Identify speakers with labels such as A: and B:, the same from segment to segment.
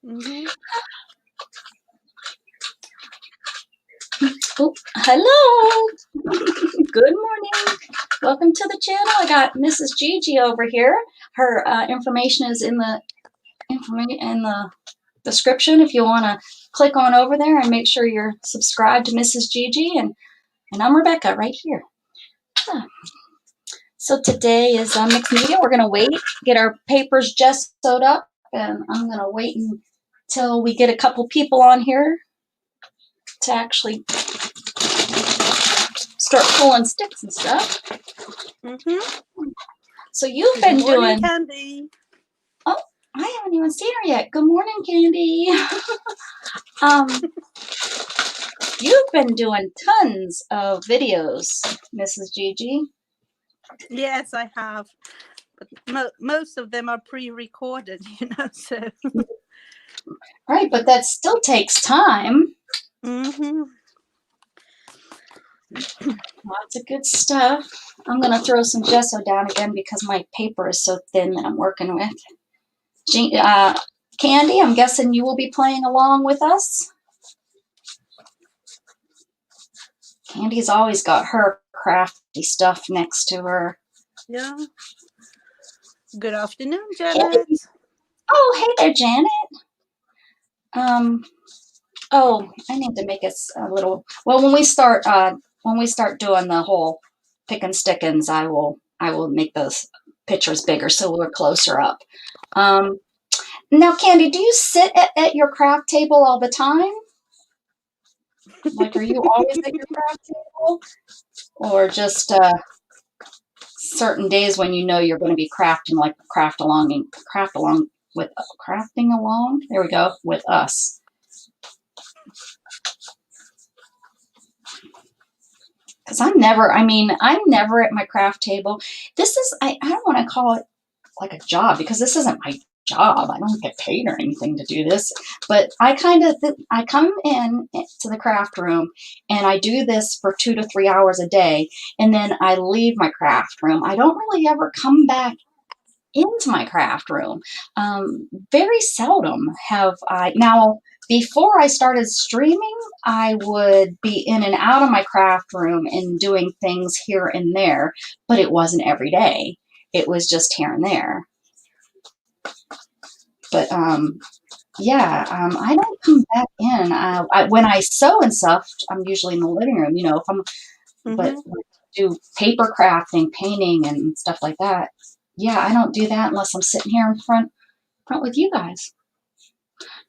A: Mm-hmm.
B: Oh, hello. Good morning. Welcome to the channel. I got Mrs. Gigi over here. Her information is in the description if you want to click on over there and make sure you're subscribed to Mrs. Gigi. And I'm Rebecca right here. So today is mixed media. We're going to wait, get our papers just sewed up, and I'm going to wait until we get a couple people on here to actually start pulling sticks and stuff.
A: Mm-hmm.
B: So you've
A: Good
B: been
A: morning,
B: doing.
A: Candy.
B: Oh, I haven't even seen her yet. Good morning, Candy. You've been doing tons of videos, Mrs. Gigi.
A: Yes, I have. But most of them are pre-recorded, so.
B: Right, but that still takes time.
A: Mm-hmm.
B: Lots of good stuff. I'm going to throw some gesso down again because my paper is so thin that I'm working with. Candy, I'm guessing you will be playing along with us. Candy's always got her crafty stuff next to her.
A: Yeah. Good afternoon,
B: Candy.
A: Janet.
B: Oh, hey there, Janet. Oh, I need to make it a little. Well, when we start doing the whole pick and stickins, I will make those pictures bigger so we're closer up. Now, Candy, do you sit at your craft table all the time? Like, are you always at your craft table, or just certain days when you know you're going to be crafting, like crafting along There we go, with us. Because I'm never at my craft table. This is, I don't want to call it like a job because this isn't my job. I don't get paid or anything to do this, but I come in to the craft room and I do this for 2 to 3 hours a day, and then I leave my craft room. I don't really ever come back into my craft room. Very seldom have I. Now, before I started streaming, I would be in and out of my craft room and doing things here and there, but it wasn't every day. It was just here and there. But yeah, I don't come back in. When I sew and stuff, I'm usually in the living room. If I'm, but do paper crafting, painting, and stuff like that. Yeah, I don't do that unless I'm sitting here in front with you guys.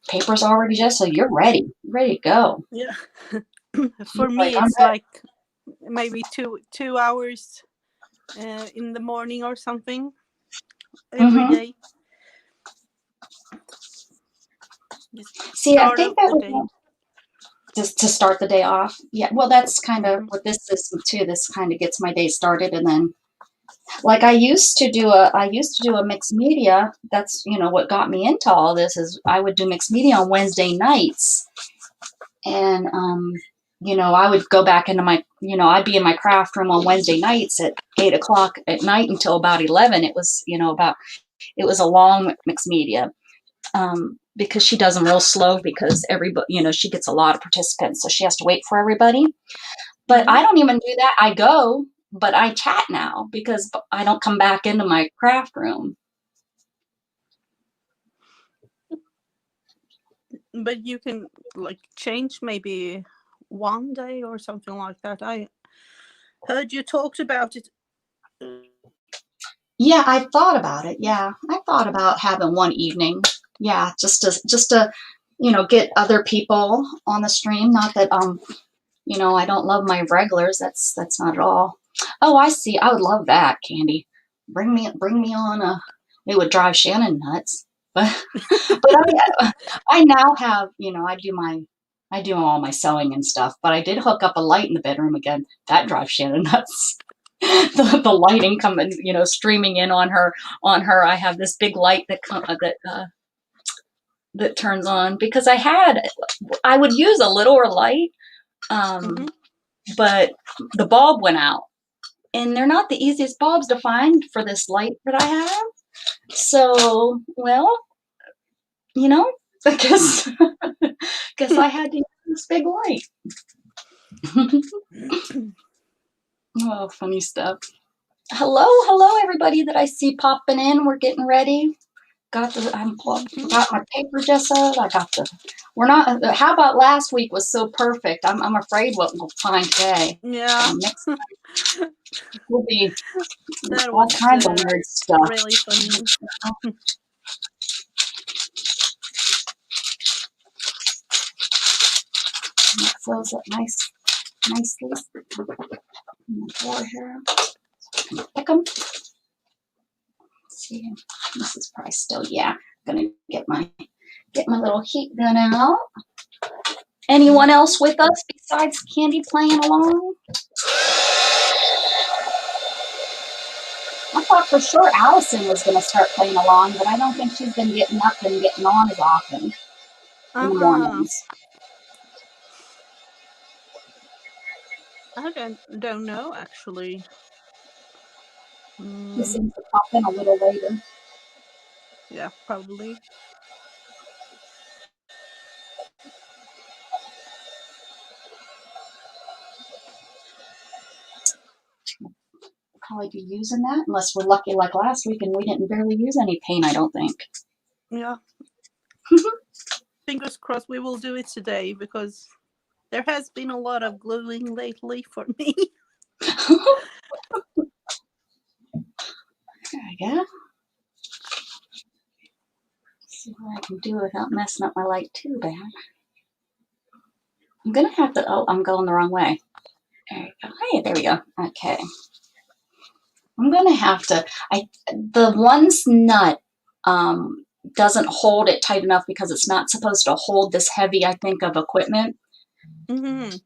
B: Paper's already just so you're ready to go.
A: Yeah. For me, it's like maybe two hours in the morning or something every day.
B: See, I think that was just to start the day off. Yeah, well, that's kind of what this system too. This kind of gets my day started, and then, like, I used to do a mixed media. That's what got me into all this is I would do mixed media on Wednesday nights, and I would go back into my I'd be in my craft room on Wednesday nights at 8 o'clock at night until about 11. It was it was a long mixed media. Because she does them real slow because everybody, she gets a lot of participants, so she has to wait for everybody. But I don't even do that. I go, but I chat now because I don't come back into my craft room.
A: But you can change maybe one day or something like that. I heard you talked about it.
B: Yeah, I thought about it. Yeah, I thought about having one evening. Yeah, just to get other people on the stream. Not that I don't love my regulars. That's not at all. Oh, I see. I would love that, Candy. Bring me on. It would drive Shannon nuts. But I now have I do all my sewing and stuff. But I did hook up a light in the bedroom again. That drives Shannon nuts. The lighting coming, streaming in on her. I have this big light that turns on because I would use a littler light, but the bulb went out, and they're not the easiest bulbs to find for this light that I have. So, well, you know, because I had to use this big light. Oh, funny stuff. Hello, everybody that I see popping in. We're getting ready. Forgot my paper, Jessa. I got the. We're not. How about last week was so perfect? I'm afraid what we'll find today.
A: Yeah.
B: Next time will be
A: That
B: all
A: was
B: kinds of weird stuff.
A: really funny.
B: Mix those up nicely. Here. Pick them. See, this is probably still, yeah. I'm gonna get my little heat gun out. Anyone else with us besides Candy playing along? I thought for sure Allison was gonna start playing along, but I don't think she's been getting up and getting on as often in the mornings.
A: I don't know actually.
B: He seems to pop in a little later.
A: Yeah, probably.
B: Probably be using that unless we're lucky like last week and we didn't barely use any paint, I don't think.
A: Yeah. Fingers crossed we will do it today because there has been a lot of gluing lately for me.
B: There I go. See what I can do without messing up my light too bad. I'm gonna have to, oh, I'm going the wrong way. There you go. Hey, there we go. Okay. I'm gonna have to, the one's nut doesn't hold it tight enough because it's not supposed to hold this heavy, I think, of equipment. And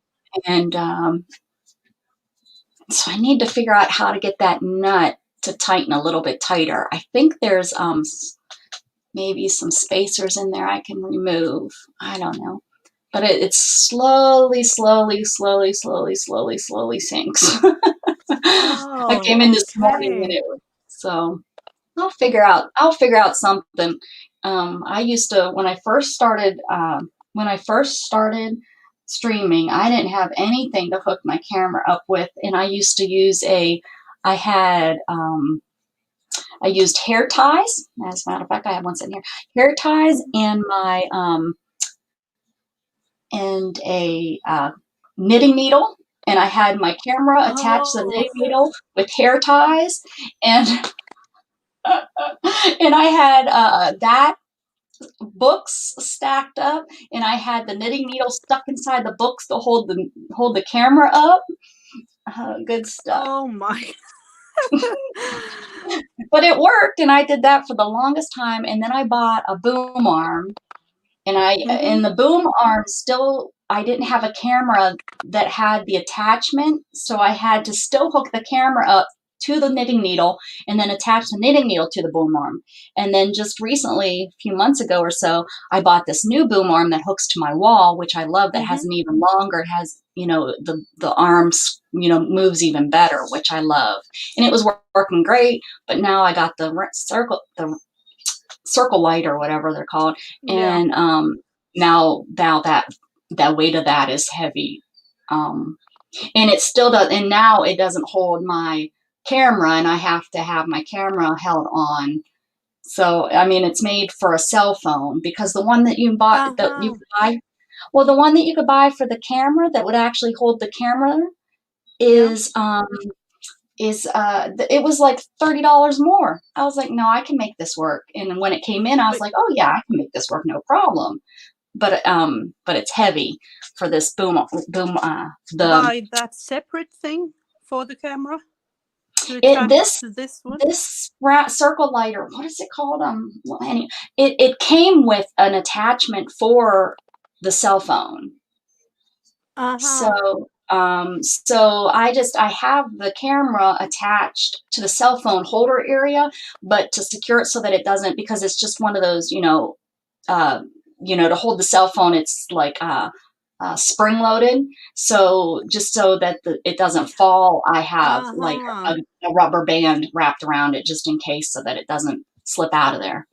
B: so I need to figure out how to get that nut to tighten a little bit tighter. I think there's maybe some spacers in there I can remove. I don't know. But it slowly sinks.
A: Oh,
B: I came in this morning and it was, so I'll figure out something. I used to, when I first started streaming, I didn't have anything to hook my camera up with, and I used to use I used hair ties. As a matter of fact, I have one sitting here. Hair ties and my and a knitting needle, and I had my camera attached to the knitting needle with hair ties, and and I had that books stacked up, and I had the knitting needle stuck inside the books to hold the camera up. Good stuff.
A: Oh my.
B: But it worked, and I did that for the longest time, and then I bought a boom arm, and in the boom arm still I didn't have a camera that had the attachment, so I had to still hook the camera up to the knitting needle and then attach the knitting needle to the boom arm. And then just recently, a few months ago or so, I bought this new boom arm that hooks to my wall, which I love, that has an even longer, it has, the arms, moves even better, which I love. And it was working great, but now I got the circle light or whatever they're called.
A: Yeah.
B: And now that weight of that is heavy. And it still does, and now it doesn't hold my camera, and I have to have my camera held on. So I mean, it's made for a cell phone, because the one that you bought the one that you could buy for the camera that would actually hold the camera is it was like $30 more. I was like, no, I can make this work. And when it came in, I was like, oh yeah, I can make this work, no problem. But it's heavy for this buy
A: that separate thing for the camera.
B: This
A: one?
B: This circle lighter, what is it called? Well, anyway, it came with an attachment for the cell phone. So I have the camera attached to the cell phone holder area, but to secure it so that it doesn't, because it's just one of those, to hold the cell phone, it's like spring loaded. So just so that it doesn't fall, I have like a rubber band wrapped around it just in case, so that it doesn't slip out of there.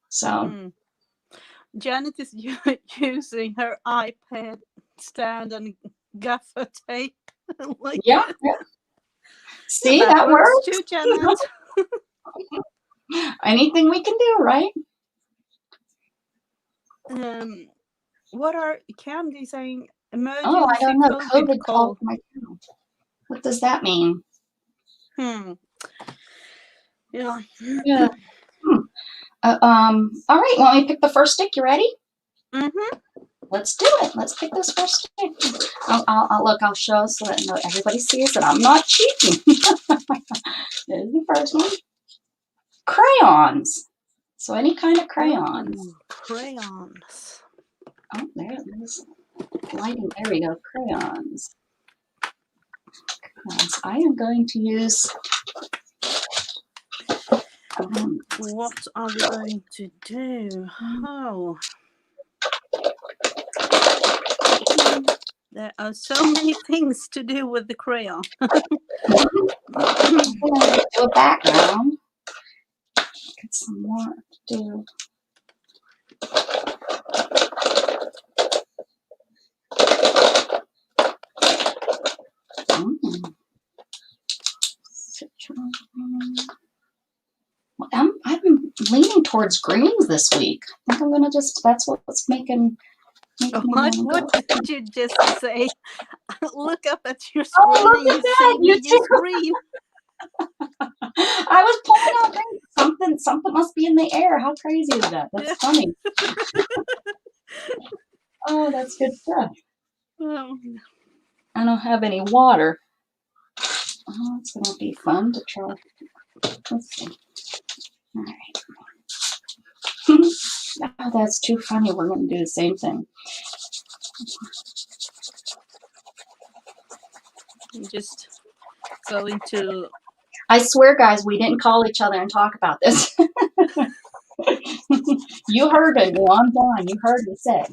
B: So
A: Janet is using her iPad stand and gaffer tape. Like
B: Yeah.
A: that.
B: Yeah. See,
A: That
B: that
A: works
B: works.
A: too, Janet.
B: Anything we can do, right?
A: What are Candy saying?
B: Oh, I
A: Emergency
B: don't know.
A: COVID
B: COVID called
A: call.
B: my phone. What does that mean?
A: Yeah.
B: Yeah. All right. Want me to pick the first stick? You ready?
A: Mm-hmm.
B: Let's do it. Let's pick this first stick. I'll show so that everybody sees that I'm not cheating. There's the first one. Crayons. So any kind of crayons.
A: Ooh, crayons.
B: Oh, there's lighting. There we go. Crayons. I am going to use.
A: What are we going to do? Oh. There are so many things to do with the crayon.
B: I'm going to do a background. Get some more to do. I've been leaning towards greens this week. I think I'm gonna that's what's making me
A: What did you just say? Look up at your screen
B: oh,
A: and you see me use green.
B: I was pulling out green. Something must be in the air. How crazy is that? That's funny. Oh, that's good stuff. I don't have any water. Oh, it's gonna be fun to try. Let's see. All right. Oh, that's too funny. We're gonna do the same thing.
A: I'm just going to.
B: I swear, guys, we didn't call each other and talk about this. You heard it. Well, I'm done. You heard me say.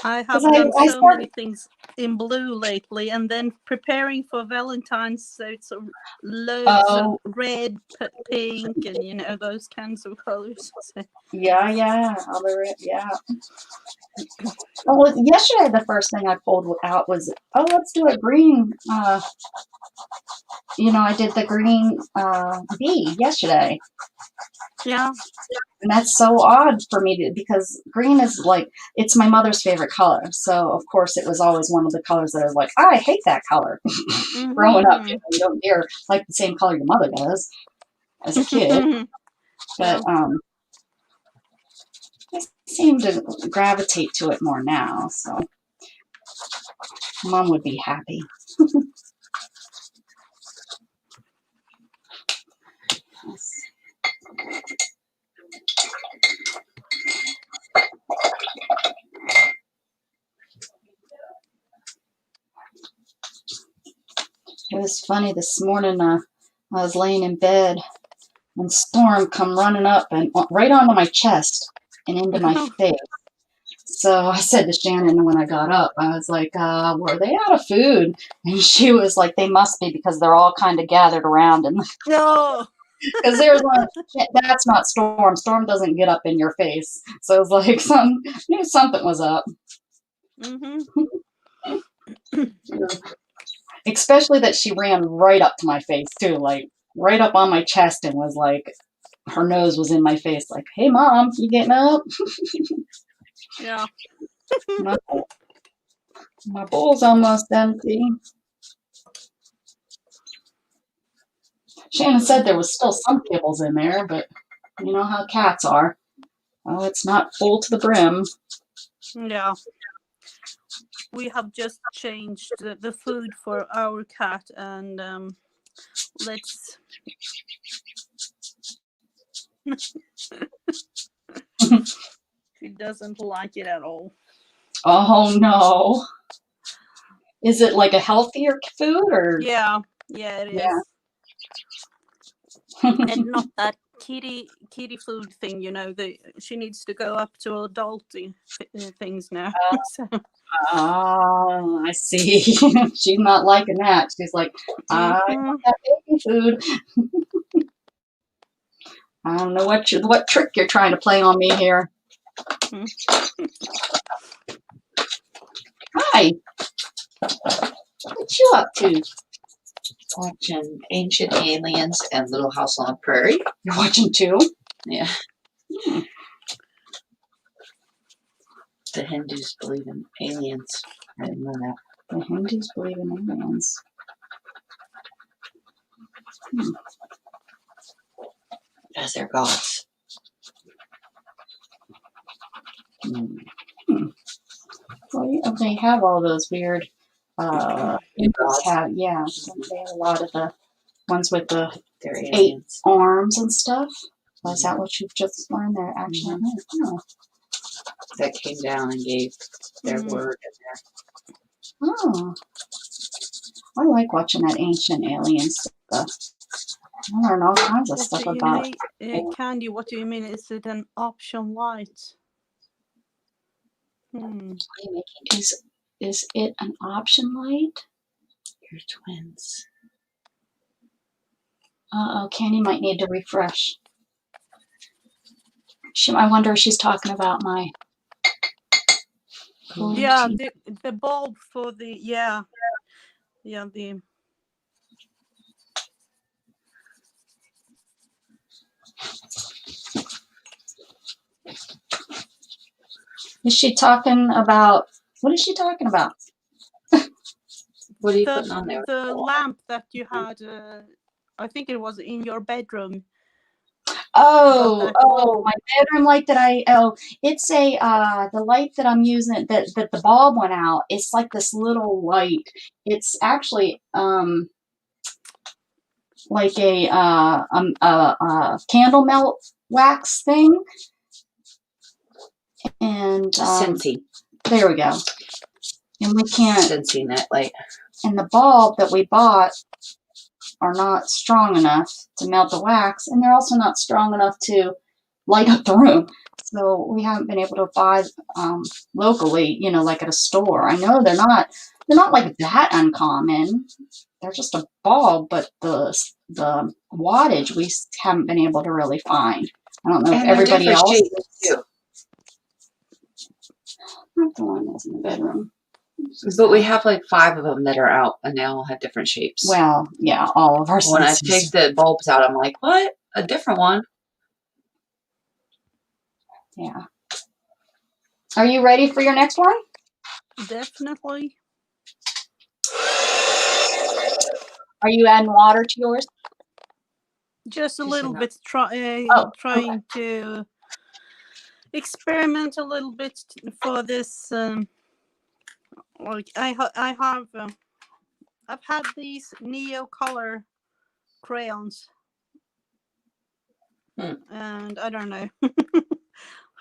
A: I have done so many things in blue lately, and then preparing for Valentine's, so it's loads of red, pink, and those kinds of colors. So.
B: Yeah. Yeah. Well, yesterday the first thing I pulled out was, let's do a green. I did the green bee yesterday.
A: Yeah.
B: And that's so odd for me because green is it's my mother's favorite color. So of course it was always one of the colors that I was like, I hate that color. Mm-hmm. Growing up, you don't dare like the same color your mother does as a kid. But I seem to gravitate to it more now. So Mom would be happy. It was funny this morning. I was laying in bed and Storm come running up and right onto my chest and into my face. So I said to Shannon when I got up, I was like, were they out of food? And she was like, they must be because they're all kind of gathered around. And
A: no,
B: because there's one, that's not Storm. Storm doesn't get up in your face. So it was like knew something was up. Mm-hmm. Especially that she ran right up to my face too, like right up on my chest and was like, her nose was in my face, like, hey Mom, you getting up?
A: Yeah.
B: My bowl's almost empty. Shannon said there was still some kibbles in there, but you know how cats are. Oh, it's not full to the brim.
A: Yeah. We have just changed the food for our cat, and let's. She doesn't like it at all.
B: Oh no. Is it like a healthier food or?
A: Yeah, it is. And not that kitty food thing, she needs to go up to adulty things now.
B: Oh, I see. She's not liking that. She's like, I want that baby food. I don't know what trick you're trying to play on me here. Hi. What you up to?
C: Watching Ancient Aliens and Little House on the Prairie.
B: You're watching too?
C: Yeah. The Hindus believe in aliens. I didn't know that.
B: The Hindus believe in aliens.
C: As their gods.
B: Well, they have all those weird Hindus have, yeah. They have a lot of the ones with the 8 arms and stuff. Was that what you've just learned there? Actually,
C: that came down and gave their word in there.
B: Oh, I like watching that ancient alien stuff. I learn all kinds of stuff about.
A: Candy, what do you mean? Is it an option light?
B: Is it an option light?
C: You're twins.
B: Candy might need to refresh. I wonder if she's talking about my.
A: Yeah, the bulb for the the.
B: Is she talking about? What is she talking about?
C: What are you putting on there?
A: The lamp that you had. I think it was in your bedroom.
B: Oh, my bedroom light that it's the light that I'm using that the bulb went out. It's like this little light. It's actually like a candle melt wax thing. And
C: sensing.
B: There we go. And we can't
C: sensing that light.
B: And the bulb that we bought are not strong enough to melt the wax, and they're also not strong enough to light up the room. So we haven't been able to buy locally, like at a store. I know they're not like that uncommon. They're just a bulb, but the wattage we haven't been able to really find. I don't know if everybody else is. Not the one that's in the bedroom.
C: But we have like 5 of them that are out, and they all have different shapes.
B: Well, yeah, all of our
C: When I take the bulbs out, I'm like, what? A different one?
B: Yeah. Are you ready for your next one?
A: Definitely.
B: Are you adding water to yours?
A: Just a little bit. Trying to experiment a little bit for this. Like I've had these Neo color crayons, and I don't know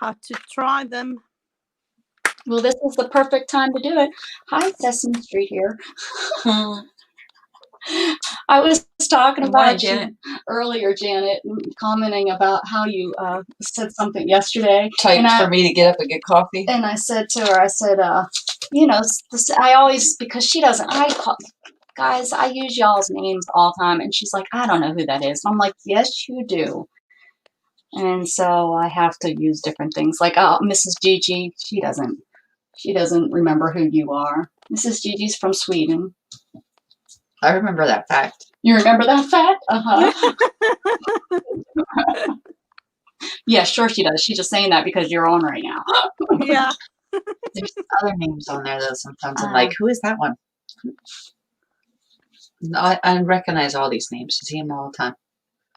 A: how to try them.
B: Well, this is the perfect time to do it. Hi, Sesame Street here. I was talking about you earlier, Janet, commenting about how you said something yesterday.
C: For me to get up and get coffee.
B: And I said to her, I always, because she doesn't, guys, I use y'all's names all the time. And she's like, I don't know who that is. And I'm like, yes, you do. And so I have to use different things. Like Mrs. Gigi, she doesn't remember who you are. Mrs. Gigi's from Sweden.
C: I remember that fact.
B: You remember that fact? Yeah, sure she does. She's just saying that because you're on right now.
A: Yeah.
C: There's other names on there, though, sometimes. I'm like, who is that one? I recognize all these names. I see them all the time.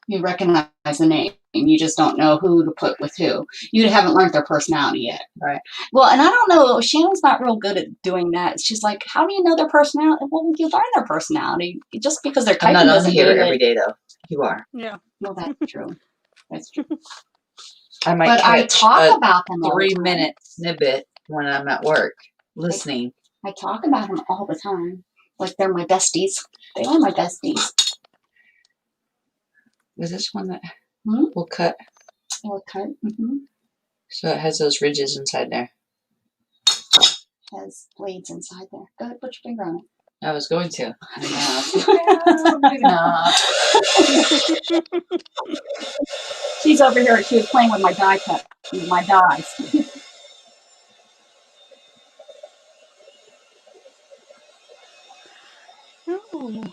B: You recognize the name. You just don't know who to put with who. You haven't learned their personality yet.
C: Right.
B: Well, and I don't know. Shannon's not real good at doing that. She's like, how do you know their personality? Well, you learn their personality. Just because they're typing doesn't mean
C: I'm not on here every day, though. You are.
A: Yeah.
B: Well, that's true. That's true.
C: I
B: talk about them all
C: 3-minute snippet when I'm at work listening.
B: I talk about them all the time. Like they're my besties. They are my besties.
C: Was this one that will cut?
B: Will cut. Mm-hmm.
C: So it has those ridges inside there.
B: Has blades inside there. Go ahead, put your finger on it.
C: I was going to. No, maybe not.
B: She's over here. She was playing with my die cut, my dies.
A: Oh.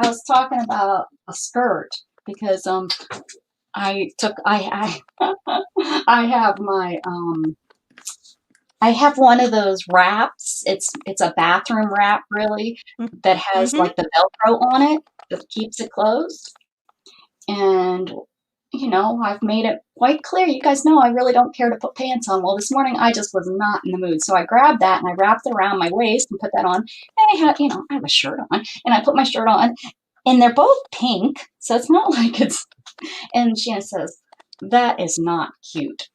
B: I was talking about a skirt because I I have my I have one of those wraps. It's a bathroom wrap really that has like the Velcro on it that keeps it closed. And you know, I've made it quite clear. You guys know I really don't care to put pants on. Well, this morning I just was not in the mood. So I grabbed that and I wrapped it around my waist and put that on. And I had, you know, I have a shirt on and I put my shirt on and they're both pink. So it's not like it's, and Shannon says, that is not cute.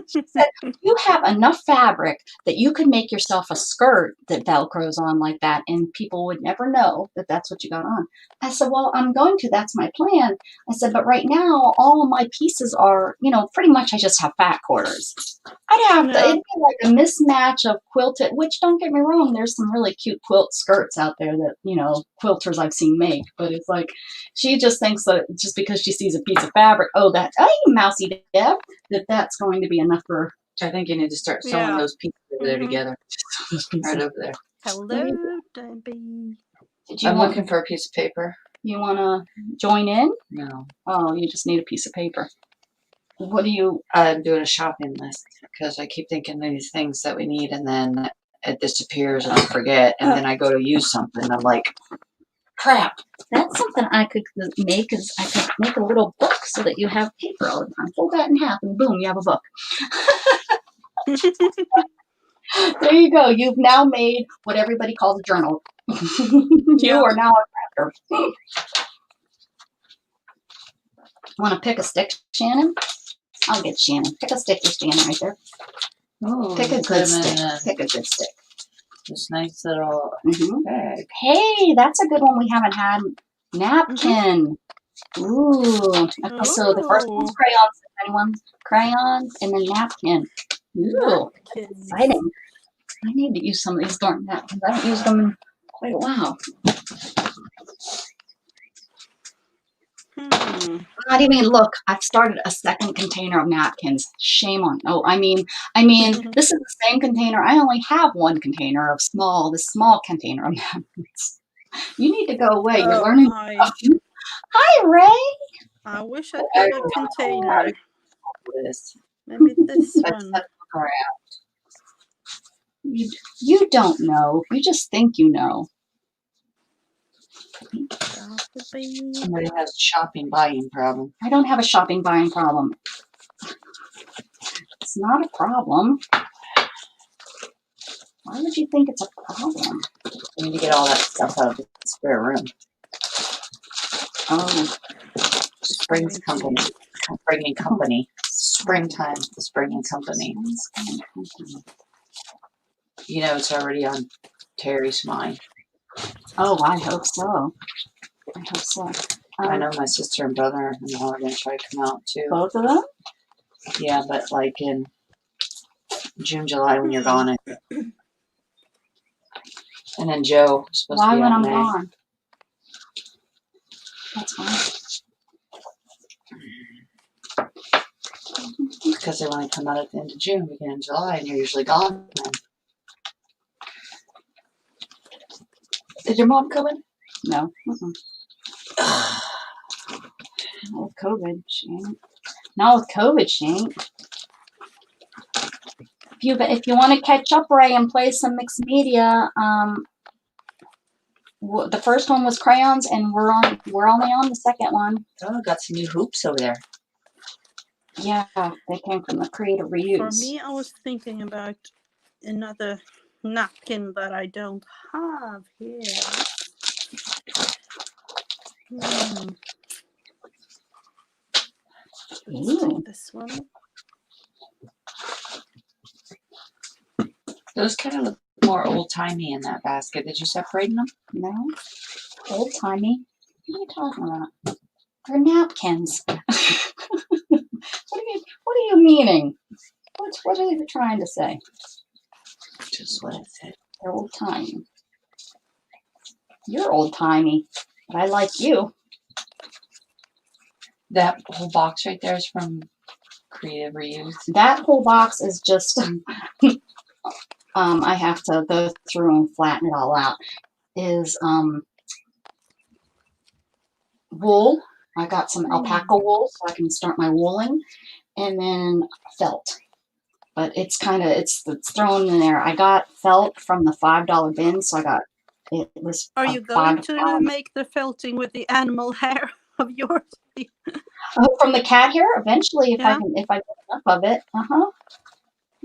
B: She said, you have enough fabric that you could make yourself a skirt that Velcros on like that and people would never know that that's what you got on. I said, well, I'm going to. That's my plan. I said, but right now, all of my pieces are, you know, pretty much I just have fat quarters. I'd have to, it'd be like a mismatch of quilted, which don't get me wrong, there's some really cute quilt skirts out there that, you know, quilters I've seen make. But it's like, she just thinks that just because she sees a piece of fabric, oh, that, hey, Mousy Deb, that's going to be enough for.
C: I think you need to start sewing those pieces over there together. Right over there.
A: Hello, Debbie.
C: I'm looking for a piece of paper.
B: You want to join in?
C: No.
B: Oh, you just need a piece of paper. What do you?
C: I'm doing a shopping list because I keep thinking of these things that we need and then it disappears and I forget and then I go to use something and I'm like, crap.
B: That's something I could make is I could make a little book so that you have paper all the time. Fold that in half and boom, you have a book. There you go. You've now made what everybody calls a journal. You are now a crafter. Want to pick a stick, Shannon? I'll get Shannon. Pick a stick for Shannon right there.
C: Oh,
B: pick a good stick. Pick a good stick.
C: This nice little bag.
B: Hey, that's a good one we haven't had. Napkin. Ooh. Okay, so the first one's crayons. Anyone? Crayons and then napkin. Ooh, exciting. I need to use some of these darn napkins. I haven't used them in quite a while. Not even look. I've started a second container of napkins. Shame on. Oh, I mean, this is the same container. I only have one container of this small container of napkins. You need to go away. You're learning. Hi, Ray.
A: I wish I had a container. Maybe this one.
B: You don't know. You just think you know.
C: Somebody has a shopping buying problem.
B: I don't have a shopping buying problem. It's not a problem. Why would you think it's a problem?
C: You need to get all that stuff out of the spare room.
B: Oh.
C: Spring's company. Springing company. Springtime. The springing company. You know, it's already on Terry's mind.
B: Oh, I hope so. I hope so.
C: I know my sister and brother-in-law are going to try to come out too.
B: Both of them?
C: Yeah, but like in June, July when you're gone. And then Joe is supposed to be
B: when
C: in
B: I'm
C: May.
B: gone? That's fine.
C: Because they want to come out at the end of June, beginning of July, and you're usually gone then. Is your mom coming?
B: No. Not with COVID, she ain't. Not with COVID, she ain't. If you want to catch up, Ray, and play some mixed media, the first one was crayons, and we're only on the second one.
C: Oh, got some new hoops over there.
B: Yeah, they came from the Creative Reuse.
A: For me, I was thinking about another napkin that I don't have here. Let's take this one.
C: Those kind of look more old-timey in that basket. Did you separate them?
B: No. Old-timey? What are you talking about? They're napkins. What are you meaning? What are you trying to say?
C: is what it said.
B: They're old timey. You're old timey, but I like you.
C: That whole box right there is from Creative Reuse.
B: That whole box is just, I have to go through and flatten it all out, is wool. I got some alpaca wool so I can start my wooling, and then felt. But it's kind of, it's thrown in there. I got felt from the $5 bin, so it was
A: Are you going to make the felting with the animal hair of yours?
B: Oh, from the cat hair? Eventually, if I get enough of it.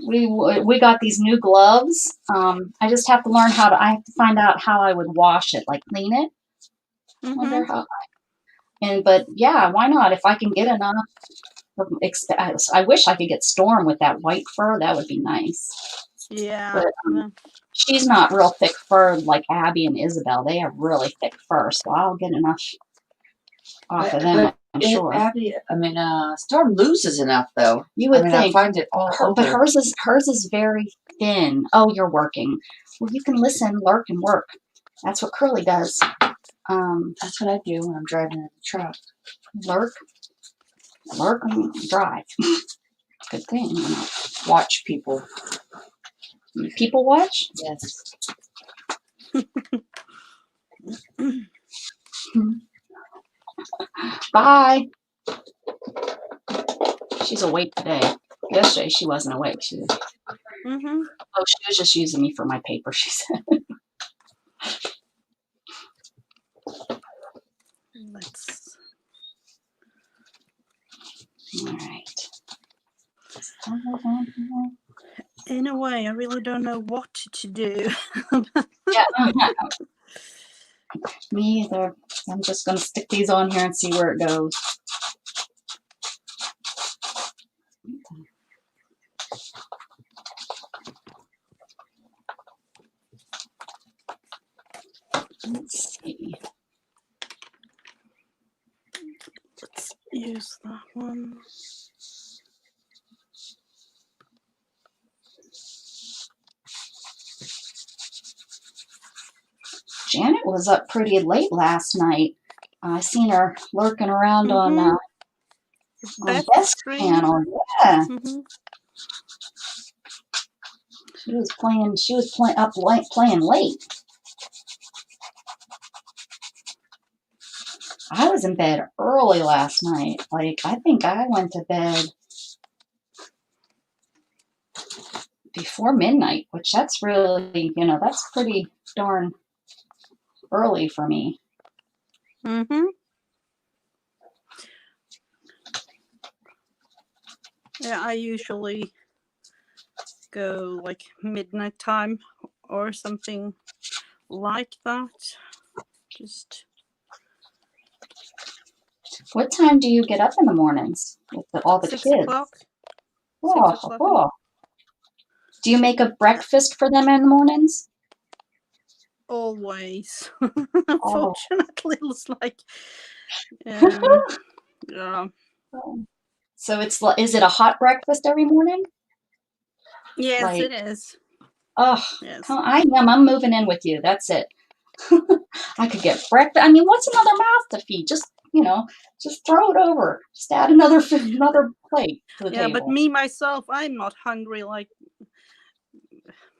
B: We got these new gloves. I just have to learn I have to find out how I would wash it, like clean it. Wonder how. But yeah, why not? If I can get enough. I wish I could get Storm with that white fur. That would be nice.
A: Yeah.
B: But she's not real thick fur like Abby and Isabel. They have really thick fur, so I'll get enough off of them. I'm sure.
C: Abby, Storm loses enough though.
B: You would think.
C: I find it all over.
B: But hers is very thin. Oh, you're working. Well, you can listen, lurk, and work. That's what Curly does.
C: That's what I do when I'm driving in the truck.
B: Lurk, and drive. Good thing.
C: Watch people.
B: People watch?
C: Yes.
B: Bye. She's awake today. Yesterday she wasn't awake. She was, she was just using me for my paper, she said. All right.
A: In a way, I really don't know what to do.
B: Yeah. Me either. I'm just going to stick these on here and see where it goes. Let's see.
A: Let's use that one.
B: Janet was up pretty late last night. I seen her lurking around on Beth's channel. Yeah. She was playing late. I was in bed early last night. Like, I think I went to bed before midnight, which that's really, that's pretty darn early for me.
A: Yeah, I usually go like midnight time or something like that. Just.
B: What time do you get up in the mornings with all the
A: 6
B: kids?
A: o'clock.
B: Oh. Do you make a breakfast for them in the mornings?
A: Always. Unfortunately, it's like, yeah.
B: So is it a hot breakfast every morning?
A: Yes, it is.
B: Oh,
A: yes.
B: I'm moving in with you. That's it. I could get breakfast. I mean, what's another mouth to feed? Just throw it over. Just add another plate to the table.
A: But me, myself, I'm not hungry. Like,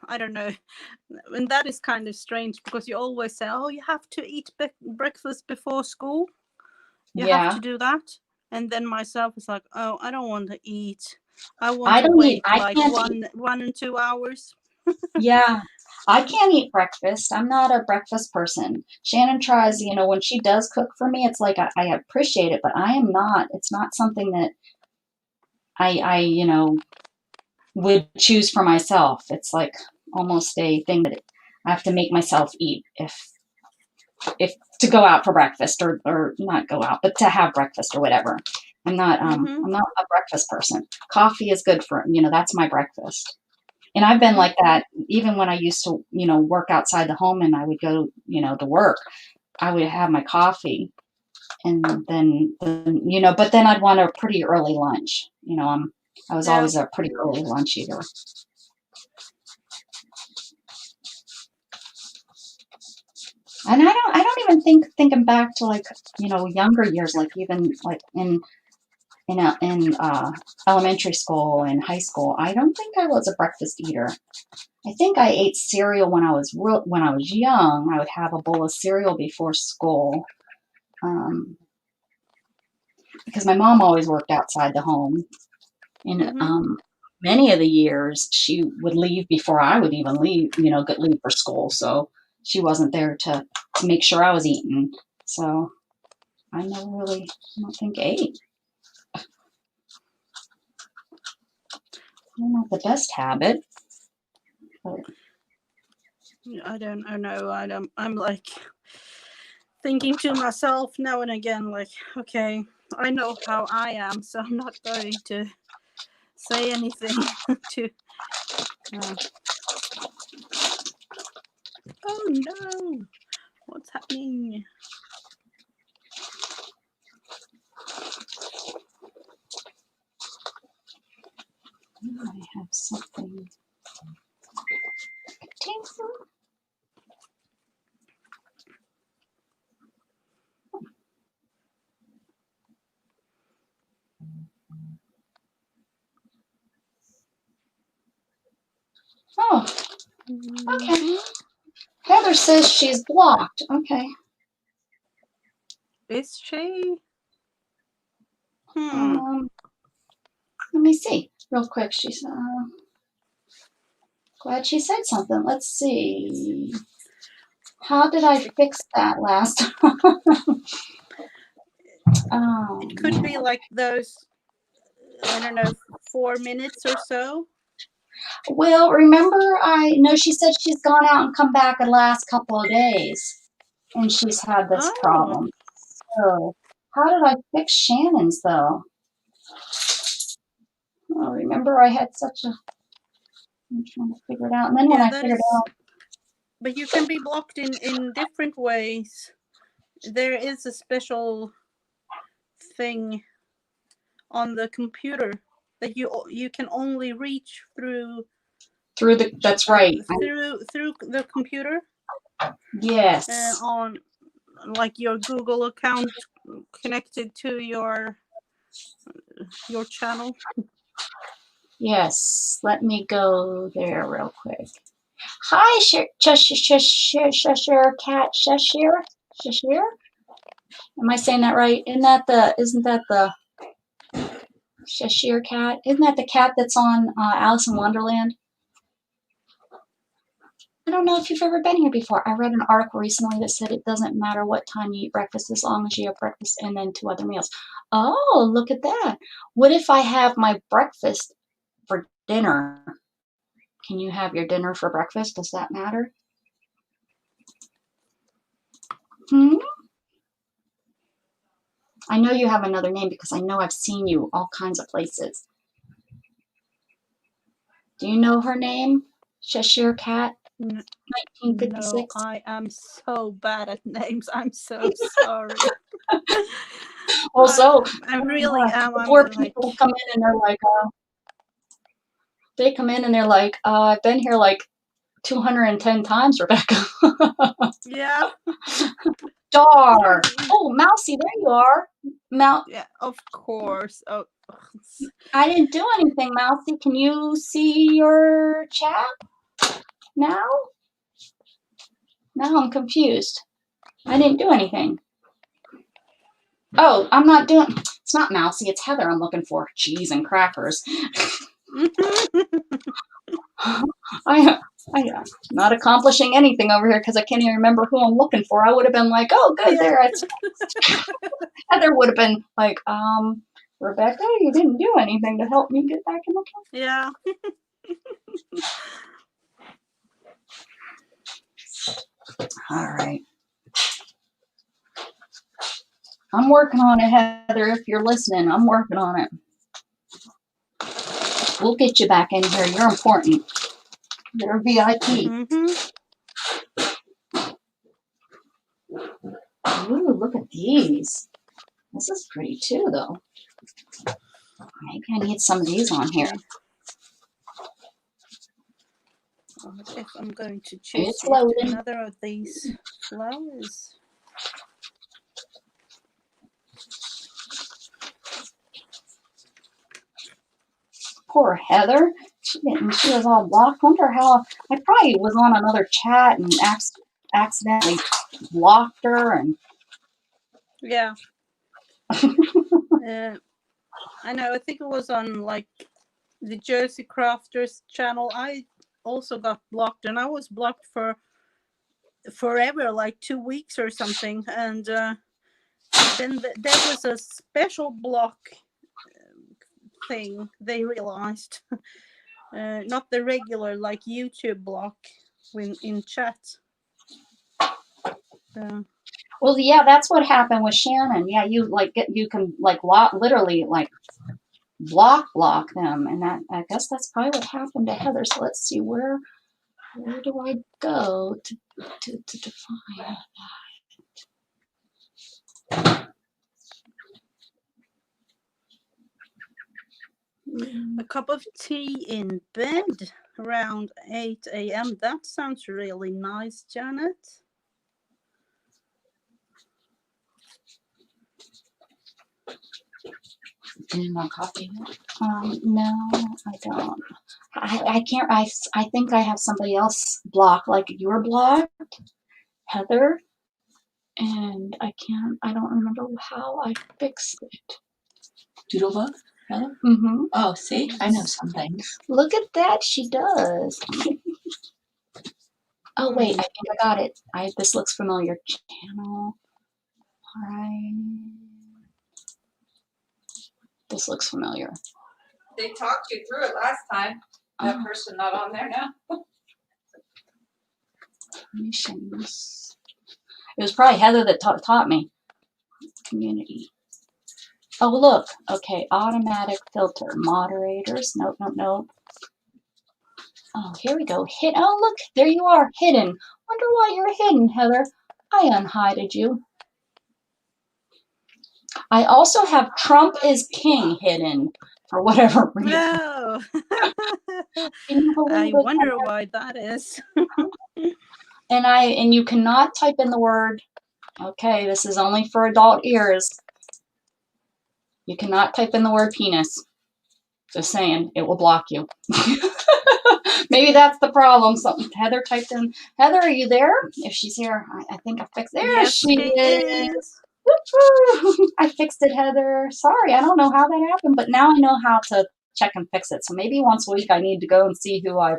A: I don't know. And that is kind of strange because you always say, oh, you have to eat breakfast before school. You have to do that. And then myself is like, oh, I don't want to eat. I want to wait like 1 and 2 hours.
B: Yeah. I can't eat breakfast. I'm not a breakfast person. Shannon tries, when she does cook for me, it's like I appreciate it, but I am not. It's not something that I would choose for myself. It's like almost a thing that I have to make myself eat if to go out for breakfast or not go out, but to have breakfast or whatever. I'm not I'm not a breakfast person. Coffee is good for, that's my breakfast. And I've been like that even when I used to, work outside the home and I would go, to work. I would have my coffee and then but then I'd want a pretty early lunch. I was always a pretty early lunch eater. And I don't even thinking back to like, you know, younger years, like even like in elementary school and high school. I don't think I was a breakfast eater. I think I ate cereal when I was young. I would have a bowl of cereal before school, because my mom always worked outside the home. And many of the years she would leave before I would even leave, you know, leave for school. So she wasn't there to make sure I was eating. So I never really, I don't think, ate. Not the best habit. But
A: I don't know. I'm like thinking to myself now and again, like, okay, I know how I am, so I'm not going to say anything to. Oh no! What's happening?
B: I have something. Oh, okay. Heather says she's blocked. Okay.
A: Is she?
B: Let me see real quick. She's glad she said something. Let's see. How did I fix that last time?
A: It could be like those, I don't know, 4 minutes or so.
B: Well, remember, I know she said she's gone out and come back the last couple of days, and she's had this problem. So, how did I fix Shannon's, though? Well, remember, I had such a... I'm trying to figure it out. And then when I figured it out...
A: But you can be blocked in different ways. There is a special thing on the computer that you can only reach through
B: the... That's right.
A: Through the computer.
B: Yes.
A: On like your Google account connected to your channel. Yes.
B: Let me go there real quick. Hi, Cheshire Cat. Cheshire? Am I saying that right? Isn't that the Cheshire Cat? Isn't that the cat that's on Alice in Wonderland? I don't know if you've ever been here before. I read an article recently that said it doesn't matter what time you eat breakfast as long as you have breakfast and then 2 other meals. Oh, look at that. What if I have my breakfast for dinner? Can you have your dinner for breakfast? Does that matter? I know you have another name because I know I've seen you all kinds of places. Do you know her name? Cheshire Cat? 1956?
A: No, I am so bad at names. I'm so sorry.
B: Also,
A: I really am.
B: Before people come in and they're like, they come in and they're like, I've been here like 210 times, Rebecca.
A: Yeah.
B: Dar. Oh, Mousy, there you are.
A: Yeah, of course. Oh.
B: I didn't do anything, Mousy. Can you see your chat now? Now I'm confused. I didn't do anything. Oh, I'm not doing... It's not Mousy. It's Heather I'm looking for. Cheese and crackers. I'm not accomplishing anything over here because I can't even remember who I'm looking for. I would have been like, oh, good, there. Heather would have been like, Rebecca, you didn't do anything to help me get back in the camp.
A: Yeah.
B: All right. I'm working on it, Heather. If you're listening, I'm working on it. We'll get you back in here. You're important. You're a VIP. Ooh, look at these. This is pretty too, though. Maybe I need some of these on here.
A: I guess I'm going to choose another of these. flowers.
B: Poor Heather. She was all blocked. Wonder how. I probably was on another chat and accidentally blocked her. And
A: yeah. I know. I think it was on like the Jersey Crafters channel. I also got blocked, and I was blocked for forever, like 2 weeks or something. And then there was a special block thing they realized. Not the regular like YouTube block in chat.
B: well, yeah, that's what happened with Shannon. Yeah, you can like literally like block them, and that, I guess that's probably what happened to Heather. So let's see, where do I go to define that?
A: A cup of tea in bed around 8 a.m. That sounds really nice, Janet.
C: Do you want coffee?
B: No, I don't. I can't. I think I have somebody else blocked, like you're blocked, Heather, and I can't. I don't remember how I fixed it.
C: Doodlebug? Heather?
B: Mm-hmm.
C: Oh, see, I know some things.
B: Look at that, she does. Oh wait, I think I got it. This looks familiar. Channel. All right. This looks familiar.
D: They talked you through it last time. That person not on there now.
B: Permissions. It was probably Heather that taught me. Community. Oh, look. Okay, automatic filter. Moderators. Nope, nope, nope. Oh, here we go. Oh, look. There you are. Hidden. Wonder why you're hidden, Heather. I unhided you. I also have Trump is King hidden for whatever reason.
A: No. I wonder why that is.
B: And you cannot type in the word. Okay, this is only for adult ears. You cannot type in the word penis. Just saying, it will block you. Maybe that's the problem. Something Heather typed in. Heather, are you there? If she's here, I think I fixed. There
A: yes,
B: she is. I fixed it, Heather. Sorry, I don't know how that happened, but now I know how to check and fix it. So maybe once a week I need to go and see who I've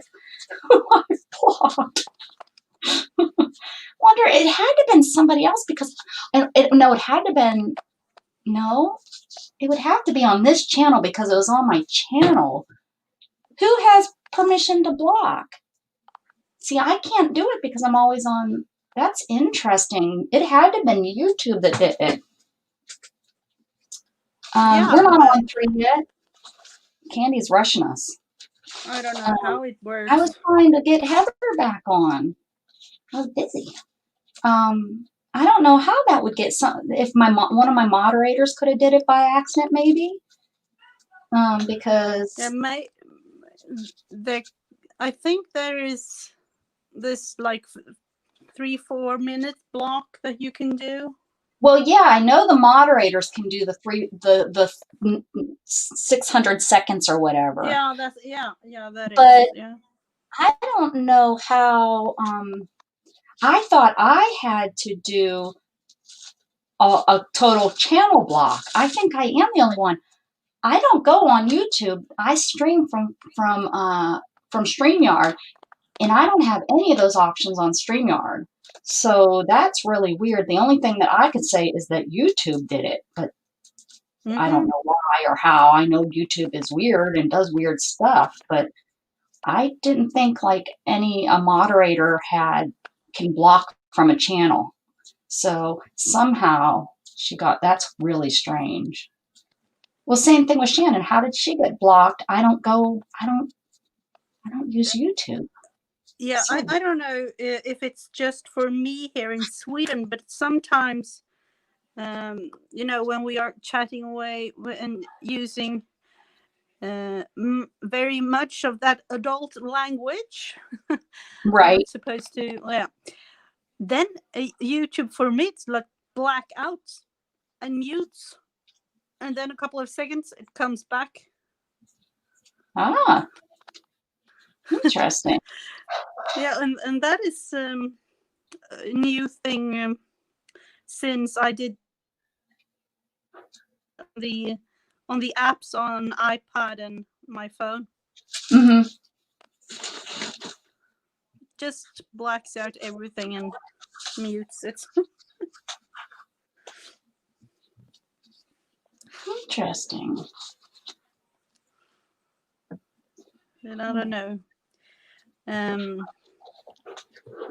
B: blocked. Wonder, it had to have been somebody else because it had to have been. No, it would have to be on this channel because it was on my channel. Who has permission to block? See, I can't do it because I'm always on. That's interesting. It had to have been YouTube that did it. We're not on 3 yet. Candy's rushing us.
A: I don't know how it works.
B: I was trying to get Heather back on. I was busy. I don't know how that would get if one of my moderators could have did it by accident, maybe. Because
A: I think there is this like 3-4 minute block that you can do.
B: Well, yeah, I know the moderators can do the 600 seconds or whatever.
A: Yeah, that is.
B: But
A: yeah.
B: I don't know how. I thought I had to do a total channel block. I think I am the only one. I don't go on YouTube. I stream from StreamYard, and I don't have any of those options on StreamYard. So that's really weird. The only thing that I could say is that YouTube did it, but I don't know why or how. I know YouTube is weird and does weird stuff, but I didn't think like a moderator can block from a channel. So somehow that's really strange. Well, same thing with Shannon. How did she get blocked? I don't use YouTube.
A: Yeah, so. I don't know if it's just for me here in Sweden, but sometimes, when we are chatting away and using very much of that adult language,
B: right?
A: supposed to, yeah. Then YouTube for me, it's like black out and mutes, and then a couple of seconds it comes back.
B: Ah, interesting.
A: Yeah, and that is a new thing since I did on the apps on iPad and my phone.
B: Hmm.
A: Just blacks out everything and mutes it.
B: Interesting.
A: And I don't know. And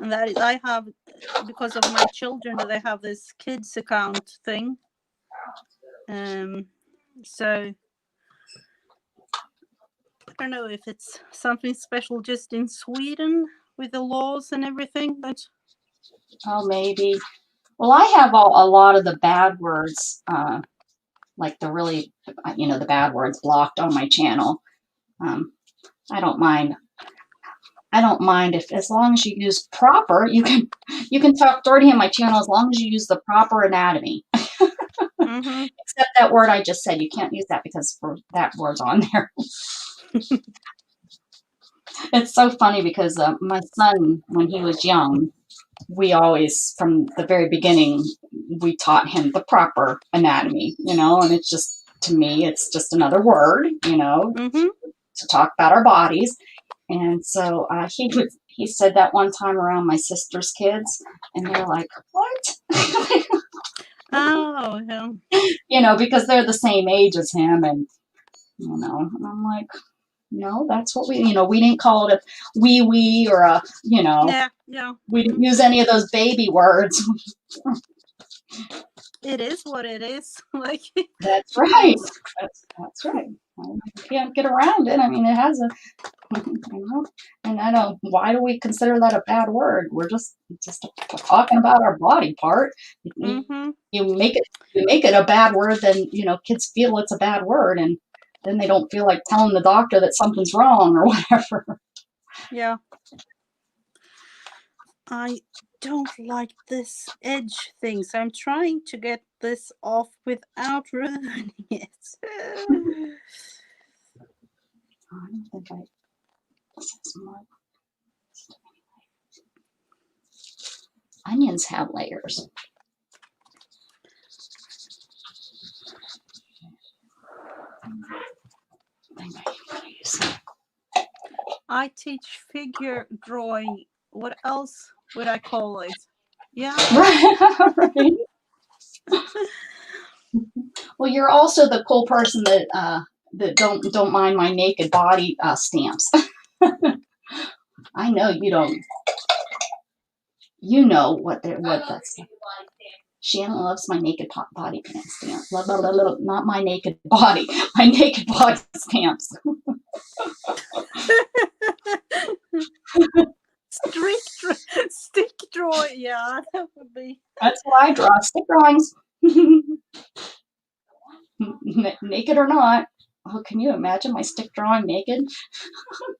A: that is, I have, because of my children, they have this kids account thing. So I don't know if it's something special just in Sweden with the laws and everything, but
B: Oh, maybe. Well, I have a lot of the bad words, like the really, the bad words blocked on my channel. I don't mind. I don't mind if, as long as you use proper, you can talk dirty on my channel as long as you use the proper anatomy. Except that word I just said, you can't use that because that word's on there. It's so funny because my son, when he was young, we always, from the very beginning, we taught him the proper anatomy, and it's just, to me, it's just another word, to talk about our bodies. And so he said that one time around my sister's kids, and they're like, what?
A: Oh, yeah.
B: Because they're the same age as him, and and I'm like, no, that's what we didn't call it a wee or a,
A: Yeah.
B: We didn't use any of those baby words.
A: It is what it is. Like,
B: That's right. That's right. You can't get around it. I mean, it has a, and I don't. Why do we consider that a bad word? We're just talking about our body part. You make it a bad word, then kids feel it's a bad word, and then they don't feel like telling the doctor that something's wrong or whatever.
A: Yeah. I don't like this edge thing, so I'm trying to get this off without ruining it.
B: I don't think onions have layers.
A: I teach figure drawing. What else would I call it? Yeah.
B: Right. Well, you're also the cool person that don't mind my naked body stamps. I know you don't. You know what that's. Shannon loves my naked body pants stamp. Not my naked body. My naked body stamps.
A: Stick drawing. Yeah, that would be.
B: That's what I draw. Stick drawings. Naked or not. Oh, can you imagine my stick drawing naked?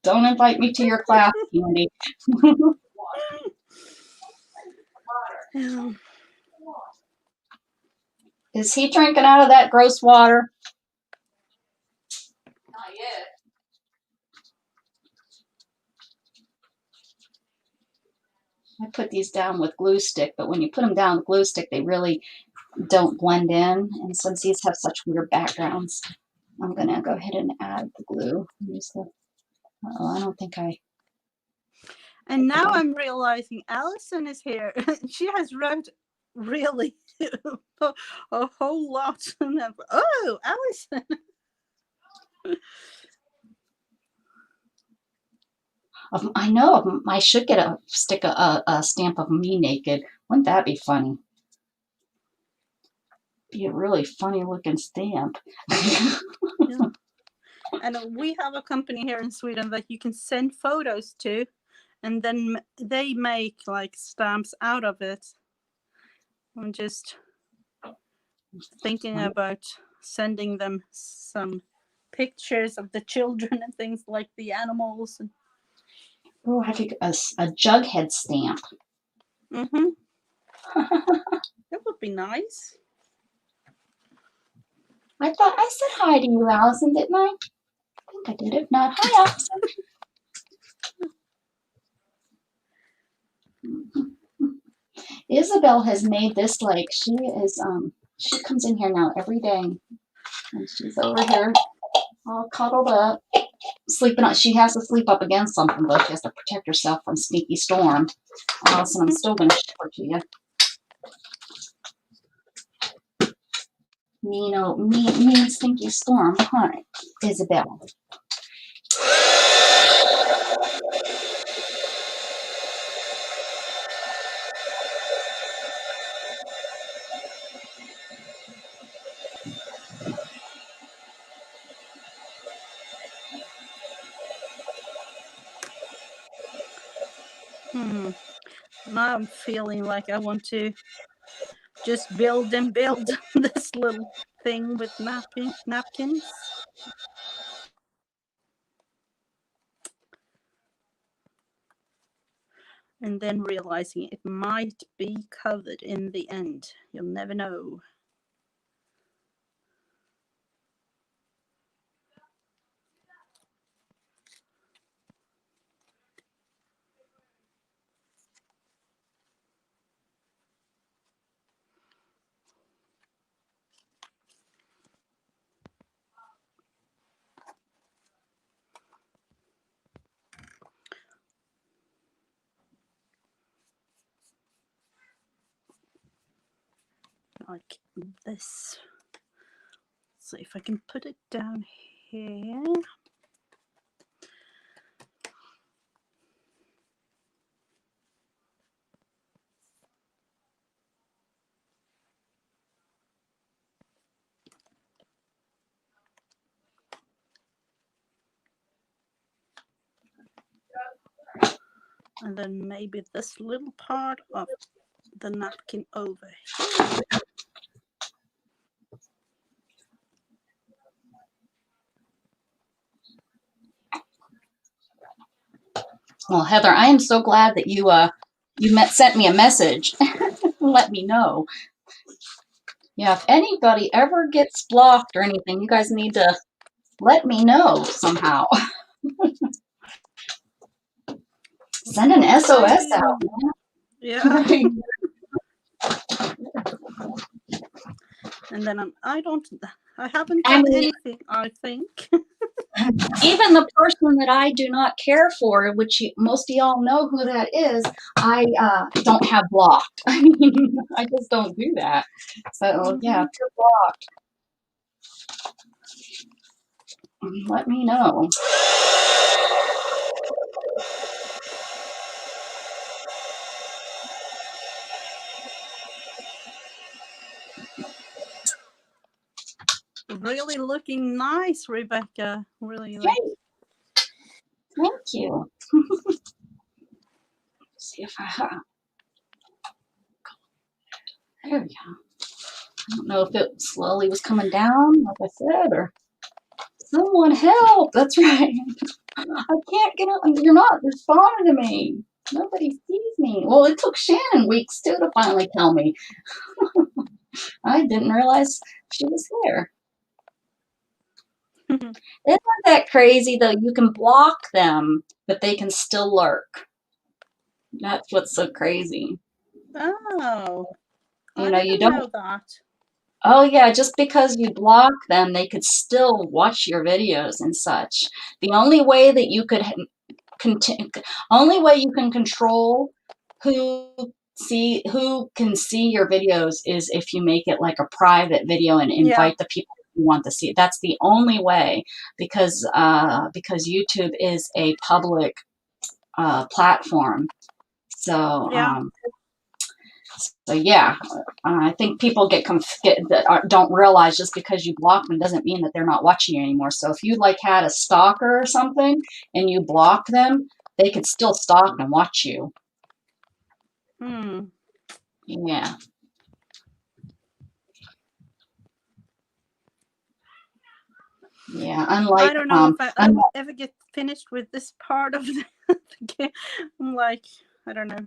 B: Don't invite me to your class, Candy. Is he drinking out of that gross water?
D: Not yet.
B: I put these down with glue stick, but when you put them down with glue stick, they really don't blend in. And since these have such weird backgrounds, I'm going to go ahead and add the glue. I don't think I...
A: And now I'm realizing Allison is here. She has wrote really a whole lot. Oh, Allison.
B: I know. I should get a stamp of me naked. Wouldn't that be funny? Be a really funny looking stamp.
A: Yeah. And we have a company here in Sweden that you can send photos to, and then they make like stamps out of it. I'm just thinking about sending them some pictures of the children and things like the animals.
B: Oh, I could a jughead stamp.
A: Mm-hmm. That would be nice.
B: I thought I said hi to you, Allison, didn't I? I think I did. If not, hi, Allison. Isabel has made this like she is. She comes in here now every day, and she's over here all cuddled up, sleeping on. She has to sleep up against something, though. She has to protect herself from Sneaky Storm. Allison, I'm still going to show her to you. Mean Stinky Storm, huh, Isabel?
A: Now I'm feeling like I want to just build and build this little thing with napkins. And then realizing it might be covered in the end. You'll never know. Like this. Let's see if I can put it down here. And then maybe this little part of the napkin over here.
B: Well, Heather, I am so glad that you sent me a message. Let me know. Yeah, if anybody ever gets blocked or anything, you guys need to let me know somehow. Send an SOS out, man.
A: Yeah. And then I haven't done anything, I think.
B: Even the person that I do not care for, which most of y'all know who that is, I don't have blocked. I mean, I just don't do that. So, yeah, if you're blocked, let me know.
A: Really looking nice, Rebecca. Really.
B: Thank you. See if I have. There we go. I don't know if it slowly was coming down, like I said, or someone help. That's right. I can't get up. You're not responding to me. Nobody sees me. Well, it took Shannon weeks too to finally tell me. I didn't realize she was there. Isn't that crazy though? You can block them, but they can still lurk. That's what's so crazy.
A: Oh,
B: you don't
A: know that.
B: Oh yeah, just because you block them, they could still watch your videos and such. The only way that you could only way you can control who can see your videos is if you make it like a private video and invite the people you want to see it. That's the only way, because YouTube is a public platform. So I think people don't realize just because you block them doesn't mean that they're not watching you anymore. So if you like had a stalker or something and you block them, they could still stalk and watch you. Yeah. Yeah, unlike
A: I don't know if I will ever get finished with this part of the game. I'm like, I don't know.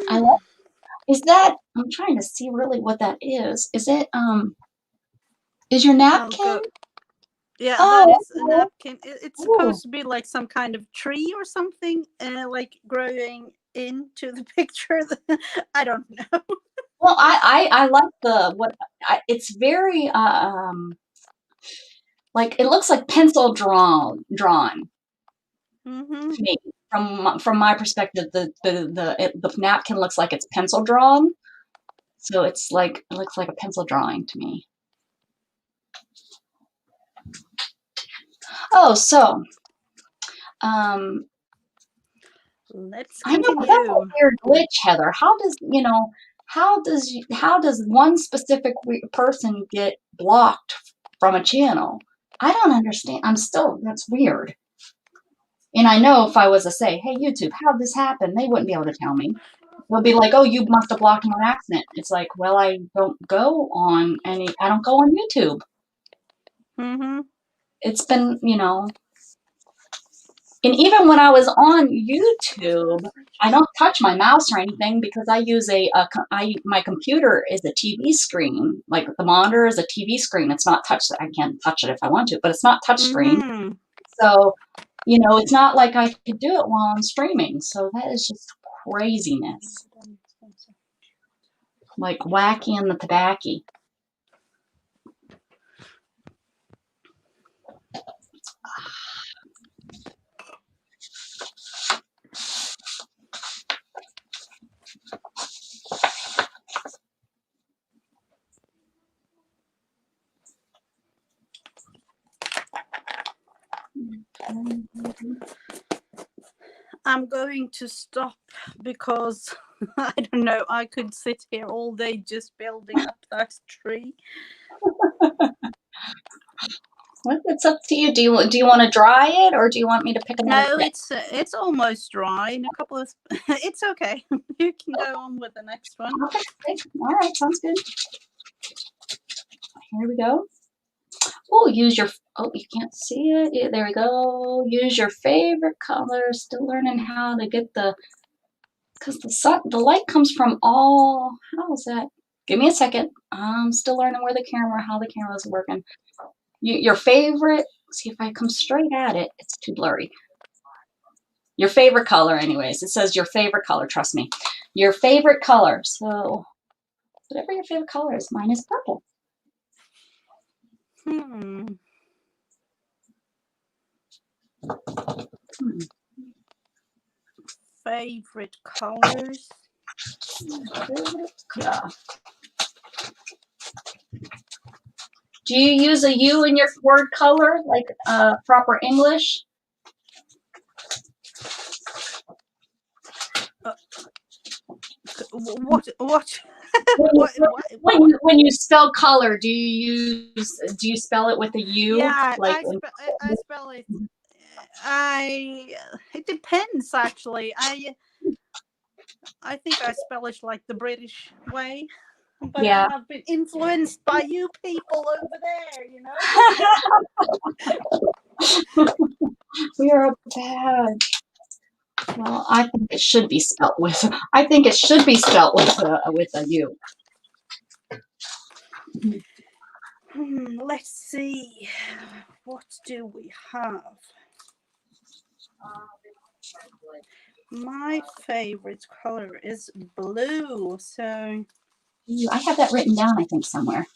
B: I love. Is that? I'm trying to see really what that is. Is it? Is your
A: I'll
B: napkin?
A: go. Yeah, that
B: Oh,
A: is a napkin. It's
B: Ooh.
A: supposed to be like some kind of tree or something, like growing into the picture. I don't know.
B: Well, I like the what. It's very like it looks like pencil drawn
A: Mm-hmm.
B: to me. From my perspective, the napkin looks like it's pencil drawn. So it's like it looks like a pencil drawing to me. Oh, so
A: Let's
B: I know, but that's a
A: continue.
B: weird glitch, Heather. How does one specific person get blocked from a channel? I don't understand. That's weird. And I know if I was to say, hey, YouTube, how did this happen? They wouldn't be able to tell me. They'll be like, oh, you must have blocked me on accident. It's like, well, I don't go on YouTube.
A: Mm-hmm.
B: It's been, and even when I was on YouTube, I don't touch my mouse or anything because I use my computer is a TV screen. Like the monitor is a TV screen. It's not touch. I can't touch it if I want to, but it's not touch screen.
A: Mm-hmm.
B: So, it's not like I could do it while I'm streaming. So that is just craziness. Like wacky and the tobacco.
A: I'm going to stop because I don't know. I could sit here all day just building up that tree.
B: Well, it's up to you. Do you want to dry it or do you want me to pick another?
A: No, it's almost dry. In a couple of, it's okay. You can go on with the next one.
B: Okay. All right, sounds good. Here we go. Oh, you can't see it. Yeah, there we go. Use your favorite color. Still learning how to get because the light comes from all. How's that? Give me a second. I'm still learning how the camera is working. Your favorite. See if I come straight at it. It's too blurry. Your favorite color, anyways. It says your favorite color. Trust me. Your favorite color. So whatever your favorite color is, mine is purple.
A: Favorite colors.
B: Do you use a U in your word color, like proper English?
A: What?
B: When you spell color, do you spell it with a U?
A: Yeah, I spell it. It depends actually. I think I spell it like the British way, but
B: Yeah.
A: I have been influenced by you people over there.
B: We are bad. Well, I think it should be spelt with. I think it should be spelt with a U.
A: Let's see. What do we have? My favorite color is blue. So
B: I have that written down, I think, somewhere.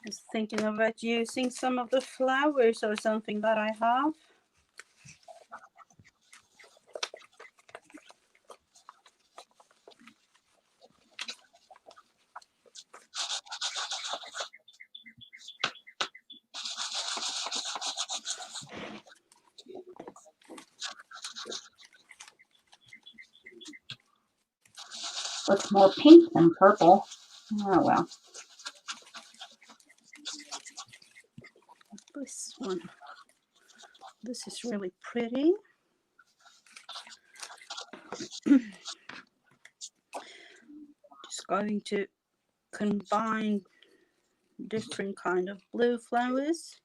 A: I was thinking about using some of the flowers or something that I have.
B: Looks more pink than purple. Oh well.
A: This one. This is really pretty. Just going to combine different kind of blue flowers,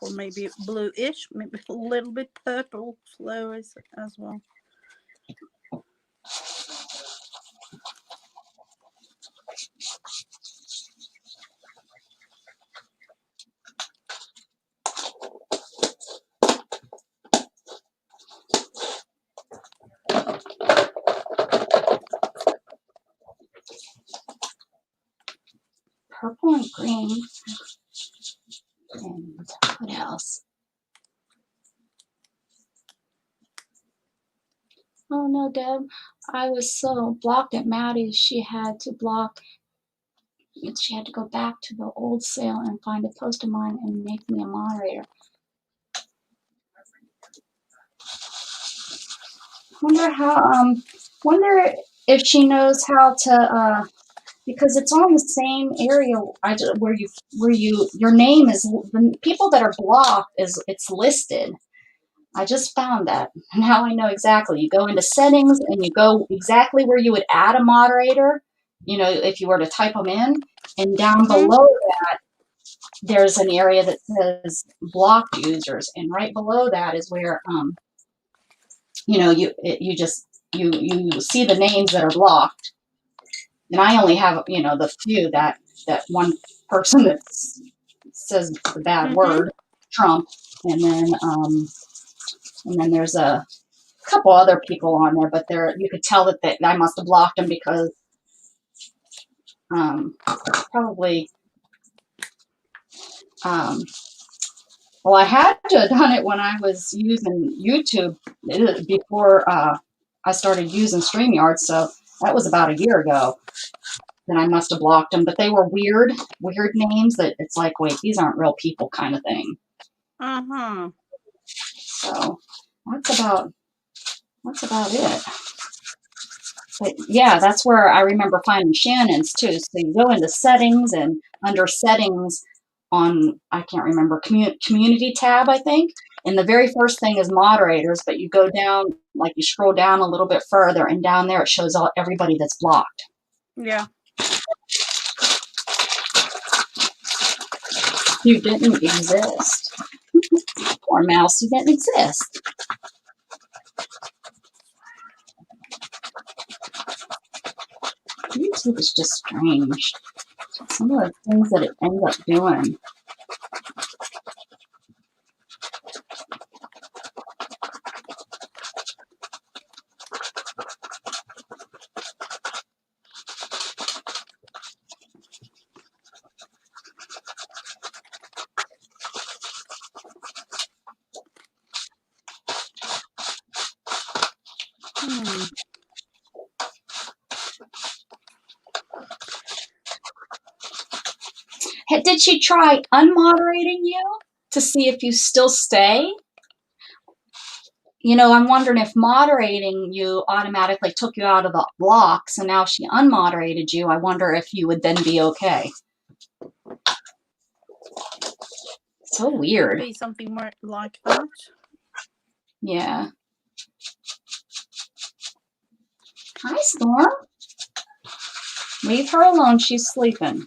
A: or maybe bluish, maybe a little bit purple flowers as well.
B: Purple and green. And what else? Oh no, Deb. I was so blocked at Maddie's. She had to go back to the old sale and find a post of mine and make me a moderator. Wonder if she knows how to, because it's on the same area where your name is, the people that are blocked it's listed. I just found that. Now I know exactly. You go into settings and you go exactly where you would add a moderator, if you were to type them in, and down below that, there's an area that says blocked users, and right below that is where, you see the names that are blocked. And I only have, the few that one person that says the bad word, Trump, and then there's a couple other people on there, but you could tell that I must have blocked them because probably well, I had to have done it when I was using YouTube before I started using StreamYard, so that was about a year ago. Then I must have blocked them, but they were weird names that it's like, wait, these aren't real people kind of thing. So that's about it. But yeah, that's where I remember finding Shannon's too. So you go into settings, and under settings on, I can't remember, community tab, I think. And the very first thing is moderators, but you go down, like you scroll down a little bit further, and down there it shows everybody that's blocked.
A: Yeah.
B: You didn't exist. Poor mouse, you didn't exist. YouTube is just strange. Some of the things that it ends up doing. Did she try unmoderating you to see if you still stay? I'm wondering if moderating you automatically took you out of the block, so now she unmoderated you. I wonder if you would then be okay. So weird.
A: Be something more like that.
B: Yeah. Hi, Storm. Leave her alone. She's sleeping.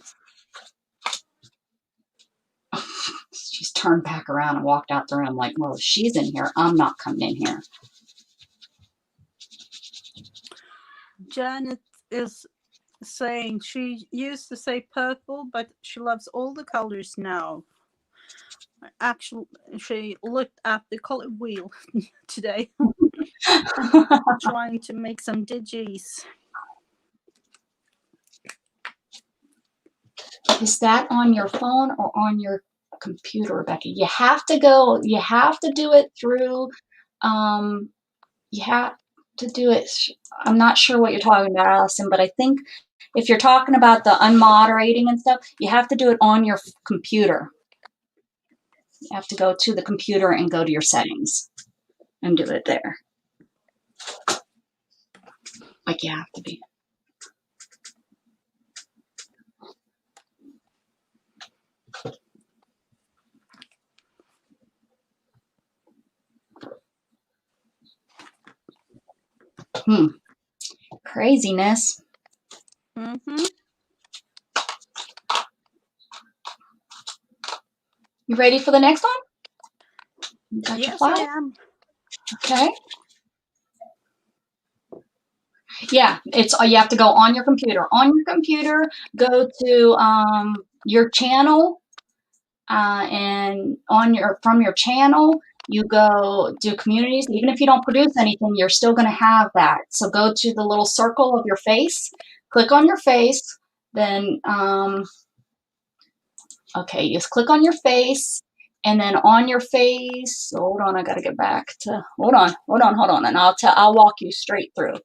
B: She's turned back around and walked out the room like, well, if she's in here, I'm not coming in here.
A: Janet is saying she used to say purple, but she loves all the colors now. Actually, she looked at the color wheel today, trying to make some digis.
B: Is that on your phone or on your computer, Rebecca? You have to do it through, you have to do it. I'm not sure what you're talking about, Allison, but I think if you're talking about the unmoderating and stuff, you have to do it on your computer. You have to go to the computer and go to your settings and do it there. Like you have to be. Craziness. You ready for the next one? You got your
A: Yes,
B: file?
A: I am.
B: Okay. Yeah, it's you have to go on your computer. On your computer, go to your channel, and from your channel, you go do communities. Even if you don't produce anything, you're still going to have that. So go to the little circle of your face, click on your face, then okay, just click on your face, and then on your face. Hold on, I got to get back to. Hold on, and I'll walk you straight through.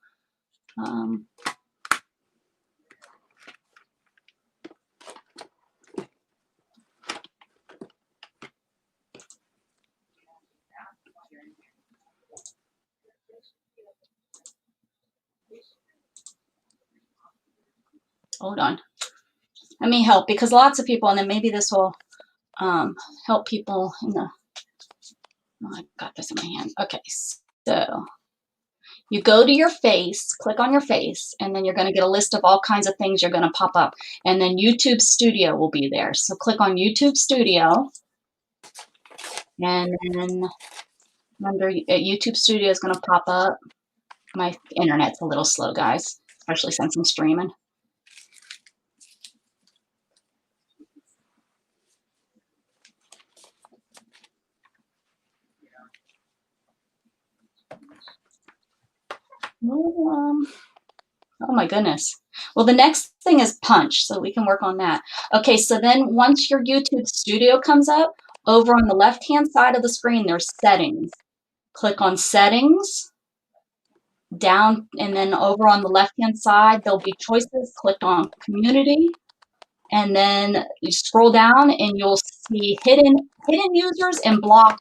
B: Hold on. Let me help, because lots of people, and then maybe this will help people in the. Oh, I got this in my hand. Okay, so you go to your face, click on your face, and then you're going to get a list of all kinds of things you're going to pop up. And then YouTube Studio will be there. So click on YouTube Studio. And then under YouTube Studio is going to pop up. My internet's a little slow, guys, especially since I'm streaming. Well, oh my goodness. Well, the next thing is Punch, so we can work on that. Okay, so then once your YouTube Studio comes up, over on the left-hand side of the screen, there's Settings. Click on Settings, down, and then over on the left-hand side, there'll be choices. Click on Community, and then you scroll down, and you'll see Hidden Users and Blocked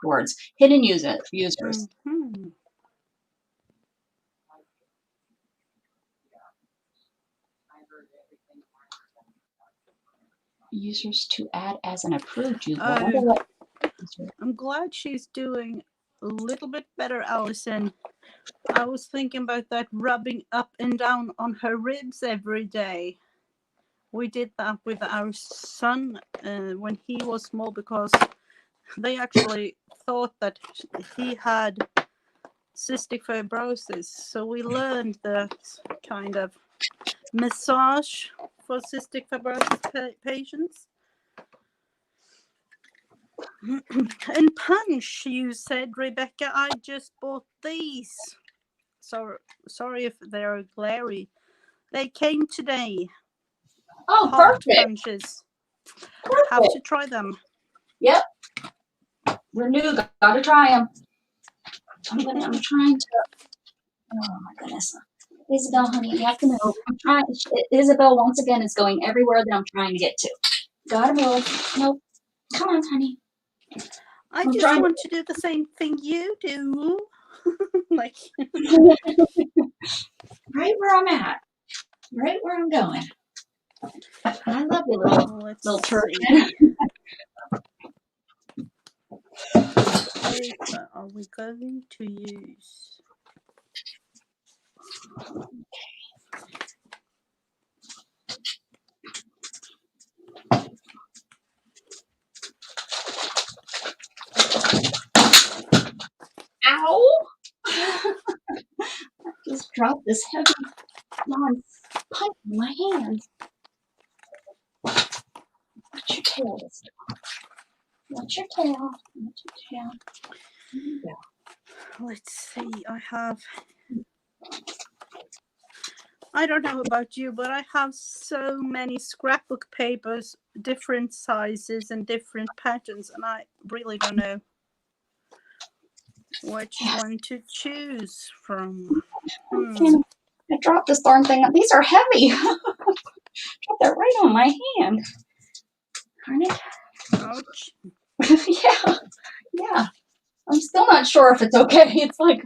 B: words. Hidden Users.
A: Mm-hmm.
B: Users to add as an approved user.
A: I'm glad she's doing a little bit better, Allison. I was thinking about that rubbing up and down on her ribs every day. We did that with our son when he was small, because they actually thought that he had cystic fibrosis. So we learned that kind of massage for cystic fibrosis patients. And Punch, you said, Rebecca, I just bought these. So sorry if they're glary. They came today.
B: Oh,
A: Hot
B: perfect.
A: punches. Have to try them.
B: Yep. Renew, gotta try them. I'm trying to. Oh my goodness. Isabel, honey, you have to know. I'm trying. Isabel, once again, is going everywhere that I'm trying to get to. Gotta move. Nope. Come on, honey.
A: I just want to do the same thing you do. Like.
B: Right where I'm at. Right where I'm going. I love you, little turkey.
A: What paper are we going to use?
B: Ow! I just dropped this heavy long pipe in my hand. What's your tail this time? What's your tail? What's your tail? There you go.
A: Let's see. I don't know about you, but I have so many scrapbook papers, different sizes and different patterns, and I really don't know which one to choose from.
B: I dropped this darn thing. These are heavy. Dropped that right on my hand. Darn it.
A: Ouch.
B: Yeah. I'm still not sure if it's okay. It's like.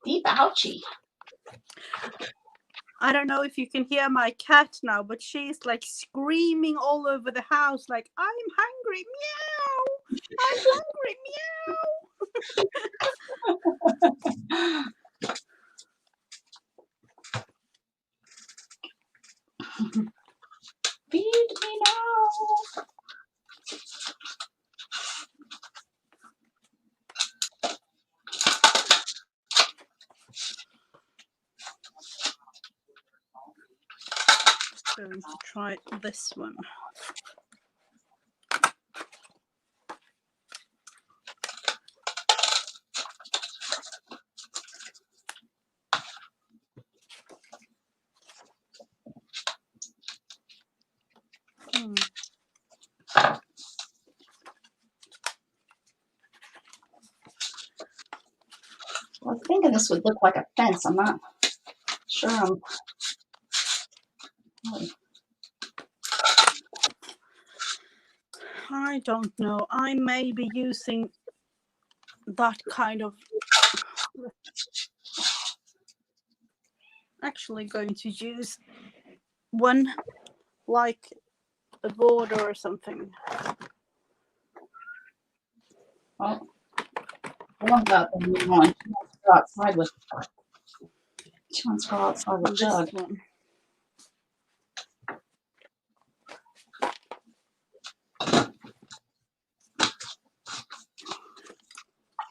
B: Deep ouchie.
A: I don't know if you can hear my cat now, but she's like screaming all over the house, like, I'm hungry, meow! I'm hungry, meow!
B: Feed me now.
A: Going to try this one.
B: I was thinking this would look like a fence. I'm not sure.
A: I don't know. I may be using that kind of. Actually, going to use one like a border or something.
B: Oh, I want that the new one. She wants to go outside with. She wants to go outside with Jug.
A: One.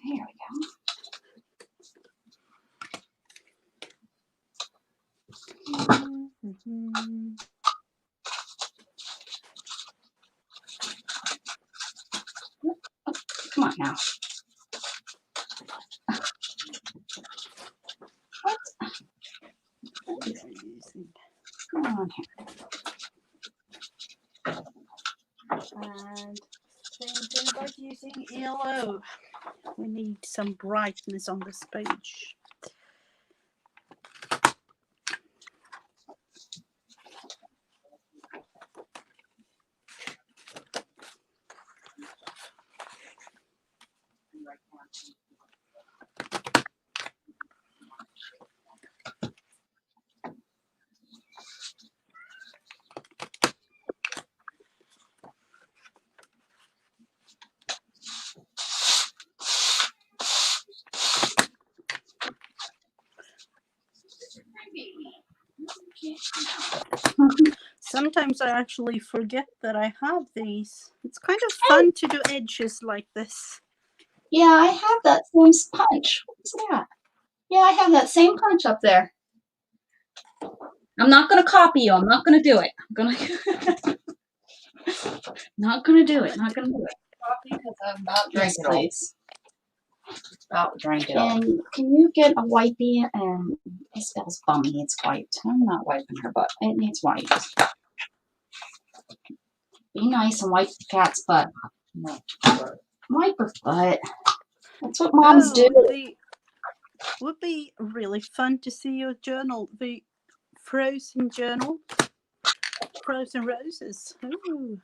B: Here we go. Come on now. What? Come on here.
A: And thinking about using yellow. We need some brightness on this page. Sometimes I actually forget that I have these. It's kind of fun to do edges like this.
B: Yeah, I have that same punch. What's that? Yeah, I have that same punch up there. I'm not going to copy you. I'm not going to do it. I'm going to. Not going to do it. Not going to do it.
C: Coffee because I'm about to drink
B: Yes,
C: it all.
B: please.
C: About to drink it all.
B: And can you get a wipey? And it spells bummy. It's white. I'm not wiping her butt. It needs white. Be nice and wipe the cat's butt.
C: No.
B: Wipe her butt. That's what moms do.
A: Would be really fun to see your journal, the frozen journal, frozen roses. Ooh.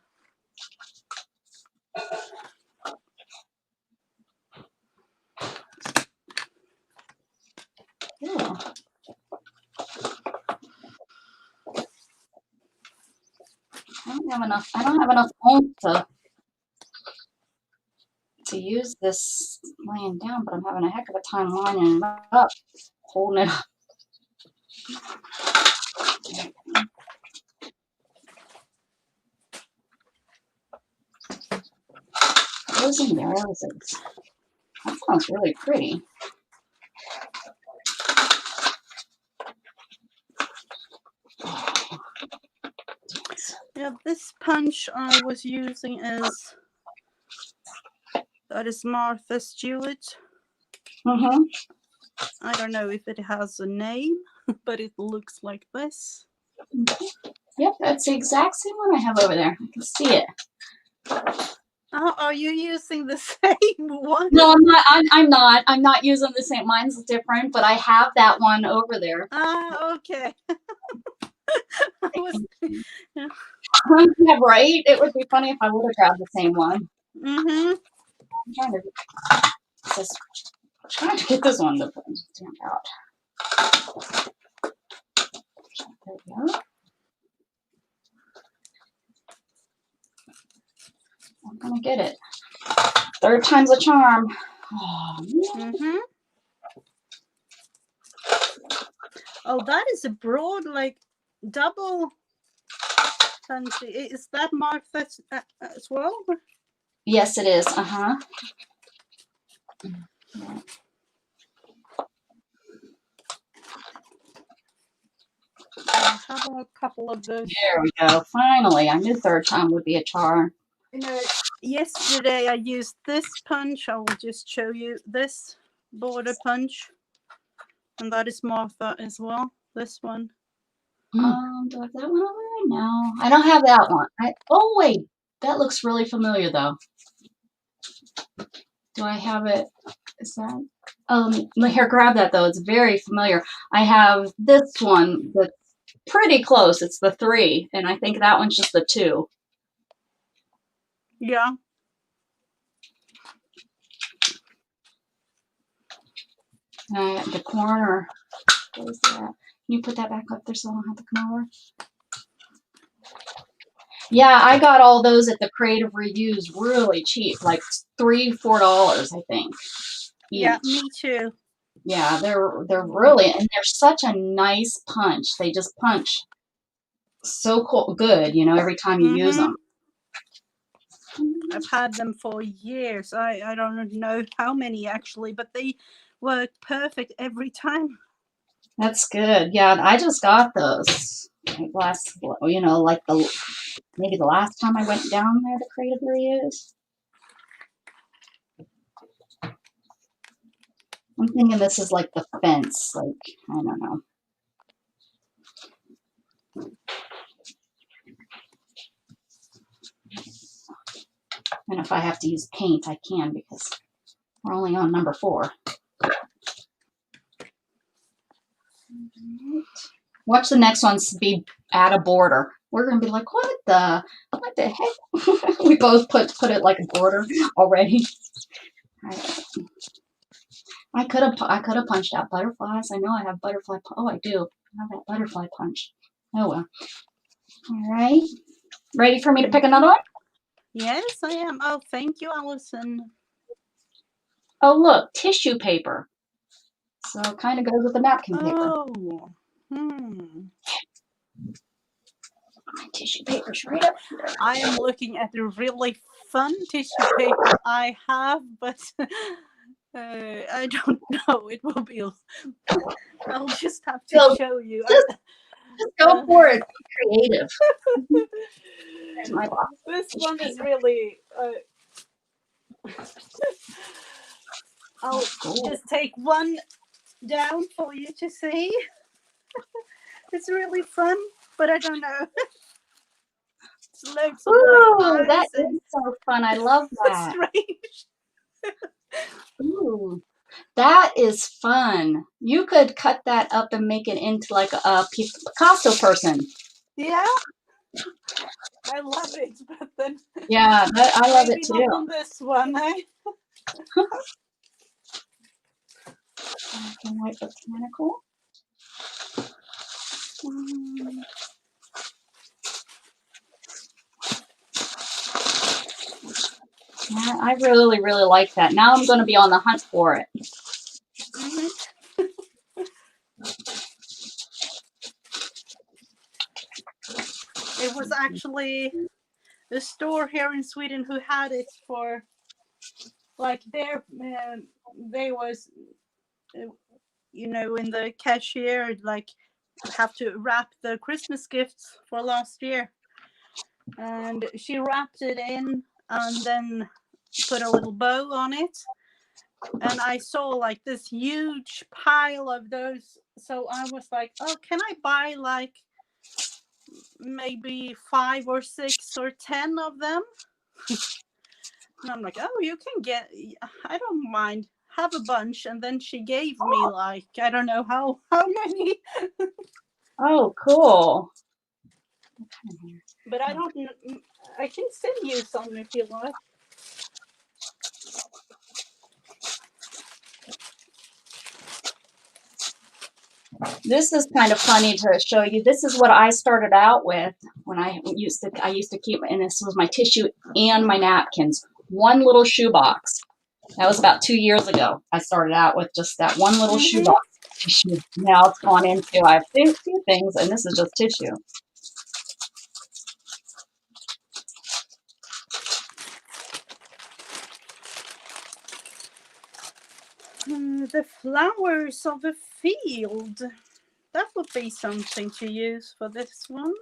B: Yeah. I don't have enough oomph to use this laying down, but I'm having a heck of a time lining it up, holding it up. Frozen roses. That sounds really pretty.
A: Yeah, this punch I was using that is Martha Stewart.
B: Mm-hmm.
A: I don't know if it has a name, but it looks like this.
B: Yep, that's the exact same one I have over there. I can see it.
A: Oh, are you using the same one?
B: No, I'm not. I'm not using the same. Mine's different, but I have that one over there.
A: Ah, okay.
B: Yeah, right? It would be funny if I would have grabbed the same one.
A: Mm-hmm.
B: I'm trying to get this one to stand out. There we go. I'm gonna get it. Third time's a charm. Oh, man.
A: Mm-hmm. Oh, that is a broad, like double punchy. Is that marked as well?
B: Yes, it is. Uh-huh.
A: I have a couple of those.
B: There we go. Finally, I knew third time would be a charm.
A: You know, yesterday I used this punch. I will just show you this border punch. And that is Martha as well. This one.
B: Do I have that one over there? No, I don't have that one. Oh, wait. That looks really familiar, though. Do I have it? Is that? Here, grab that, though. It's very familiar. I have this one that's pretty close. It's the 3, and I think that one's just the 2.
A: Yeah.
B: The corner. What is that? Can you put that back up there so I don't have to come over? Yeah, I got all those at the Creative Reuse really cheap, like $3-4, I think. Each.
A: Yeah, me too.
B: Yeah, they're really, and they're such a nice punch. They just punch so good, you know, every time you use them.
A: I've had them for years. I don't know how many actually, but they work perfect every time.
B: That's good. Yeah, I just got those last, you know, like maybe the last time I went down there to Creative Reuse. I'm thinking this is like the fence, like, I don't know. And if I have to use paint, I can because we're only on number 4. Watch the next ones be add a border. We're gonna be like, what the heck? We both put it like a border already. I could have punched out butterflies. I know I have butterfly. Oh, I do. I have that butterfly punch. Oh well. All right. Ready for me to pick another one?
A: Yes, I am. Oh, thank you, Allison.
B: Oh, look, tissue paper. So it kind of goes with the napkin paper.
A: Oh.
B: My tissue paper's right up here.
A: I am looking at the really fun tissue paper I have, but I don't know. It will be. I'll just have to show you.
B: Just go for it. Be creative. There's my box.
A: This one is really. I'll just take one down for you to see. It's really fun, but I don't know. It's loads of
B: Ooh, that is so fun. I love that.
A: Strange.
B: Ooh, that is fun. You could cut that up and make it into like a Picasso person.
A: Yeah. I love it, but then
B: yeah, I love it too.
A: Not on this one, eh?
B: Black and white botanical. Yeah, I really, really like that. Now I'm going to be on the hunt for it.
A: It was actually the store here in Sweden who had it for, like, they was, you know, in the cashier, like, have to wrap the Christmas gifts for last year. And she wrapped it in and then put a little bow on it. And I saw like this huge pile of those. So I was like, oh, can I buy like maybe 5 or 6 or 10 of them? And I'm like, oh, you can get, I don't mind, have a bunch. And then she gave me like, I don't know how many.
B: Oh, cool.
A: But I don't, I can send you some if you like.
B: This is kind of funny to show you. This is what I started out with when I used to keep, and this was my tissue and my napkins. One little shoebox. That was about 2 years ago. I started out with just that one little shoebox tissue. Now it's gone into, I have two things, and this is just tissue.
A: The flowers of a field. That would be something to use for this one.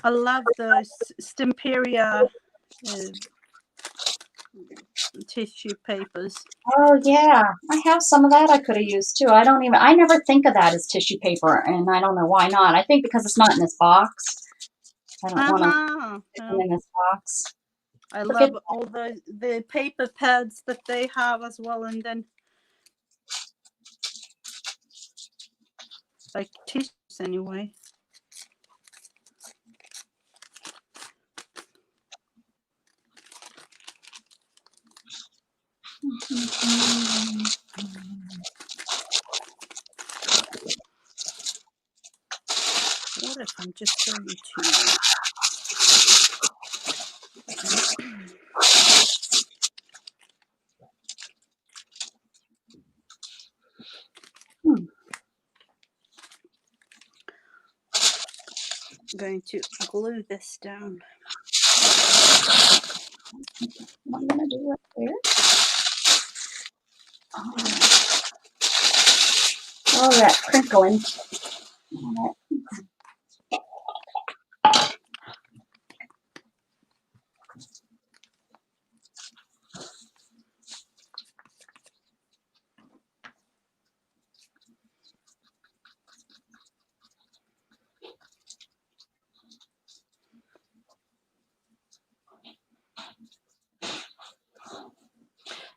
A: I love the Stemperia tissue papers.
B: Oh yeah, I have some of that I could have used too. I never think of that as tissue paper, and I don't know why not. I think because it's not in this box. I don't want to put them in this box.
A: I love all the paper pads that they have as well, and then like tissues anyway. What if I'm just going to... going to glue this down.
B: What I'm gonna do right there. All that crinkling.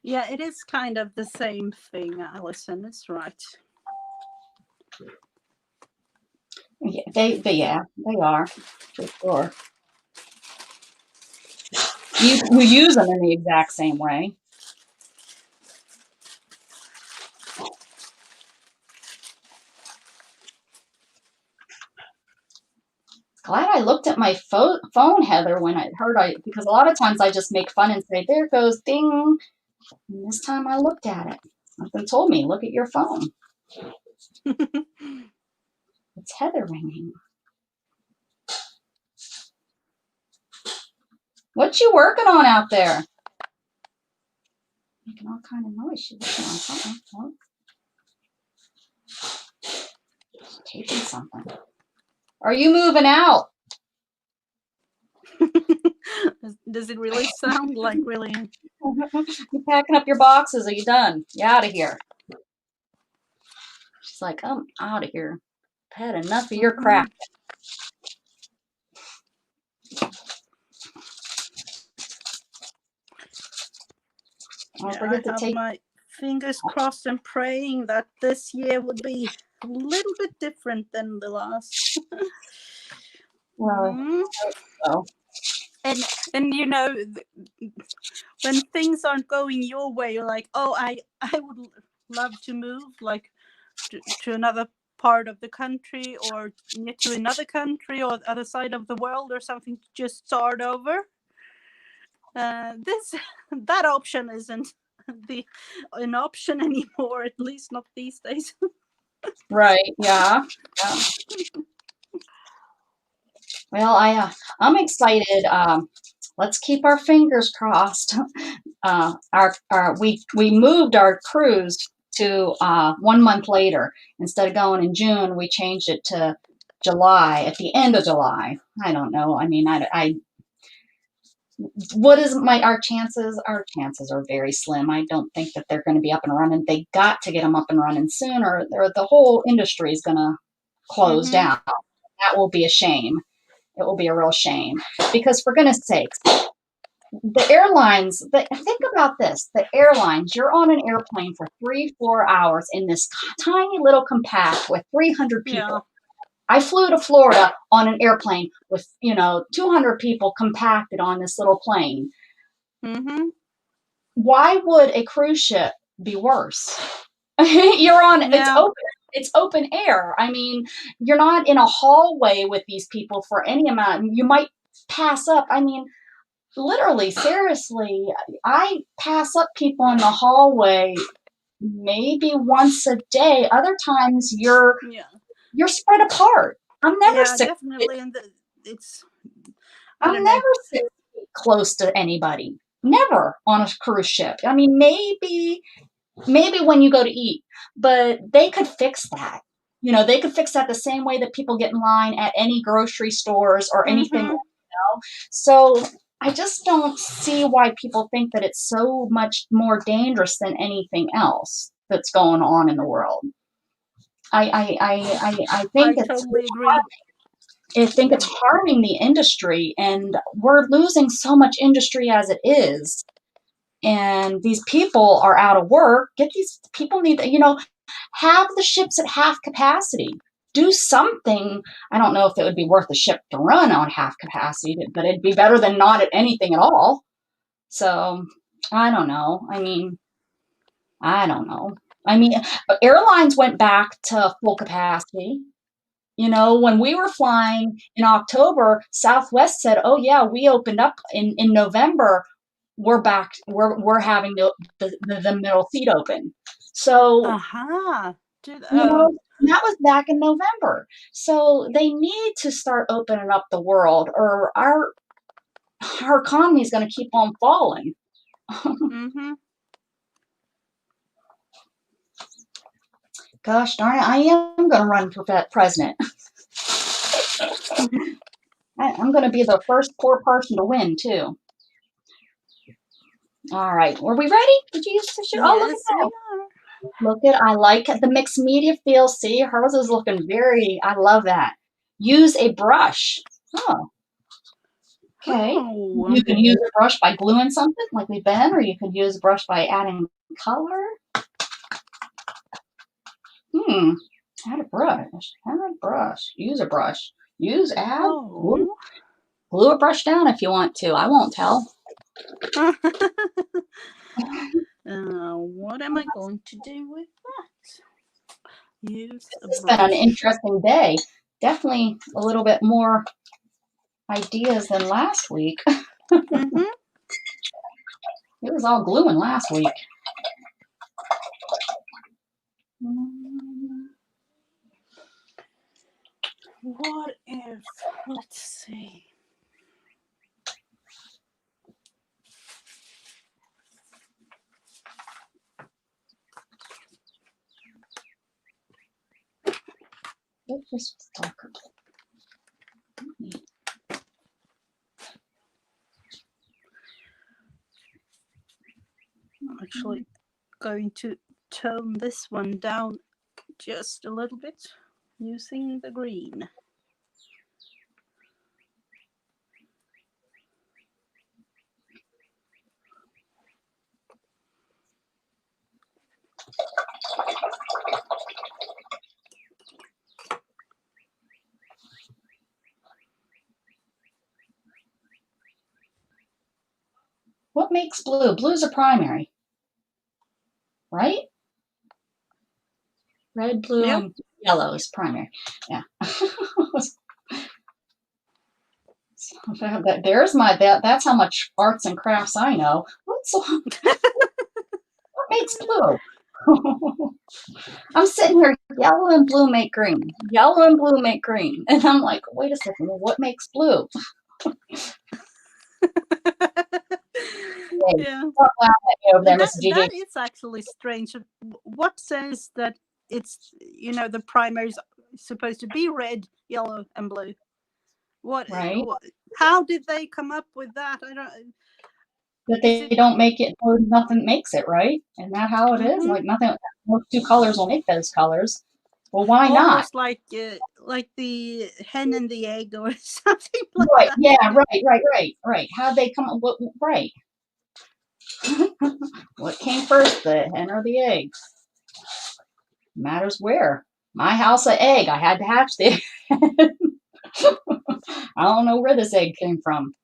A: Yeah, it is kind of the same thing, Alison is right.
B: Yeah, they are for sure. We use them in the exact same way. Glad I looked at my phone, Heather, when I heard because a lot of times I just make fun and say, there goes ding. And this time I looked at it. Something told me, look at your phone. It's Heather ringing. What you working on out there? Making all kind of noise. She's working on something. Oh. She's taping something. Are you moving out?
A: Does it really sound like really?
B: You packing up your boxes? Are you done? You out of here? She's like, I'm out of here. I've had enough of your crap.
A: Yeah, I have my fingers crossed and praying that this year would be a little bit different than the last.
B: Well,
A: and you know, when things aren't going your way, you're like, oh, I would love to move like to another part of the country or to another country or the other side of the world or something to just start over. That option isn't an option anymore, at least not these days.
B: Right, yeah. Well, I'm excited. Let's keep our fingers crossed. We moved our cruise to 1 month later. Instead of going in June, we changed it to July, at the end of July. I don't know. I mean, what is our chances? Our chances are very slim. I don't think that they're going to be up and running. They got to get them up and running sooner, or the whole industry is going to close down. That will be a shame. It will be a real shame, because for goodness sakes, the airlines, think about this, the airlines, you're on an airplane for 3-4 hours in this tiny little compact with 300 people. Yeah. I flew to Florida on an airplane with, 200 people compacted on this little plane. why would a cruise ship be worse? You're on,
A: Yeah.
B: it's open air. I mean, you're not in a hallway with these people for any amount. You might pass up. I mean, literally, seriously, I pass up people in the hallway maybe once a day. Other times you're spread apart. I'm never
A: definitely, and it's I
B: I'm
A: don't know.
B: never 6 feet close to anybody. Never on a cruise ship. I mean, maybe when you go to eat, but they could fix that. You know, they could fix that the same way that people get in line at any grocery stores or anything.
A: Mhm.
B: So I just don't see why people think that it's so much more dangerous than anything else that's going on in the world. I think
A: I
B: it's
A: totally agree.
B: I think it's harming the industry, and we're losing so much industry as it is. And these people are out of work. Get these people need, have the ships at half capacity. Do something. I don't know if it would be worth the ship to run on half capacity, but it'd be better than not at anything at all. So I don't know. I mean, airlines went back to full capacity. When we were flying in October, Southwest said, "Oh yeah, we opened up in November. We're back. We're having the middle seat open." So
A: Aha.
B: that was back in November. So they need to start opening up the world, or our economy is going to keep on falling.
A: Mhm.
B: Gosh darn it, I am going to run for president. I'm going to be the first poor person to win, too. All right. Were we ready? Did you use the shoe? Oh, look at
A: Yes,
B: that.
A: we are.
B: Look at, I like the mixed media feel. See, hers is looking I love that. Use a brush. Oh, okay.
A: Oh.
B: You can use a brush by gluing something like we've been, or you could use a brush by adding color. Add a brush. Add a brush. Use a brush. Add.
A: Oh.
B: Glue a brush down if you want to. I won't tell.
A: What am I going to do with that? Use a
B: It's been an
A: brush.
B: interesting day. Definitely a little bit more ideas than last week.
A: Mhm.
B: It was all gluing last week.
A: What if, let's see.
B: Let's just darker.
A: I'm actually going to tone this one down just a little bit using the green.
B: What makes blue? Blue's a primary, right? Red, blue, and yellow is primary. Yeah. That's how much arts and crafts I know. What makes blue? I'm sitting here, yellow and blue make green. Yellow and blue make green. And I'm like, wait a second, what makes blue?
A: Yeah.
B: Stop laughing at me over there, Mrs. Gigi.
A: That is actually strange. What says that it's, the primary is supposed to be red, yellow, and blue?
B: Right.
A: How did they come up with that? I don't.
B: But they don't make it, nothing makes it, right? Isn't that how it is? Like nothing, those two colors will make those colors. Well, why not?
A: Almost like the hen and the egg or something like
B: right.
A: that.
B: Yeah, right. How'd they come up? Right. What came first, the hen or the egg? Matters where. My house, an egg. I had to hatch the egg. I don't know where this egg came from.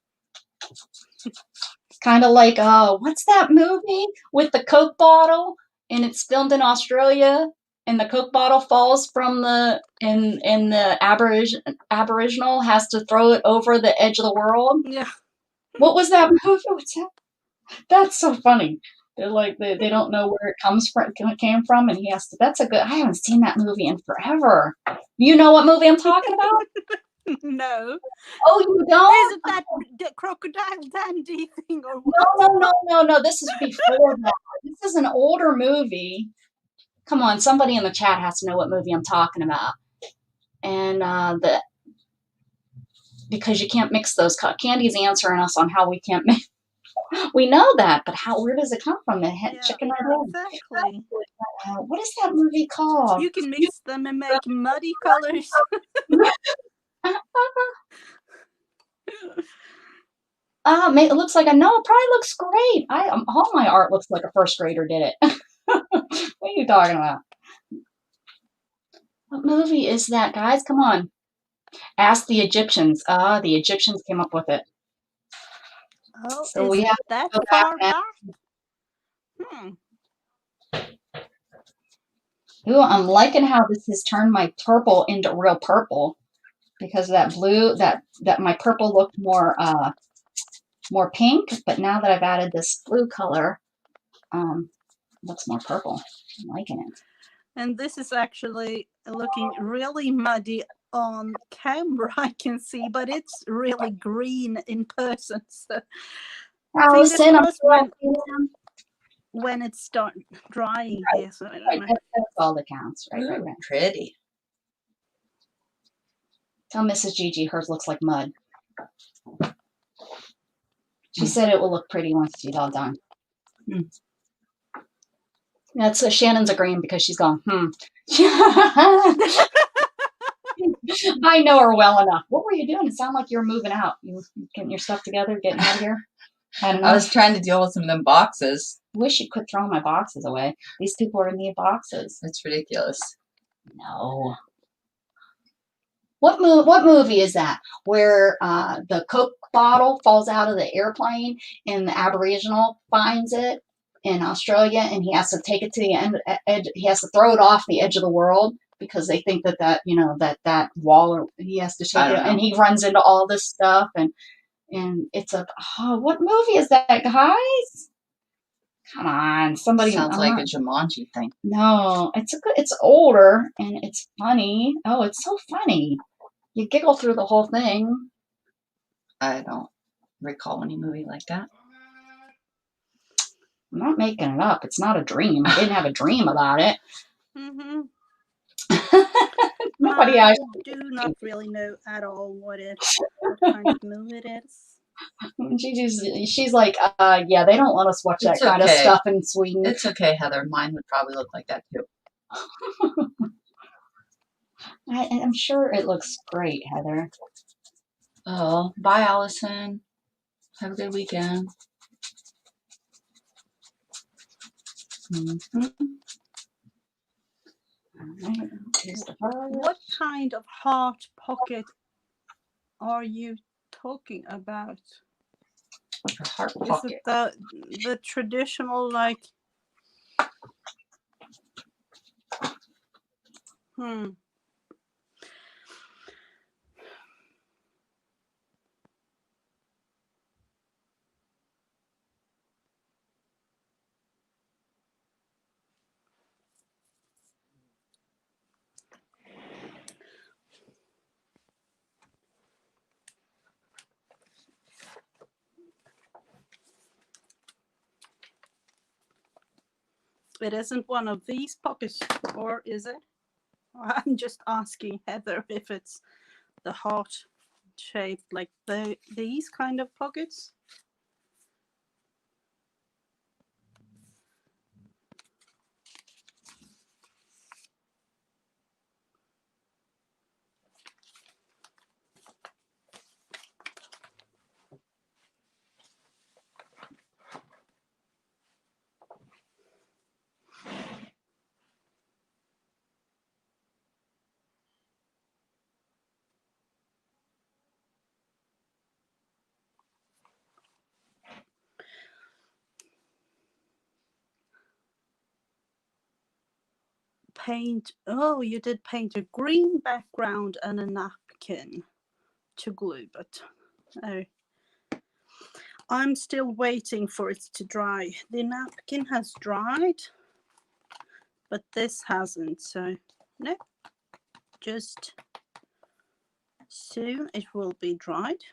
B: Kind of like, what's that movie with the Coke bottle? And it's filmed in Australia, and the Coke bottle falls from and the Aboriginal has to throw it over the edge of the world.
A: Yeah.
B: What was that movie? What's that? That's so funny. They're like, they don't know where it came from, and he has to. That's a good. I haven't seen that movie in forever. You know what movie I'm talking about?
A: No.
B: Oh, you don't?
A: Is it that Crocodile Dundee thing or what?
B: No. This is before that. This is an older movie. Come on, somebody in the chat has to know what movie I'm talking about. And because you can't mix those. Candy's answering us on how we can't mix. We know that, but where does it come from? The chicken or
A: exactly.
B: What is that movie called?
A: You can mix them and make muddy colors.
B: It looks like it probably looks great. All my art looks like a first grader did it. What are you talking about? What movie is that, guys? Come on. Ask the Egyptians. The Egyptians came up with it.
A: Oh,
B: so
A: is
B: we have
A: that
B: to go
A: far
B: back. Ooh, I'm liking how this has turned my purple into real purple because of that blue. That my purple looked more pink, but now that I've added this blue color, it looks more purple. I'm liking it.
A: And this is actually looking really muddy on camera, I can see, but it's really green in person. So
B: Allison,
A: when it starts drying here. So I don't know.
B: That's all that counts, right?
C: Pretty.
B: Tell Mrs. Gigi hers looks like mud. She said it will look pretty once she's all done. That's Shannon's agreeing because she's going, I know her well enough. What were you doing? It sounded like you were moving out. You getting your stuff together, getting out of here?
C: I was trying to deal with some of them boxes.
B: Wish you quit throwing my boxes away. These people are in need boxes.
C: It's ridiculous.
B: No. What movie is that? Where the Coke bottle falls out of the airplane and the Aboriginal finds it in Australia and he has to take it to the edge. He has to throw it off the edge of the world because they think that wall, or he has to take it, and he runs into all this stuff and it's what movie is that, guys? Come on, somebody.
C: Sounds like a Jumanji thing.
B: No, it's older and it's funny. Oh, it's so funny. You giggle through the whole thing.
C: I don't recall any movie like that.
B: I'm not making it up. It's not a dream. I didn't have a dream about it. Nobody
A: I
B: actually
A: do not really know at all what kind of movie it is.
B: She's like, yeah, they don't let us watch that kind of stuff in Sweden.
C: It's okay, Heather. Mine would probably look like that too.
B: I'm sure it looks great, Heather.
C: Oh, bye, Allison. Have a good weekend.
A: What kind of heart pocket are you talking about?
C: A heart pocket.
A: Is it the traditional, like? It isn't one of these pockets, or is it? I'm just asking Heather if it's the heart shaped like these kind of pockets. paint. Oh, you did paint a green background and a napkin to glue, but oh, I'm still waiting for it to dry. The napkin has dried, but this hasn't, so no, just soon it will be dried.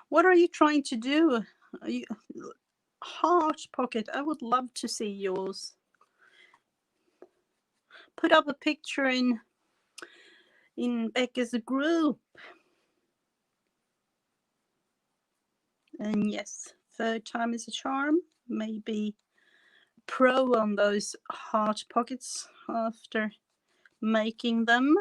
A: What are you trying to do? Heart pocket. I would love to see yours. Put up a picture in Becca's group. And yes, third time is a charm. Maybe pro on those heart pockets after making them.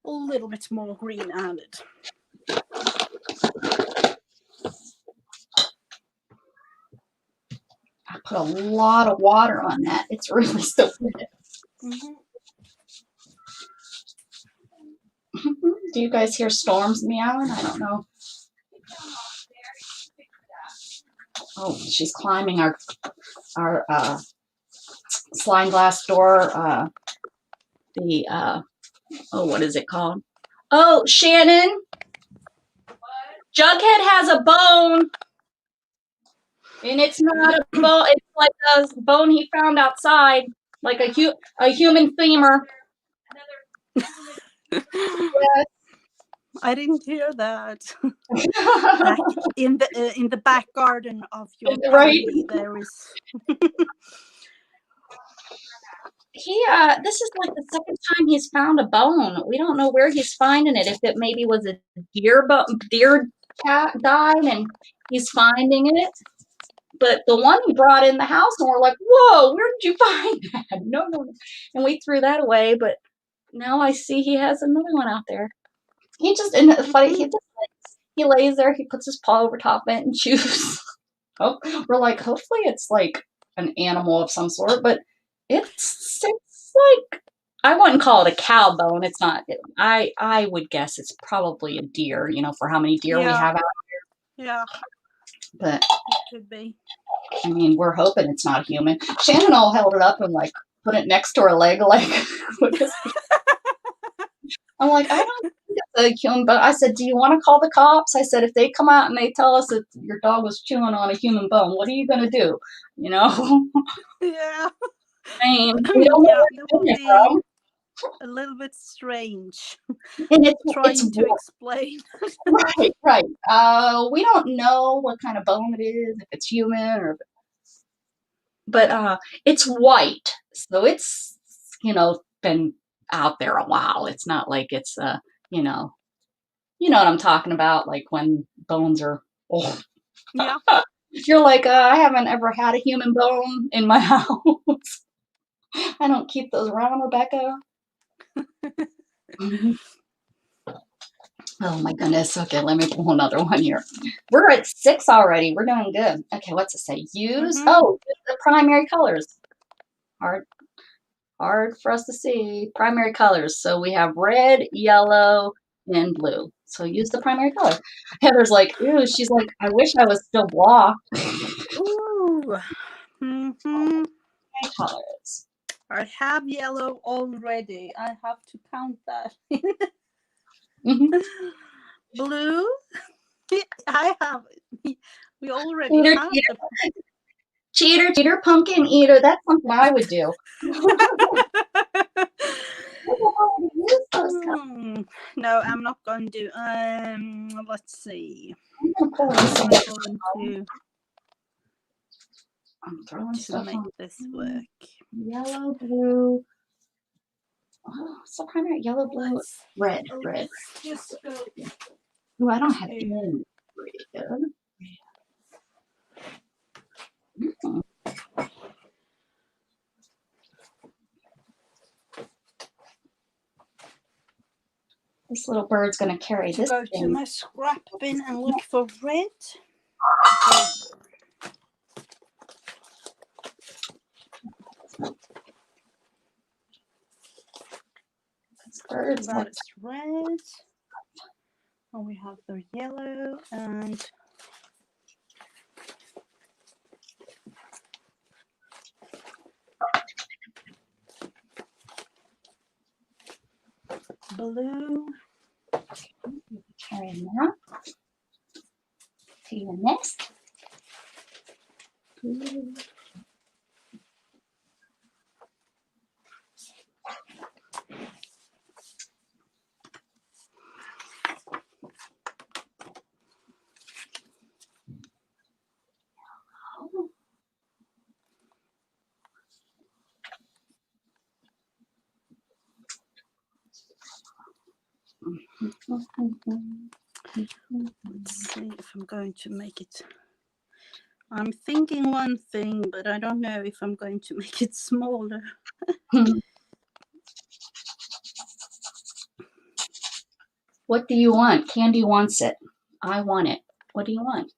A: A little bit more green added.
B: I put a lot of water on that. It's really so good.
A: Mm-hmm.
B: Do you guys hear storms meowing? I don't know. Oh, she's climbing our sliding glass door. What is it called? Oh, Shannon, Jughead has a bone, and it's not a bone. It's like a bone he found outside, like a human femur. Yes.
A: I didn't hear that. Back in the back garden of your
B: Right.
A: property, there is.
B: This is like the second time he's found a bone. We don't know where he's finding it. If it maybe was a deer cat died and he's finding it. But the one he brought in the house, and we're like, whoa, where did you find that? No. And we threw that away, but now I see he has another one out there. He just, and it's funny, he lays there, he puts his paw over top of it and chews. Oh, we're like, hopefully it's like an animal of some sort, but it's like, I wouldn't call it a cow bone. It's not. I would guess it's probably a deer, for how many deer we have out
A: here. Yeah.
B: But
A: it could be.
B: I mean, we're hoping it's not human. Shannon all held it up and like put it next to her leg, like I'm like, I don't think it's a human, but I said, do you want to call the cops? I said, if they come out and they tell us that your dog was chewing on a human bone, what are you going to do?
A: Yeah.
B: I mean, we don't know where it's coming from.
A: A little bit strange.
B: And it's
A: trying to explain.
B: Right. We don't know what kind of bone it is, if it's human but it's white, so it's been out there a while. It's not like it's you know what I'm talking about, like when bones are old.
A: Yeah.
B: You're like, I haven't ever had a human bone in my house. I don't keep those around, Rebecca. Oh my goodness. Okay, let me pull another one here. We're at 6 already. We're doing good. Okay, what's it say? Use the primary colors. Hard for us to see. Primary colors. So we have red, yellow, and blue. So use the primary color. Heather's like, ooh, she's like, I wish I was still blocked.
A: Ooh. Mm-hmm.
B: Colors.
A: I have yellow already. I have to count that. Blue. I have. We already have.
B: Cheater, pumpkin eater. That's something I would do.
A: No, I'm not going to do. Let's see.
B: I'm throwing stuff
A: make
B: on
A: this work.
B: Yellow, blue. Oh, what's the primary? Yellow, blue, red.
A: Just go.
B: Oh, I don't have any red. This little bird's going to carry
A: To
B: this
A: go to
B: thing.
A: my scrap bin and look for red.
B: This bird's like
A: That's red. And we have the yellow and blue.
B: carrying that to your nest.
A: Let's see if I'm going to make it. I'm thinking one thing, but I don't know if I'm going to make it smaller.
B: What do you want? Candy wants it. I want it. What do you want?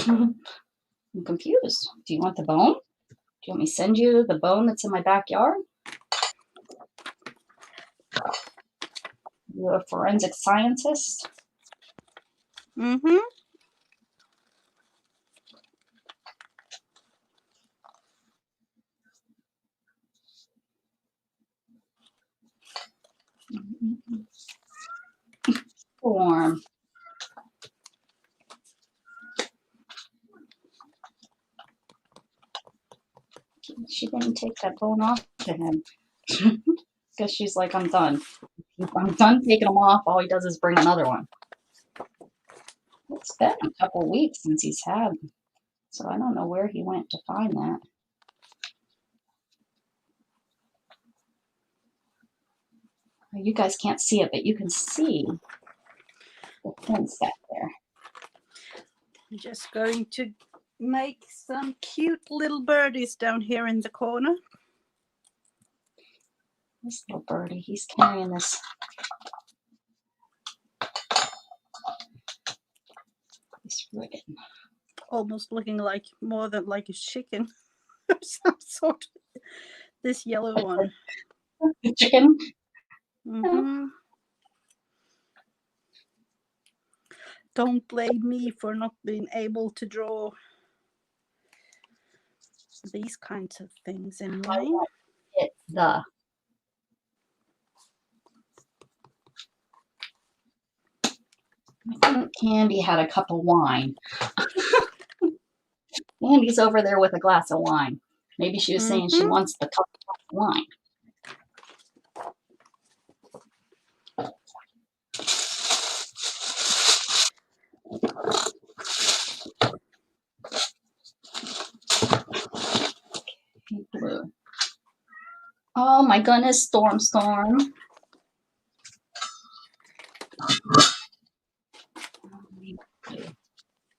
B: I'm confused. Do you want the bone? Do you want me to send you the bone that's in my backyard? You're a forensic scientist?
A: Mm-hmm.
B: Form. She didn't take that bone off to him. Because she's like, I'm done. I'm done taking them off. All he does is bring another one. It's been a couple weeks since he's had, so I don't know where he went to find that. You guys can't see it, but you can see the pin set there.
A: I'm just going to make some cute little birdies down here in the corner.
B: This little birdie, he's carrying this. This ribbon.
A: Almost looking like more than like a chicken of some sort. This yellow one.
B: The chicken.
A: Mm-hmm. Don't blame me for not being able to draw these kinds of things in line.
B: It's the. I think Candy had a cup of wine. Candy's over there with a glass of wine. Maybe she was saying she wants the cup of wine. Blue. Oh my goodness, Storm.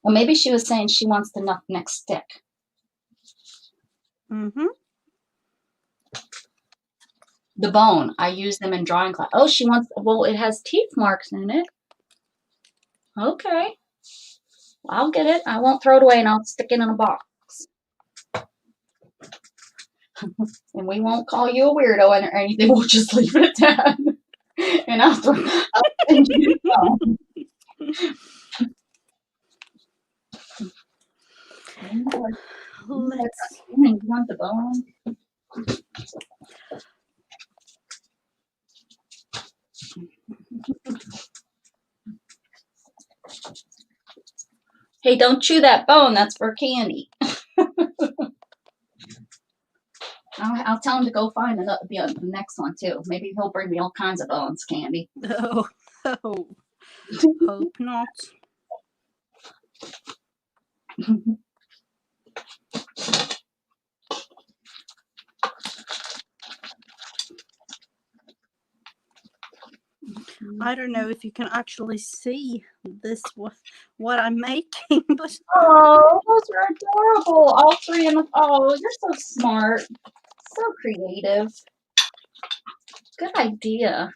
B: Well, maybe she was saying she wants the next stick.
A: Mm-hmm.
B: The bone. I use them in drawing class. Oh, she wants, well, it has teeth marks in it. Okay. Well, I'll get it. I won't throw it away and I'll stick it in a box. And we won't call you a weirdo or anything. We'll just leave it at that. And I'll send you the bone. You want the bone? Hey, don't chew that bone. That's for Candy. I'll tell him to go find the next one, too. Maybe he'll bring me all kinds of bones, Candy.
A: Oh, hope not. I don't know if you can actually see this, what I'm making, but
B: oh, those are adorable. All three in the, oh, you're so smart. So creative. Good idea.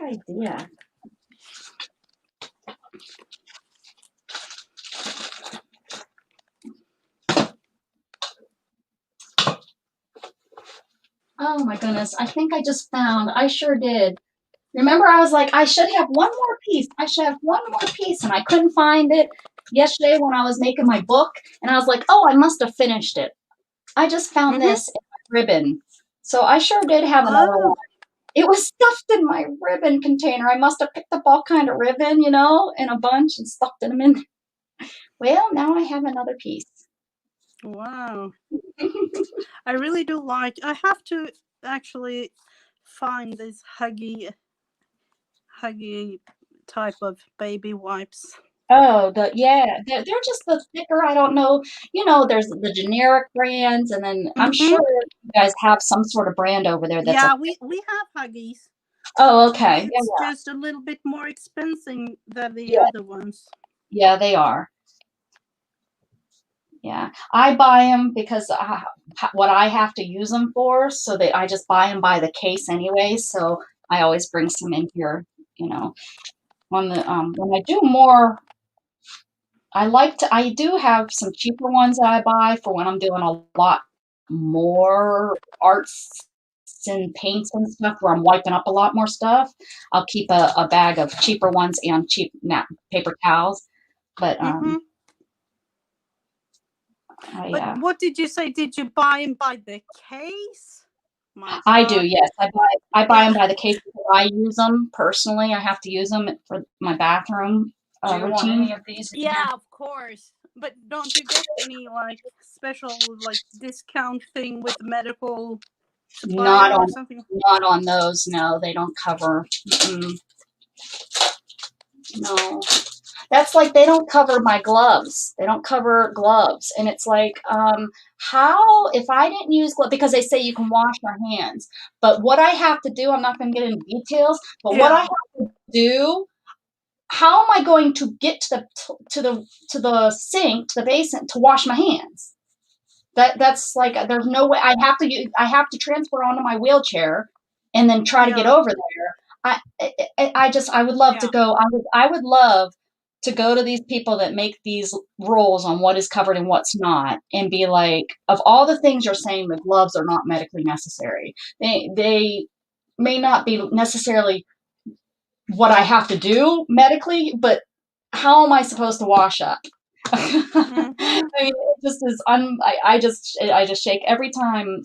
B: idea. Oh my goodness. I think I sure did. Remember, I was like, I should have one more piece. I should have one more piece. And I couldn't find it yesterday when I was making my book. And I was like, oh, I must have finished it. I just found this in my ribbon. So I sure did have another one. It was stuffed in my ribbon container. I must have picked up all kind of ribbon, in a bunch and stuffed them in. Well, now I have another piece.
A: Wow. I really do like. I have to actually find these huggy type of baby wipes.
B: Oh, they're just the thicker. I don't know. There's the generic brands, and then I'm sure you guys have some sort of brand over there that's.
A: Yeah, we have huggies.
B: Oh, okay.
A: It's just a little bit more expensive than the other ones.
B: Yeah, they are. Yeah, I buy them because what I have to use them for, so I just buy them by the case anyway. So I always bring some in here, on the when I do more. I do have some cheaper ones that I buy for when I'm doing a lot more arts and paints and stuff where I'm wiping up a lot more stuff. I'll keep a bag of cheaper ones and cheap paper towels. But
A: But what did you say? Did you buy them by the case?
B: I do, yes. I buy them by the case because I use them personally. I have to use them for my bathroom
C: Do you want
B: routine.
C: any of these?
A: Yeah, of course. But don't you get any special discount thing with medical supplies or something?
B: Not on those. No, they don't cover. No. That's like they don't cover my gloves. They don't cover gloves. And it's like, how, if I didn't use gloves, because they say you can wash your hands. But what I have to do, I'm not going to get into details, but what I have to do, how am I going to get to the sink, to the basin to wash my hands? That's like, there's no way. I have to transfer onto my wheelchair and then try to get over there. I would love to go. I would love to go to these people that make these rules on what is covered and what's not, and be like, of all the things you're saying, the gloves are not medically necessary. They may not be necessarily what I have to do medically, but how am I supposed to wash up? I mean, it just is. I just shake every time.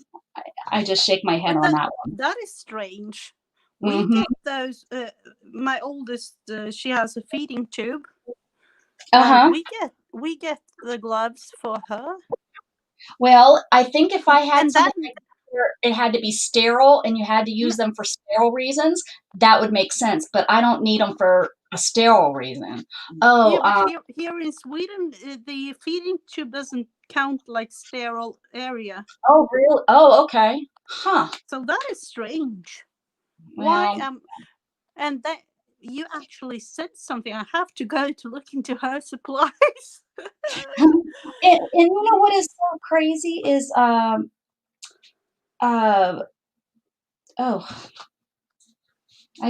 B: I just shake my head on that one.
A: That is strange. We get those. My oldest, she has a feeding tube. We get the gloves for her.
B: Well, I think if I had something where it had to be sterile and you had to use them for sterile reasons, that would make sense. But I don't need them for a sterile reason.
A: Here in Sweden, the feeding tube doesn't count like sterile area.
B: Oh, really? Oh, okay. Huh.
A: So that is strange.
B: Well,
A: why and that you actually said something. I have to go to look into her supplies.
B: and you know what is so crazy is I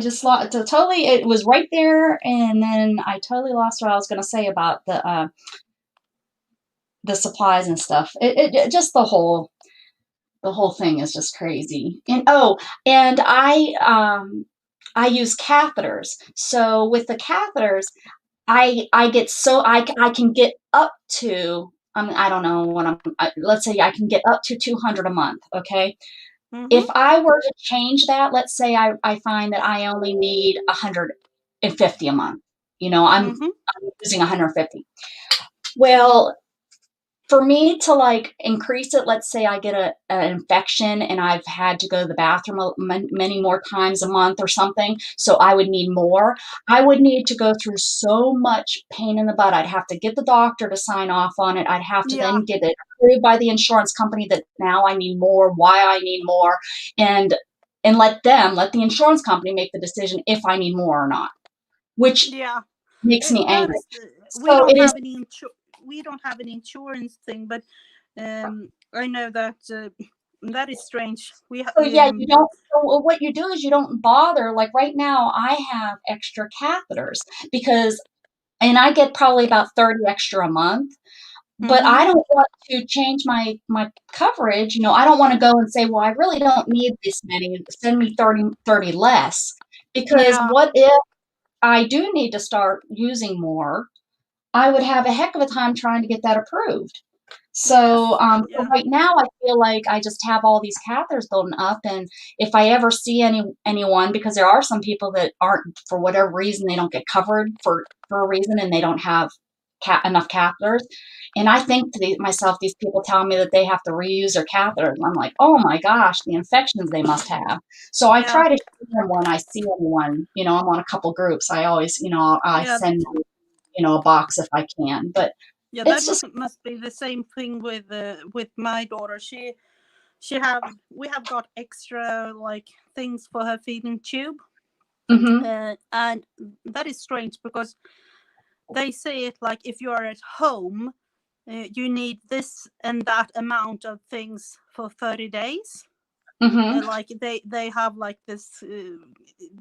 B: just lost totally. It was right there, and then I totally lost what I was going to say about the supplies and stuff. It just the whole thing is just crazy. And I use catheters. So with the catheters, I can get up to, I don't know let's say I can get up to 200 a month. Okay. If I were to change that, let's say I find that I only need 150 a month, I'm using 150. Well, for me to increase it, let's say I get an infection and I've had to go to the bathroom many more times a month or something, so I would need more. I would need to go through so much pain in the butt. I'd have to get the doctor to sign off on it. I'd have to then get it approved by the insurance company that now I need more, why I need more, and let the insurance company make the decision if I need more or not, which makes me angry.
A: We don't have an insurance thing, but I know that That is strange.
B: So yeah, you don't. So what you do is you don't bother. Like right now, I have extra catheters because, and I get probably about 30 extra a month. But I don't want to change my coverage. You know, I don't want to go and say, well, I really don't need this many. Send me 30 less. Because
A: Yeah,
B: what if I do need to start using more? I would have a heck of a time trying to get that approved. So,
A: yes,
B: so
A: yeah,
B: right now I feel like I just have all these catheters building up, and if I ever see anyone, because there are some people that aren't, for whatever reason, they don't get covered for a reason, and they don't have enough catheters. And I think to myself, these people tell me that they have to reuse their catheters, and I'm like, oh my gosh, the infections they must have. So I
A: yeah,
B: try to share them when I see anyone. You know, I'm on a couple groups. I always, I
A: yeah,
B: send a box if I can, but
A: yeah. That
B: it's just.
A: must be the same thing with my daughter. We have got extra like things for her feeding tube,
B: Mhm.
A: and that is strange because they say it like if you are at home, you need this and that amount of things for 30 days.
B: Mhm.
A: Like they have like this,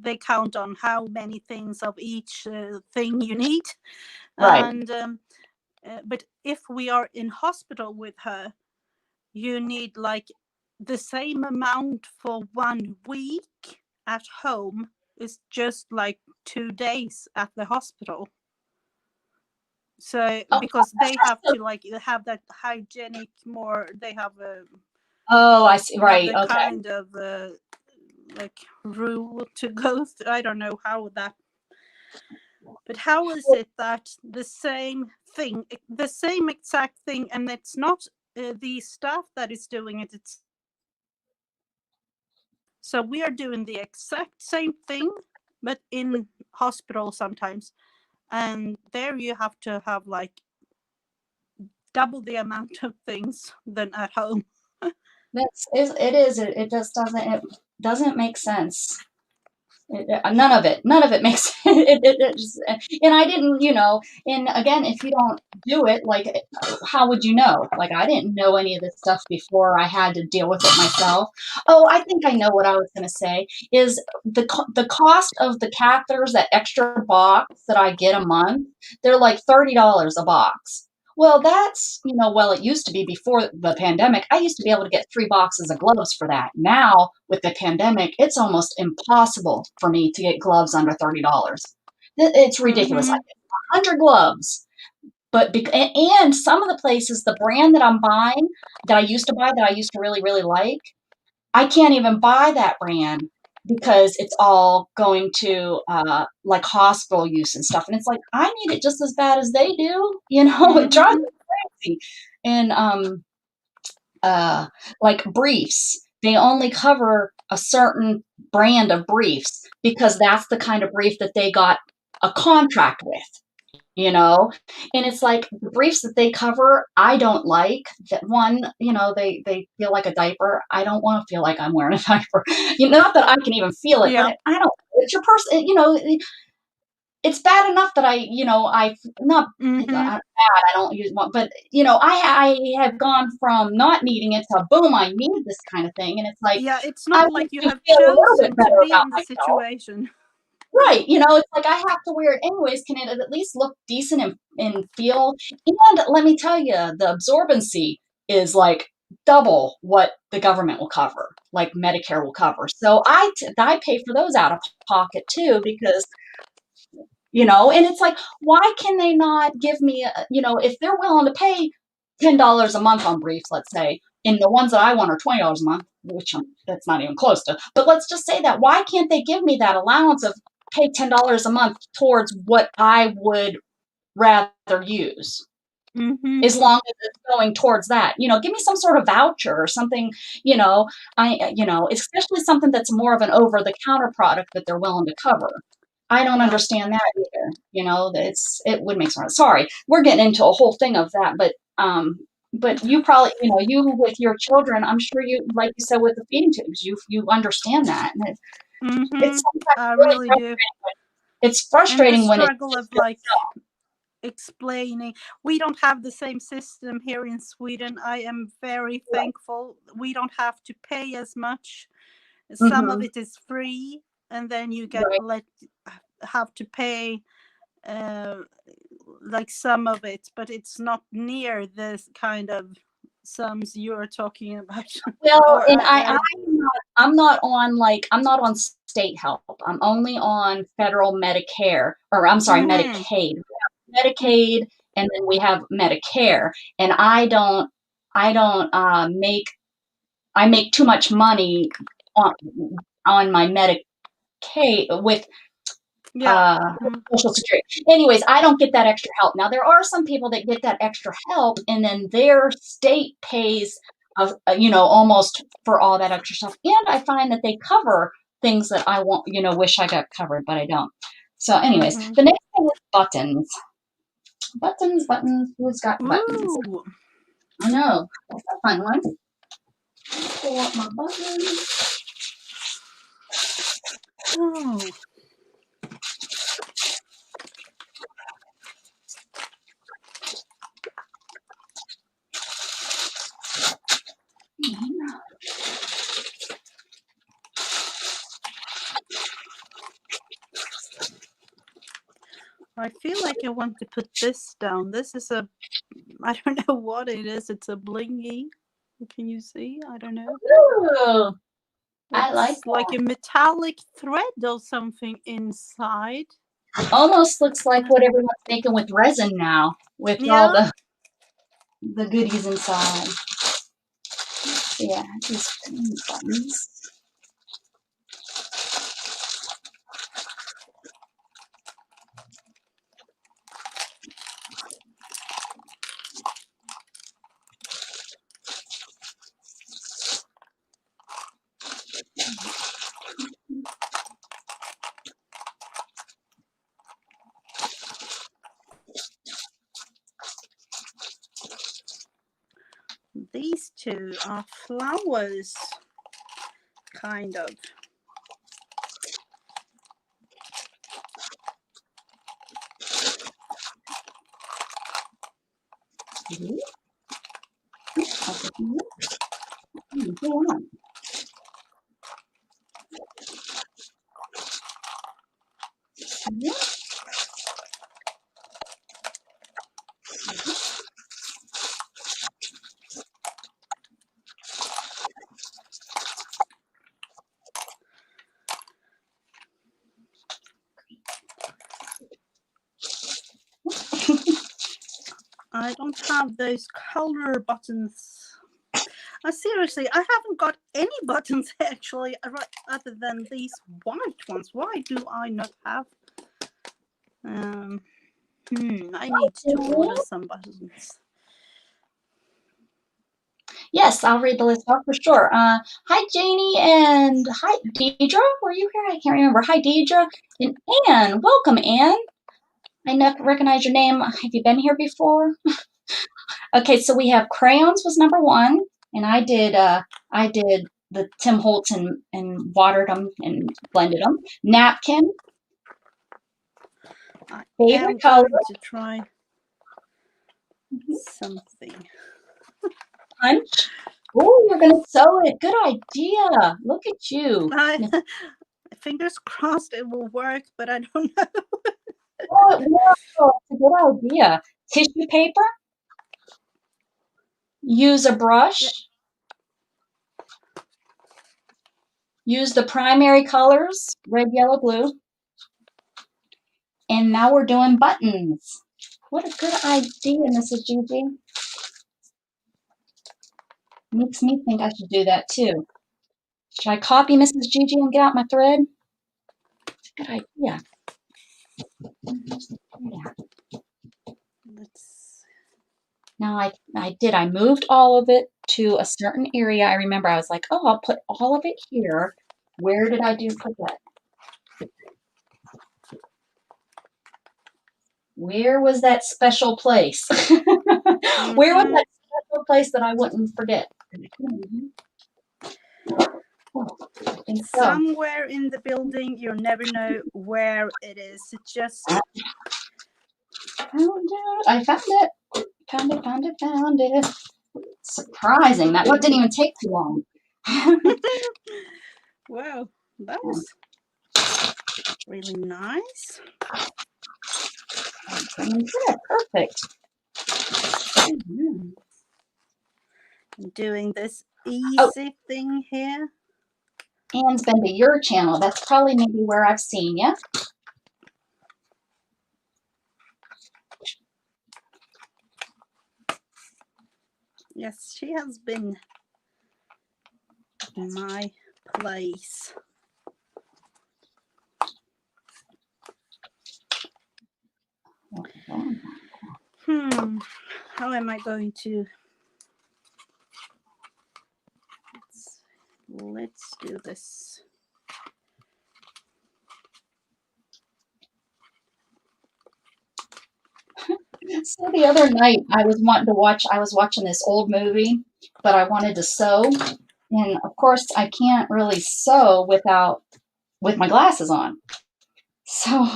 A: they count on how many things of each thing you need,
B: Right.
A: and but if we are in hospital with her, you need like the same amount for 1 week at home is just like 2 days at the hospital. So
B: Oh,
A: because they have to like have that hygienic more,
B: oh, I see.
A: they have
B: Right.
A: the
B: Okay.
A: kind of like rule to go through. I don't know how that, but how is it that the same thing, the same exact thing, and it's not the staff that is doing it, it's so we are doing the exact same thing but in hospital sometimes, and there you have to have like double the amount of things than at home.
B: It is. It just doesn't make sense. None of it makes it just, and I didn't, and again, if you don't do it, like, how would you know? Like, I didn't know any of this stuff before I had to deal with it myself. Oh, I think I know what I was going to say is the cost of the catheters, that extra box that I get a month, they're like $30 a box. Well, well, it used to be before the pandemic. I used to be able to get 3 boxes of gloves for that. Now, with the pandemic, it's almost impossible for me to get gloves under $30. It's ridiculous. I
A: Mm-hmm.
B: get 100 gloves. But and some of the places, the brand that I'm buying, that I used to buy, that I used to really, really like, I can't even buy that brand because it's all going to like hospital use and stuff. And it's like, I need it just as bad as they do. It drives
A: Mm-hmm.
B: me crazy. And like briefs, they only cover a certain brand of briefs because that's the kind of brief that they got a contract with. you know and it's like the briefs that they cover, I don't like that. One, they feel like a diaper. I don't want to feel like I'm wearing a diaper. Not that I can even feel it, but
A: Yeah.
B: I don't. It's your person. It's bad enough that I not bad.
A: Mm-hmm.
B: I don't use one, but I have gone from not needing it to boom, I need this kind of thing, and it's like
A: Yeah, it's
B: I
A: not
B: want
A: like you
B: to
A: have
B: feel a little bit
A: chosen to
B: better
A: be
B: about
A: in the
B: myself.
A: situation.
B: Right. It's like I have to wear it anyways. Can it at least look decent and feel? And let me tell you, the absorbency is like double what the government will cover, like Medicare will cover. So I pay for those out of pocket too, because, and it's like, why can they not give me, if they're willing to pay $10 a month on briefs, let's say, and the ones that I want are $20 a month, which that's not even close to, but let's just say that, why can't they give me that allowance of pay $10 a month towards what I would rather use?
A: Mm-hmm.
B: As long as it's going towards that, give me some sort of voucher or something, especially something that's more of an over the counter product that they're willing to cover. I don't
A: Yeah.
B: understand that either. It would make sense. Sorry, we're getting into a whole thing of that, but you probably, you with your children, I'm sure you, like you said, with the feeding tubes, you understand that, and it's
A: Mm-hmm.
B: sometimes
A: I
B: really
A: really do.
B: frustrating. It's
A: And the
B: frustrating when it
A: struggle
B: just
A: of
B: goes
A: like,
B: up.
A: explaining. We don't have the same system here in Sweden. I am very thankful. We don't have to pay as much. Some of it is free, and then you get have to pay like some of it, but it's not near this kind of sums you're talking about.
B: Well, and I'm not on state help. I'm only on federal Medicare, or I'm sorry, Medicaid. We have Medicaid, and then we have Medicare, and I make too much money on my Medicaid with Social Security. Anyways, I don't get that extra help. Now, there are some people that get that extra help, and then their state pays, almost for all that extra stuff. And I find that they cover things that I want, wish I got covered, but I don't. So, anyways, the next thing is buttons. Buttons. Who's got buttons?
A: Ooh.
B: I know. That's a fun one. Pull up my buttons.
A: Oh. I feel like I want to put this down. This is I don't know what it is. It's a blingy. Can you see? I don't know.
B: Ooh, I like that.
A: Like a metallic thread or something inside.
B: Almost looks like what everyone's making with resin now, with all the goodies inside. Yeah, these buttons.
A: These two are flowers, kind of. I don't have those color buttons. Seriously, I haven't got any buttons actually, other than these white ones. Why do I not have? I need to order some buttons.
B: Yes, I'll read the list off for sure. Hi, Janie, and hi, Deidre. Were you here? I can't remember. Hi, Deidre. And Anne. Welcome, Anne. I recognize your name. Have you been here before? Okay, so we have crayons was number 1, and I did the Tim Holtz and watered them and blended them. Napkin. Favorite color.
A: To try something.
B: Punch. Oh, you're gonna sew it. Good idea. Look at you.
A: Fingers crossed it will work, but I don't know.
B: Oh, it will. It's a good idea. Tissue paper. Use a brush. Yeah. Use the primary colors, red, yellow, blue. And now we're doing buttons. What a good idea, Mrs. Gigi. Makes me think I should do that too. Should I copy Mrs. Gigi and get out my thread? Good idea. Now I moved all of it to a certain area. I remember I was like, oh, I'll put all of it here. Where did I put that? Where was that special place? Where was that special place that I wouldn't forget?
A: Somewhere in the building, you'll never know where it is. It's just
B: I found it. Found it. Surprising. That one didn't even take too long.
A: Wow, that was really nice.
B: Perfect. Mm-hmm.
A: I'm doing this easy thing here.
B: Anne's been to your channel. That's probably maybe where I've seen you.
A: Yes, she has been in my place. How am I going to... Let's do this.
B: So the other night I was watching this old movie, but I wanted to sew. And of course I can't really sew with my glasses on. So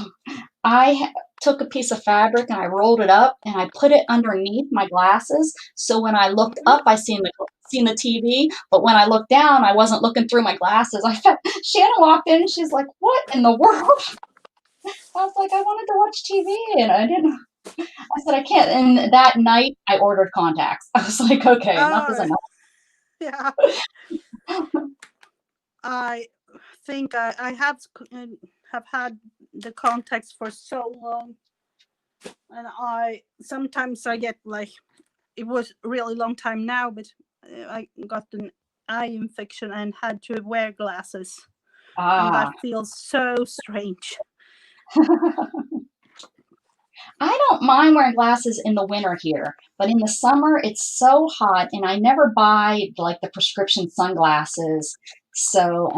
B: I took a piece of fabric and I rolled it up and I put it underneath my glasses. So when I looked up, I seen the TV, but when I looked down, I wasn't looking through my glasses. Shannon walked in and she's like, "What in the world?" I was like, "I wanted to watch TV and I didn't." I said, "I can't." And that night I ordered contacts. I was like, "Okay, enough is enough."
A: Yeah. I think I have had the contacts for so long, and sometimes I get like, it was a really long time now, but I got an eye infection and had to wear glasses, and that feels so strange.
B: I don't mind wearing glasses in the winter here, but in the summer it's so hot, and I never buy like the prescription sunglasses. So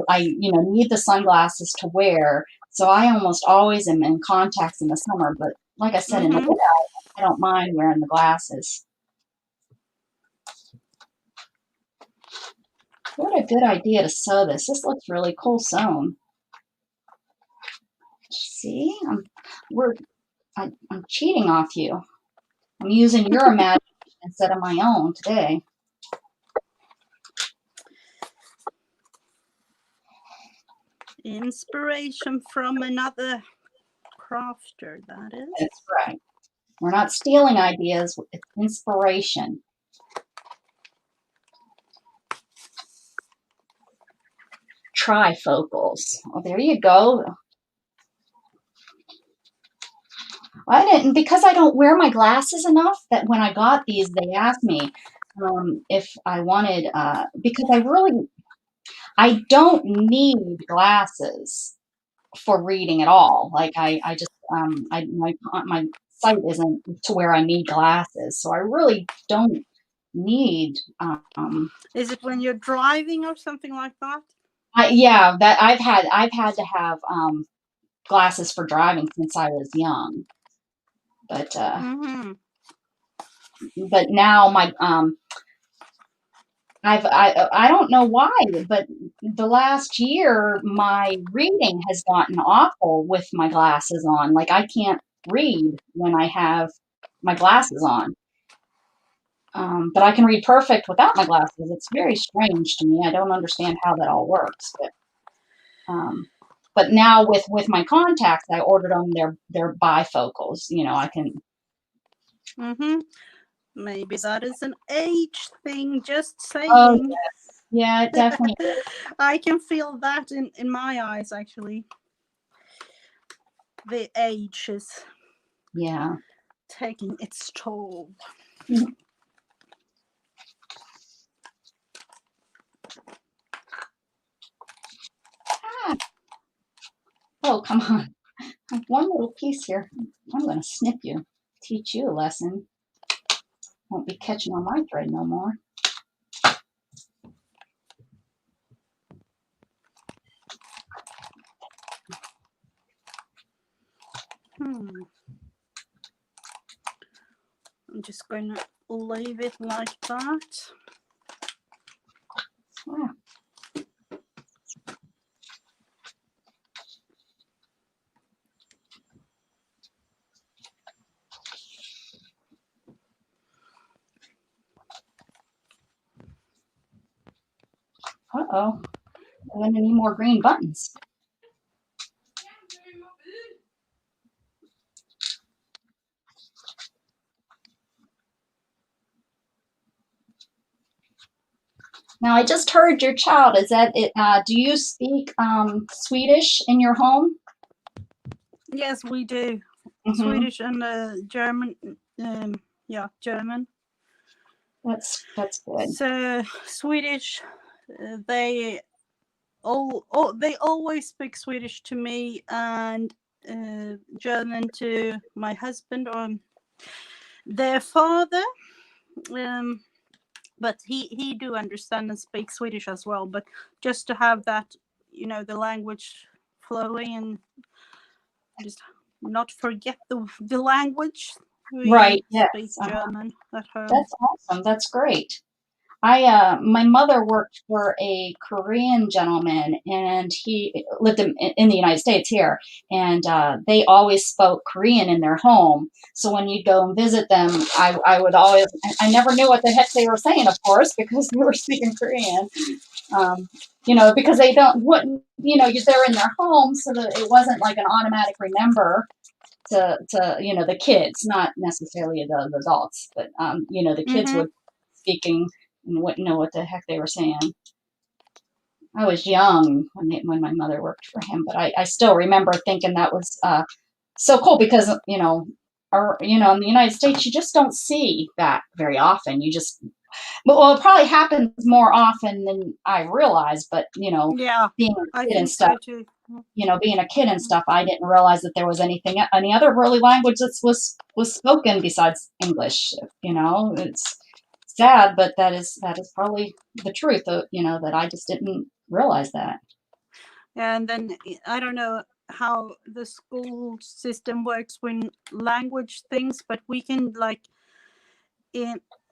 B: I need the sunglasses to wear. So I almost always am in contacts in the summer. But like I said, in the winter I don't mind wearing the glasses. What a good idea to sew this. This looks really cool sewn. See, I'm cheating off you. I'm using your imagination instead of my own today.
A: Inspiration from another crafter, that is.
B: That's right. We're not stealing ideas, it's inspiration. Trifocals. Oh, there you go. Because I don't wear my glasses enough, that when I got these, they asked me if I wanted, because I don't need glasses for reading at all. Like I just, my sight isn't to where I need glasses. So I really don't need,
A: is it when you're driving or something like that?
B: Yeah, that I've had to have glasses for driving since I was young, but but now my I don't know why, but the last year my reading has gotten awful with my glasses on. Like I can't read when I have my glasses on. But I can read perfect without my glasses. It's very strange to me. I don't understand how that all works. But now with my contacts, I ordered them. They're bifocals. You know, I can.
A: Maybe that is an age thing. Just saying.
B: Oh yes. Yeah, it definitely.
A: I can feel that in my eyes. Actually, the age is taking its toll.
B: Oh, come on. I have one little piece here. I'm going to snip you. Teach you a lesson. Won't be catching on my thread no more.
A: I'm just going to leave it like that.
B: Wow. Uh-oh. I'm going to need more green buttons. Now, I just heard your child. Is that it? Do you speak Swedish in your home?
A: Yes, we do.
B: Mm-hmm.
A: Swedish and German. Yeah, German.
B: That's good.
A: So Swedish, they always speak Swedish to me, and German to my husband or their father. But he do understand and speak Swedish as well. But just to have that, the language flowing and just not forget the language. We
B: Right. Yes.
A: speak German at home.
B: That's awesome. That's great. My mother worked for a Korean gentleman, and he lived in the United States here, and they always spoke Korean in their home. So when you'd go and visit them, I would always, I never knew what the heck they were saying, of course, because they were speaking Korean. Because they wouldn't, they're in their home, so that it wasn't like an automatic remember to the kids, not necessarily the adults, but the kids would speaking and wouldn't know what the heck they were saying. I was young when my mother worked for him, but I still remember thinking that was so cool because in the United States you just don't see that very often. Well, it probably happens more often than I realized, but being a kid and stuff,
A: so
B: being a kid and stuff, I didn't realize that there was any other really language that was spoken besides English. It's sad, but that is probably the truth. That I just didn't realize that.
A: And then I don't know how the school system works when language things, but we can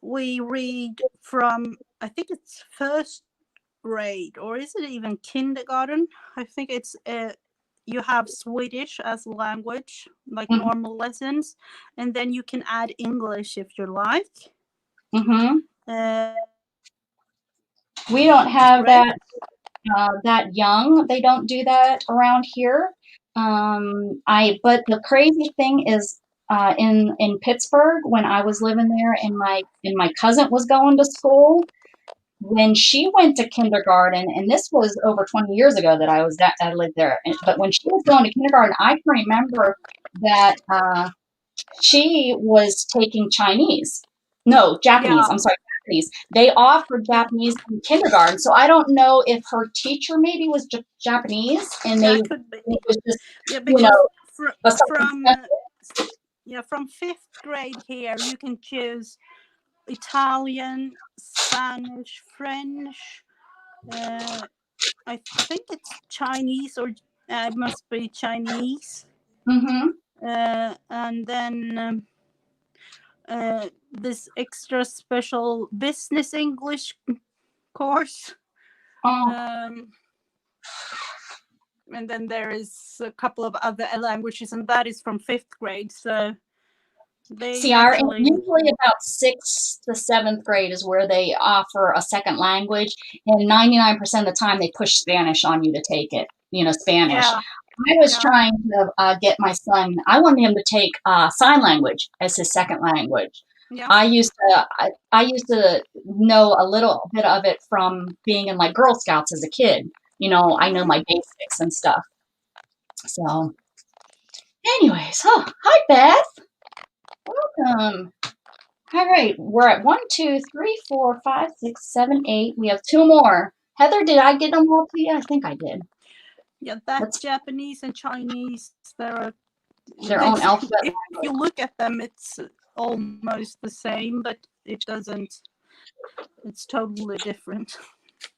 A: we read from, I think it's first grade, or is it even kindergarten? I think it's you have Swedish as a language, like normal lessons, and then you can add English if you like.
B: We don't have that young. They don't do that around here. But the crazy thing is, in Pittsburgh, when I was living there, and my cousin was going to school, when she went to kindergarten, and this was over 20 years ago that I lived there. But when she was going to kindergarten, I can remember that she was taking Japanese.
A: Yeah.
B: I'm sorry, Japanese. They offered Japanese in kindergarten, so I don't know if her teacher maybe was Japanese, and
A: That could be.
B: it was just
A: because from fifth grade here you can choose Italian, Spanish, French. I think it's Chinese, or it must be Chinese. And then this extra special business English course. And then there is a couple of other languages, and that is from fifth grade. So
B: usually about 6th to 7th grade is where they offer a second language, and 99% of the time they push Spanish on you to take it. Spanish.
A: Yeah.
B: I was trying to get my son. I wanted him to take sign language as his second language.
A: Yeah.
B: I used to know a little bit of it from being in like Girl Scouts as a kid. I know my basics and stuff. So, anyways, hi Beth. Welcome. All right, we're at 1, 2, 3, 4, 5, 6, 7, 8. We have 2 more. Heather, did I get them all to you? I think I did.
A: Yeah, that's Japanese and Chinese.
B: Their own alphabet.
A: If you look at them, it's almost the same, but it doesn't. It's totally different.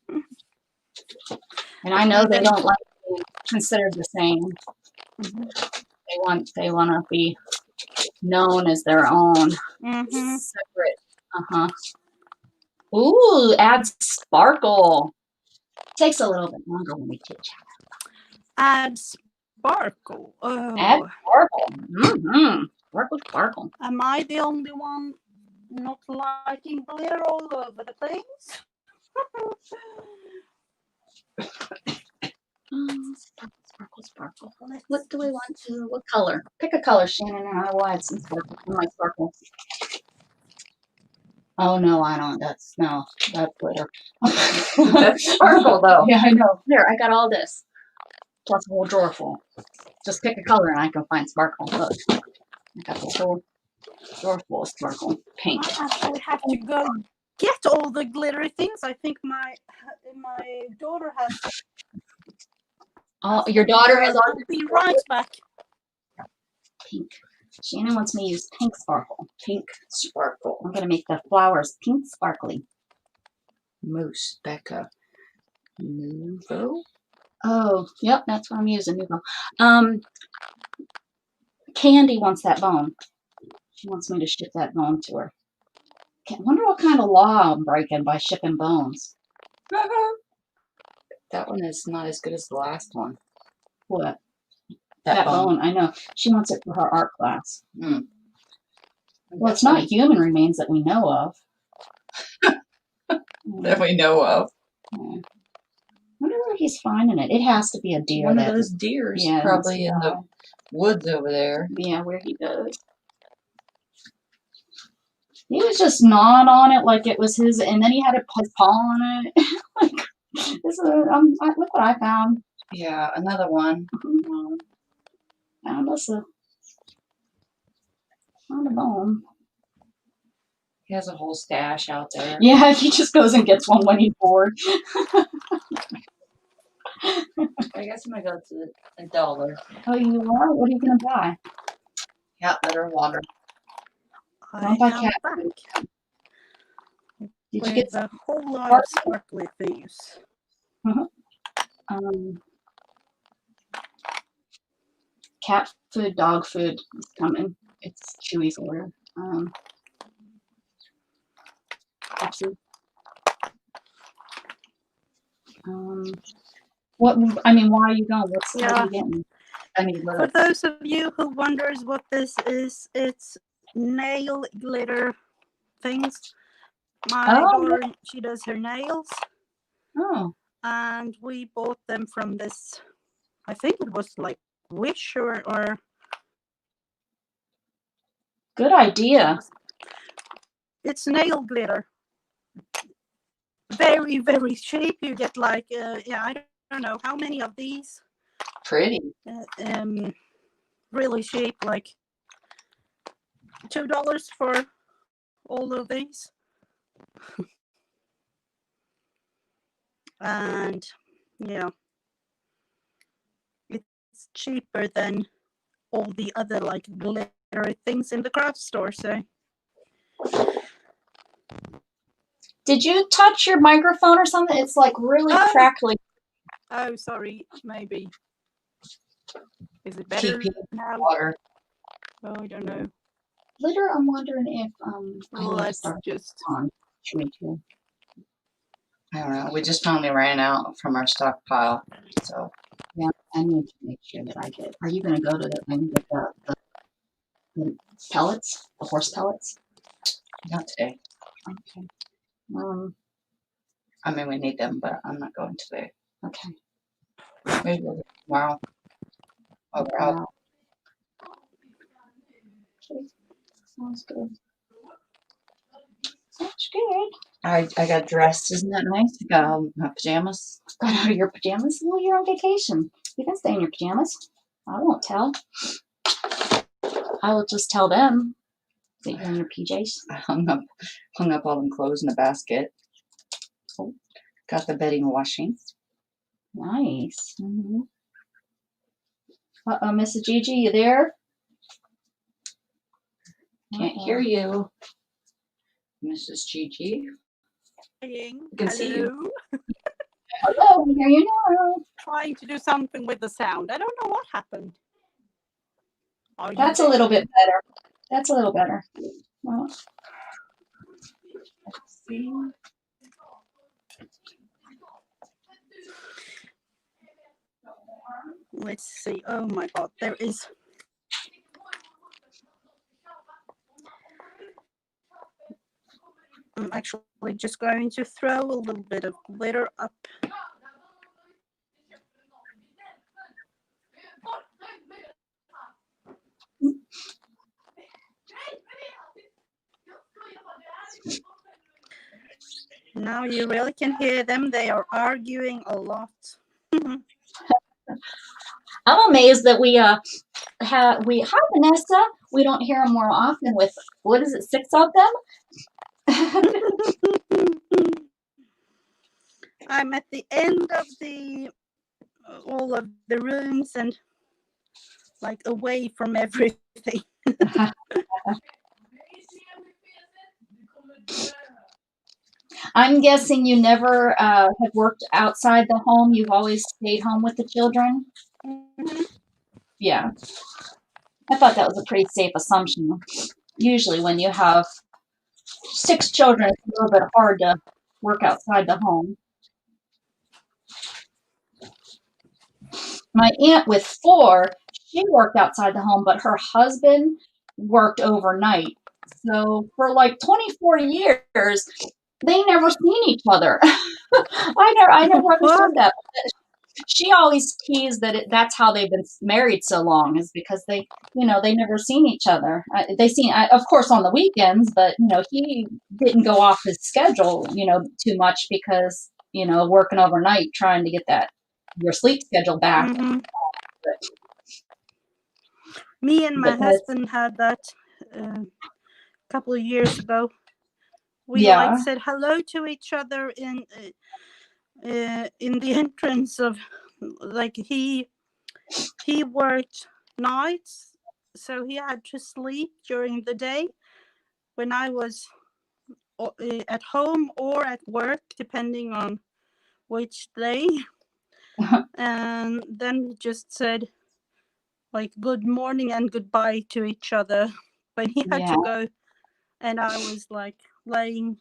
B: And I know they don't like to be considered the same. They want to be known as their own, separate. Ooh, add sparkle. Takes a little bit longer when we chit chat.
A: Add sparkle. Oh.
B: Add sparkle. Sparkle.
A: Am I the only one not liking glitter all over the place?
B: Sparkle, sparkle. What do I want to? What color? Pick a color, Shannon, and I will add some sparkle in my sparkle. Oh no, I don't. That's glitter.
C: That's sparkle though.
B: Yeah, I know. There, I got all this. Plus a whole drawer full. Just pick a color and I can find sparkle. Look, I got the whole drawer full of sparkle. Pink.
A: I actually have to go get all the glittery things. I think my daughter has.
B: Oh, your daughter has all
A: I'll be right back.
B: pink. Shannon wants me to use pink sparkle. Pink sparkle. I'm gonna make the flowers pink sparkly.
C: Mousse, Becca. Nouveau?
B: Oh, yep, that's what I'm using. Nouveau. Candy wants that bone. She wants me to ship that bone to her. I wonder what kind of law I'm breaking by shipping bones.
C: That one is not as good as the last one.
B: What?
C: That
B: bone. I know. She wants it for her art class.
C: Mm.
B: Well, it's not human remains that we know of.
C: That we know of.
B: I wonder where he's finding it. It has to be a deer.
C: One of those deers,
B: Yeah,
C: probably in the woods over there.
B: Yeah, where he does. He was just gnawing on it like it was his, and then he had his paw on it. Like, look what I found.
C: Yeah, another one.
B: Found a bone.
C: He has a whole stash out there.
B: Yeah, he just goes and gets one when he's bored.
C: I guess I'm gonna go to the dollar.
B: Oh, you are? What are you gonna buy?
C: Cat litter, water.
B: Don't buy
A: I
B: cat
A: am
B: food.
A: back
B: Did you get
A: with a whole lot of sparkly things.
B: Cat food, dog food is coming. It's Chewy's order. Pepsi. What? I mean, why are you going? What are you getting?
C: I need
A: For
C: litter.
A: those of you who wonders what this is, it's nail glitter things. My daughter, she does her nails.
B: Oh.
A: And we bought them from this, I think it was like Wish or
B: Good idea.
A: It's nail glitter. Very, very cheap. You get like, I don't know how many of these.
C: Pretty.
A: Really cheap, like $2 for all of these. And yeah, it's cheaper than all the other like glittery things in the craft store. So
B: did you touch your microphone or something? It's like really crackly.
A: Oh, sorry, maybe. Is it better now?
C: Water.
A: Oh, I don't know.
B: Glitter, I'm wondering if
A: Let's just
B: on Chewy too.
C: I don't know. We just finally ran out from our stockpile. So
B: yeah, I need to make sure that I get. Are you going to go to the pellets, the horse pellets?
C: not today.
B: Okay.
C: I mean, we need them, but I'm not going today.
B: Okay.
C: Maybe we'll go tomorrow. Oh, we're out.
B: Okay. Sounds good. Sounds good.
C: I got dressed. Isn't that nice? I got my pajamas.
B: Got out of your pajamas? Well, you're on vacation. You can stay in your pajamas. I won't tell. I will just tell them that you're in your PJs.
C: I hung up all them clothes in a basket. Oh, got the bedding washing.
B: Nice. Mrs. Gigi, you there?
C: Can't hear you, Mrs. Gigi.
A: I
C: can see you.
B: Hello, we hear you now.
A: Trying to do something with the sound. I don't know what happened.
B: That's a little bit better. That's a little better. Well, let's see.
A: Let's see. Oh my God, there is. I'm actually just going to throw a little bit of glitter up Now you really can hear them. They are arguing a lot.
B: I'm amazed that we hi Vanessa. We don't hear them more often with, what is it, 6 of them?
A: I'm at the end of all of the rooms and like away from everything.
B: I'm guessing you never have worked outside the home. You've always stayed home with the children.
A: Mhm.
B: Yeah, I thought that was a pretty safe assumption. Usually when you have 6 children, it's a little bit hard to work outside the home. My aunt with 4, she worked outside the home, but her husband worked overnight. So for like 24 years, they never seen each other. I never understood that. She always teased that that's how they've been married so long, is because they never seen each other. They seen, of course, on the weekends, but he didn't go off his schedule, too much because working overnight trying to get your sleep schedule back.
A: Mhm. Me and my husband had that a couple of years ago. We like said hello to each other in the entrance of, like, he worked nights, so he had to sleep during the day when I was at home or at work, depending on which day. And then we just said like good morning and goodbye to each other when he had to go, and I was like laying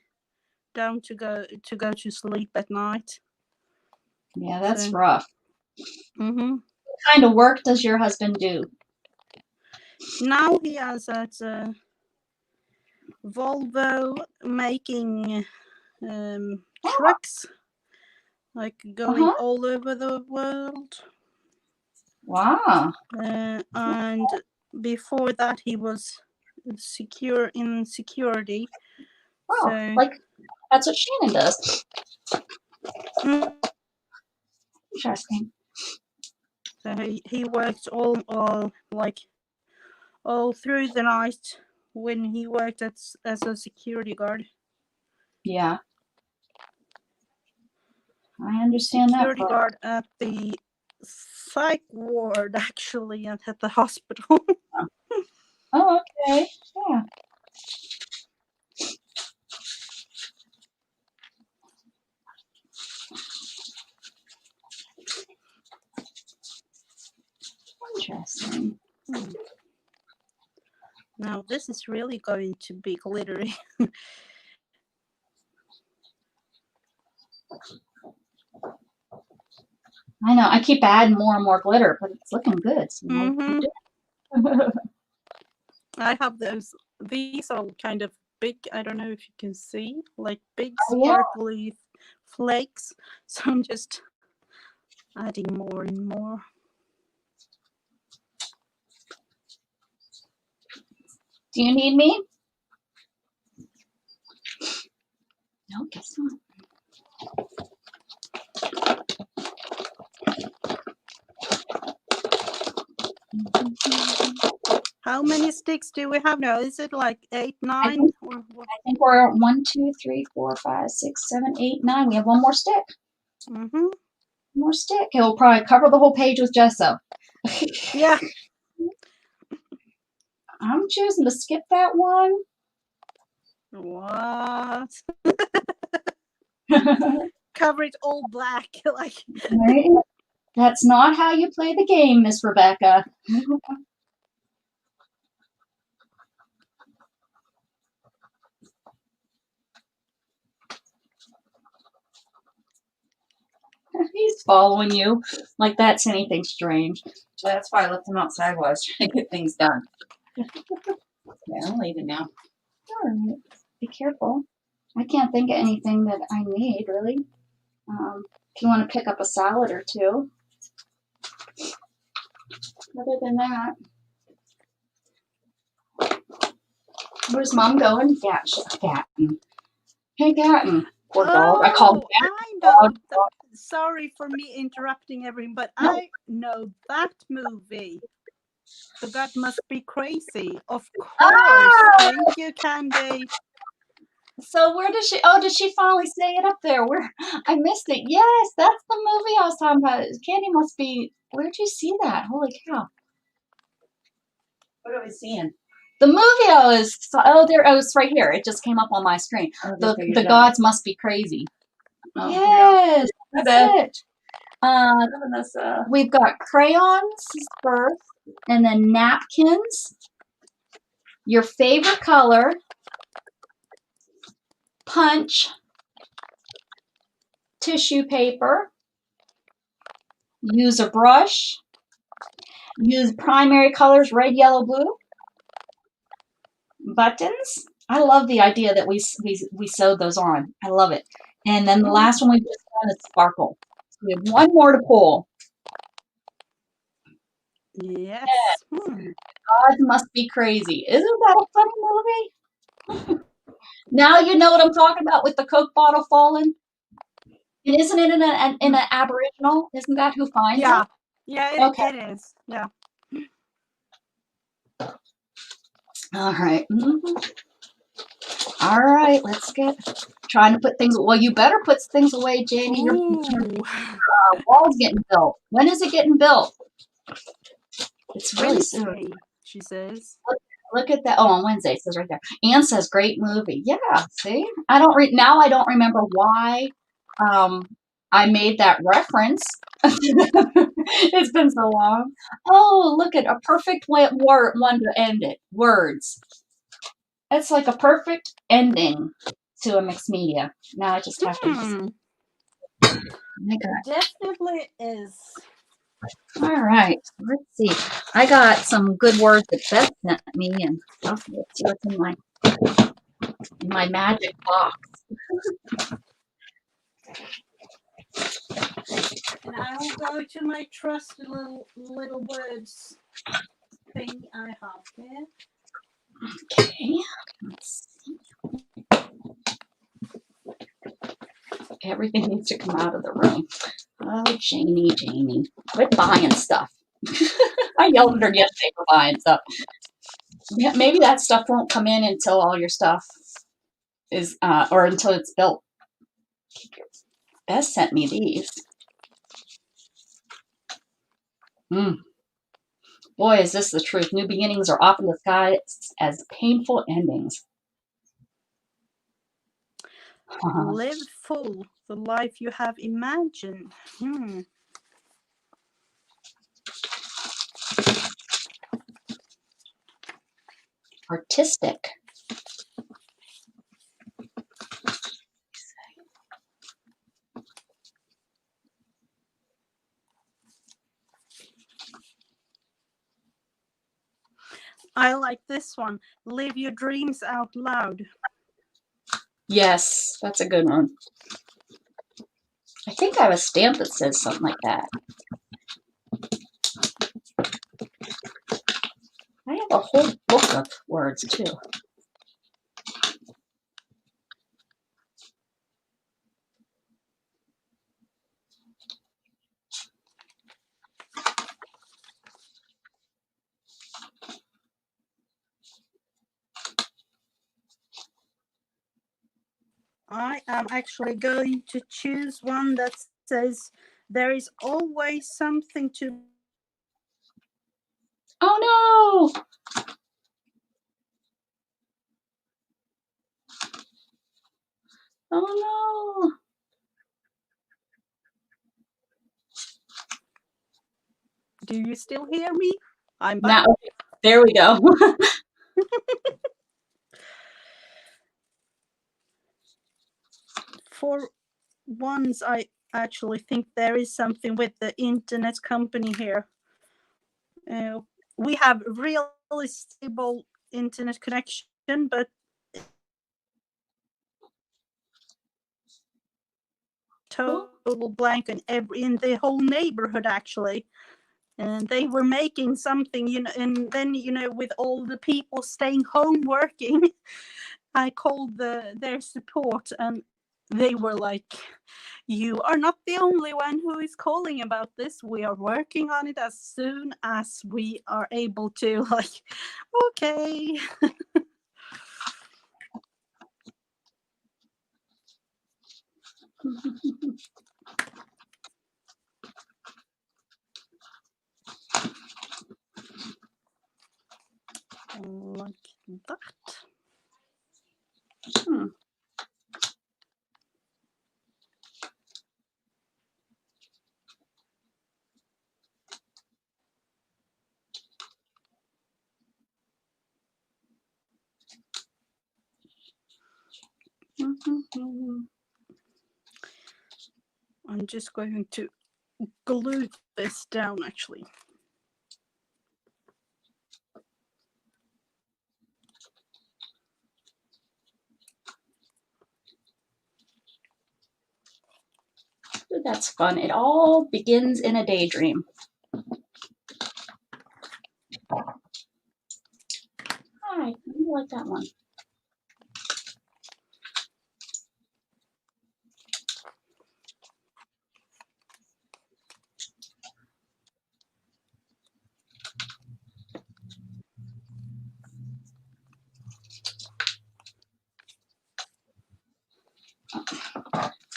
A: down to go to sleep at night.
B: Yeah, that's rough.
A: Mm-hmm.
B: What kind of work does your husband do?
A: Now he has at Volvo, making trucks, like going all over the world.
B: Wow.
A: And before that he was in security.
B: Oh,
A: So,
B: like that's what Shannon does. Interesting.
A: So he worked all through the night when he worked as a security guard.
B: Yeah, I understand
A: security
B: that.
A: Guard at the psych ward, actually, at the hospital.
B: Oh, okay. Yeah. Interesting.
A: Now this is really going to be glittery.
B: I know. I keep adding more and more glitter, but it's looking good. So
A: I have those. These are kind of big. I don't know if you can see, like big sparkly flakes. So I'm just adding more and more.
B: Do you need me? No, guess not.
A: How many sticks do we have now? Is it like 8, 9?
B: I think we're 1, 2, 3, 4, 5, 6, 7, 8, 9. We have one more stick.
A: Mm-hmm.
B: One more stick. It'll probably cover the whole page with gesso.
A: Yeah.
B: I'm choosing to skip that one.
A: What? Cover it all black, like.
B: Right? That's not how you play the game, Miss Rebecca. He's following you like that's anything strange.
C: So that's why I left him outside while I was trying to get things done. Yeah, I'm leaving now.
B: All right. Be careful. I can't think of anything that I need, really. If you want to pick up a salad or two. Other than that. Where's Mom going? Gatton. Hey, Gatton. Poor dog. I call him
A: Oh,
B: Jack.
A: I know.
B: Dog.
A: Sorry for me interrupting everyone, but
B: No.
A: I know that movie. The God Must Be Crazy. Of course.
B: Ah!
A: Thank you, Candy.
B: So where does she? Oh, did she finally say it up there? Where I missed it. Yes, that's the movie I was talking about. Candy must be. Where'd you see that? Holy cow! What are we seeing? The movie I was. Oh, there. Oh, it's right here. It just came up on my screen. The gods must be crazy.
C: Oh,
B: Yes,
C: yeah.
B: that's it. We've got crayons first, and then napkins. Your favorite color. Punch. Tissue paper. Use a brush. Use primary colors, red, yellow, blue. Buttons. I love the idea that we sewed those on. I love it. And then the last one we just done is sparkle. So we have one more to pull.
A: Yes.
B: God Must Be Crazy. Isn't that a funny movie? Now you know what I'm talking about with the Coke bottle falling. And isn't it in an Aboriginal? Isn't that who finds it?
A: Yeah,
B: Okay.
A: it is. Yeah.
B: All right. All right. Let's get trying to put things. Well, you better put things away, Janie. Your wall's getting built. When is it getting built? It's really soon.
A: Wednesday, she says.
B: Look at that. Oh, on Wednesday, it says right there. Anne says, great movie. Yeah, see? I don't remember why I made that reference. It's been so long. Oh, look at a perfect one to end it. Words. It's like a perfect ending to a mixed media. Now I just have to. Oh my God.
A: Definitely is.
B: All right, let's see. I got some good words that Beth sent me, and let's see what's in my magic box.
A: And I will go to my trusty little words thing I have here.
B: Okay, let's see. Everything needs to come out of the room. Oh, Janie, quit buying stuff. I yelled at her yesterday for buying stuff. Yeah, maybe that stuff won't come in until all your stuff is, or until it's built. Beth sent me these. Boy, is this the truth. New beginnings are often disguised as painful endings.
A: Live full, the life you have imagined.
B: Artistic.
A: I like this one. Live your dreams out loud.
B: Yes, that's a good one. I think I have a stamp that says something like that. I have a whole book of words too.
A: I am actually going to choose one that says there is always something to.
B: Oh no! Oh no!
A: Do you still hear me? I'm back.
B: Now, there we go.
A: For once, I actually think there is something with the internet company here. We have really stable internet connection, but total blank in the whole neighborhood actually. And they were making something, and then with all the people staying home working, I called their support, and they were like, you are not the only one who is calling about this. We are working on it as soon as we are able to. Like, okay. Like that.
B: Hmm.
A: I'm just going to glue this down actually.
B: That's fun. It all begins in a daydream. Hi, I like that one.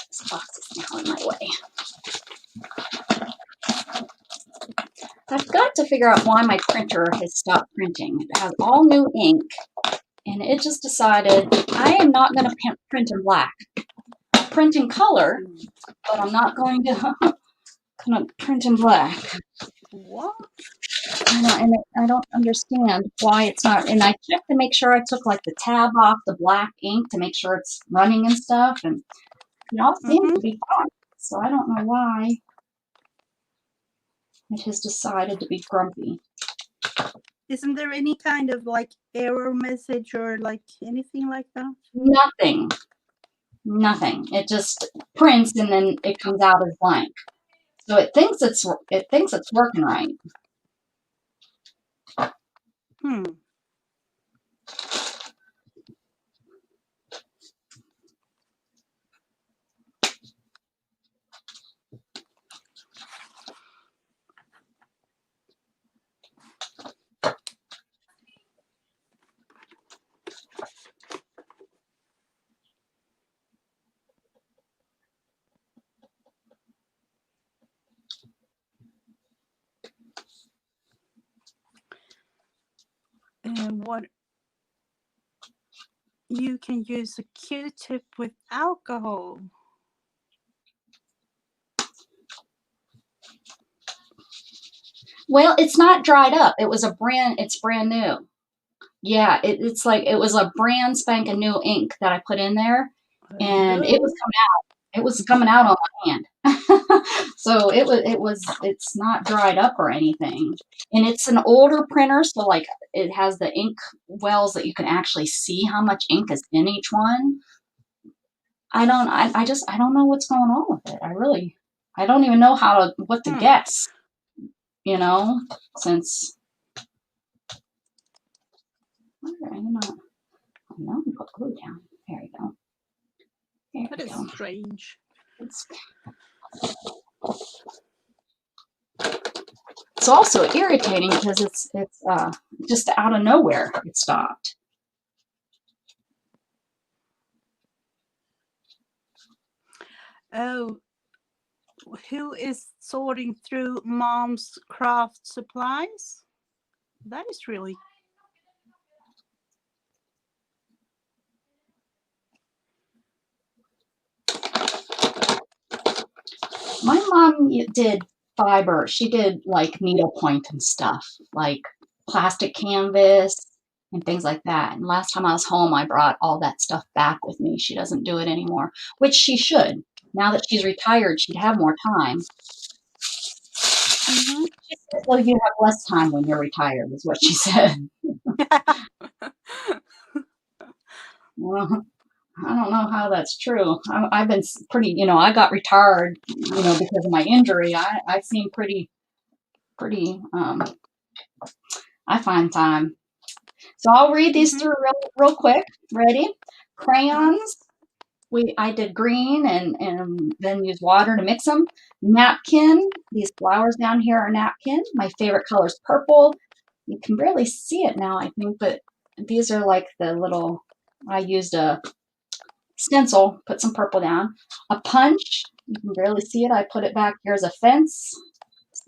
B: This box is now in my way. I've got to figure out why my printer has stopped printing. It has all new ink, and it just decided I am not going to print in black. I'll print in color, but I'm not going to print in black.
A: What?
B: I don't understand why it's not. And I checked to make sure I took like the tab off the black ink to make sure it's running and stuff, and it all seems to be fine. So I don't know why it has decided to be grumpy.
A: Isn't there any kind of like error message or like anything like that?
B: Nothing. Nothing. It just prints and then it comes out as blank. So it thinks it's working right.
A: Hmm. And what you can use a Q-tip with alcohol.
B: Well, it's not dried up. It's brand new. Yeah, it's like it was a brand spanking new ink that I put in there, and it was coming out on my hand. So it's not dried up or anything. And it's an older printer, so like it has the ink wells that you can actually see how much ink is in each one. I don't know what's going on with it. I don't even know what to guess, since I know, put glue down. There you go.
A: That is strange.
B: It's also irritating because it's just out of nowhere it stopped.
A: Oh, who is sorting through mom's craft supplies? That is really...
B: My mom did fiber. She did like needlepoint and stuff, like plastic canvas and things like that. And last time I was home, I brought all that stuff back with me. She doesn't do it anymore, which she should. Now that she's retired, she'd have more time.
A: Mm-hmm.
B: She said, well, you have less time when you're retired, is what she said. Well, I don't know how that's true. I've been pretty, I got retired, because of my injury. I seem pretty, I find time. So I'll read these through real quick. Ready? Crayons, I did green and then use water to mix them. Napkin. These flowers down here are napkin. My favorite color is purple. You can barely see it now, I think, but these are like the little, I used a stencil, put some purple down. A punch. You can barely see it. I put it back here as a fence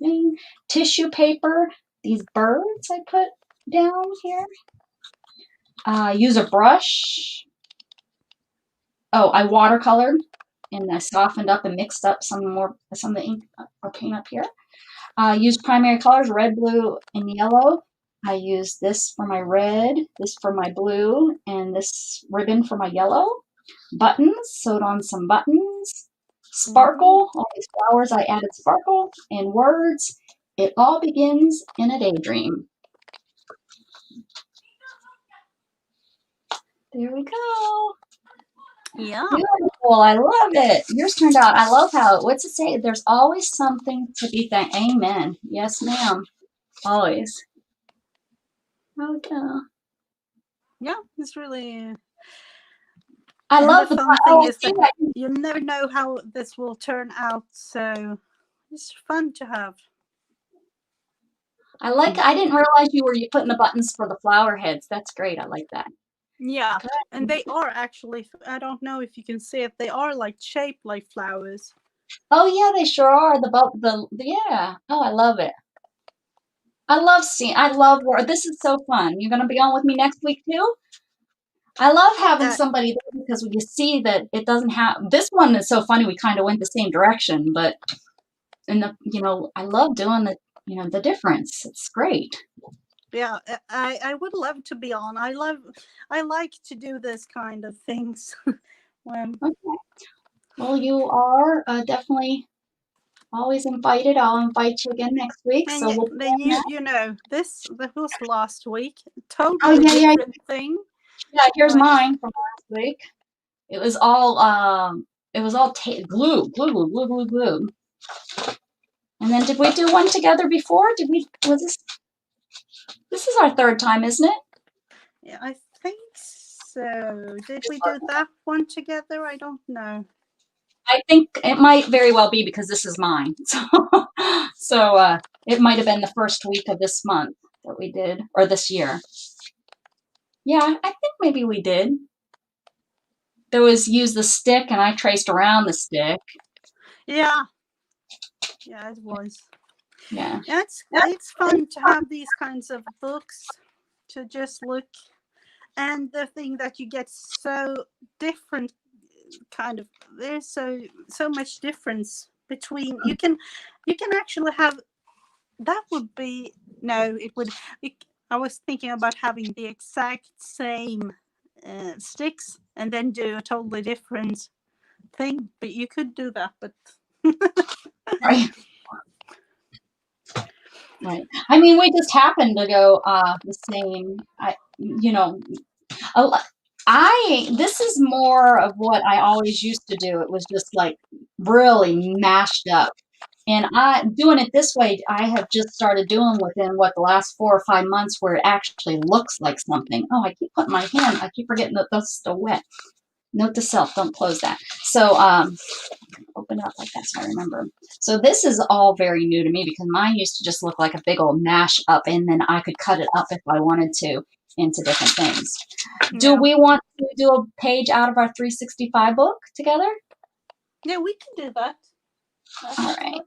B: thing. Tissue paper. These birds I put down here. Use a brush. Oh, I watercolored and I softened up and mixed up some of the ink or paint up here. Use primary colors, red, blue, and yellow. I use this for my red, this for my blue, and this ribbon for my yellow. Buttons, sewed on some buttons. Sparkle, all these flowers I added sparkle. And words, it all begins in a daydream. There we go.
A: Yeah.
B: Beautiful. I love it. Yours turned out. I love how, what's it say? There's always something to be thankful. Amen. Yes, ma'am. Always. Okay.
A: Yeah, it's really.
B: I
A: and
B: love
A: the
B: the
A: fun
B: oh,
A: thing is
B: I see
A: that
B: that.
A: you never know how this will turn out, so it's fun to have.
B: I didn't realize you were putting the buttons for the flower heads. That's great. I like that.
A: Yeah,
B: Good.
A: and they are actually, I don't know if you can see it, they are like shaped like flowers.
B: Oh yeah, they sure are. Yeah. Oh, I love it. I love work. This is so fun. You're gonna be on with me next week too? I love having somebody there because when you see that it doesn't have this one is so funny. We kind of went the same direction, but I love doing the difference. It's great.
A: Yeah, I would love to be on. I like to do this kind of things.
B: Okay. Well, you are definitely always invited. I'll invite you again next week.
A: And
B: So we'll
A: then this was last week.
B: Oh
A: Totally
B: yeah, yeah,
A: different thing.
B: yeah. Here's
A: Like,
B: mine from last week. It was all glue, glue, glue, glue, glue, glue. And then did we do one together before? This is our third time, isn't it?
A: yeah, I think so. Did we do that one together? I don't know.
B: I think it might very well be because this is mine. So it might have been the first week of this month that we did, or this year. Yeah, I think maybe we did. There was use the stick and I traced around the stick.
A: Yeah. Yeah, it was.
B: Yeah.
A: It's fun to have these kinds of books to just look, and the thing that you get so different kind of, there's so much difference between, you can actually have, that would be, no, it would, I was thinking about having the exact same sticks and then do a totally different thing, but you could do that, but
B: Right. Right. I mean, we just happened to go the same. This is more of what I always used to do. It was just like really mashed up. And doing it this way, I have just started doing within the last 4 or 5 months where it actually looks like something. Oh, I keep putting my hand. I keep forgetting that that's still wet. Note to self, don't close that. So open it up like that so I remember. So this is all very new to me because mine used to just look like a big old mash up, and then I could cut it up if I wanted to into different things. Yeah. Do we want to do a page out of our 365 book together?
A: Yeah, we can do that.
B: All right.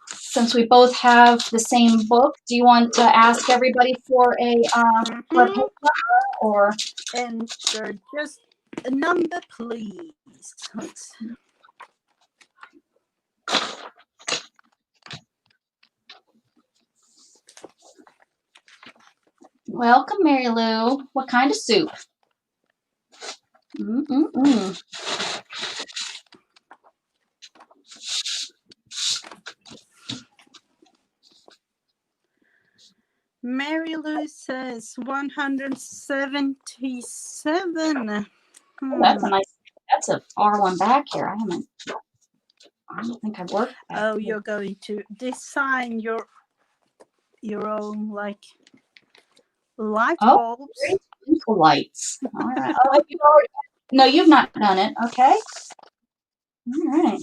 B: Since we both have the same book, do you want to ask everybody for a page number or
A: enter just a number, please?
B: Welcome, Mary Lou. What kind of soup? Mm-mm-mm.
A: Mary Lou says 177.
B: That's a far one back here. I don't think I've worked back here.
A: You're going to design your own like light bulbs.
B: Twinkle lights. All right. No, you've not done it. Okay. All right.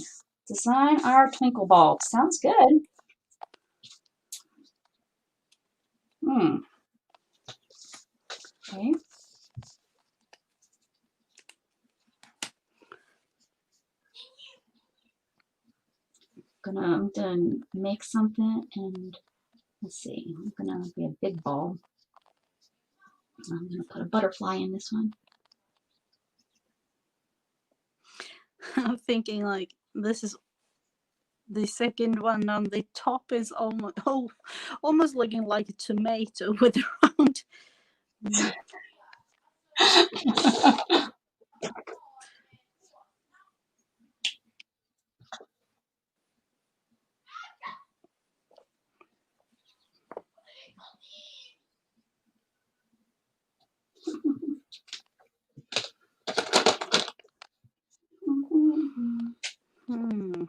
B: Design our twinkle bulb. Sounds good. Okay. I'm gonna make something, and let's see. I'm gonna be a big bulb. I'm gonna put a butterfly in this one.
A: I'm thinking like this is the second one on the top is almost looking like a tomato with round. Hmm.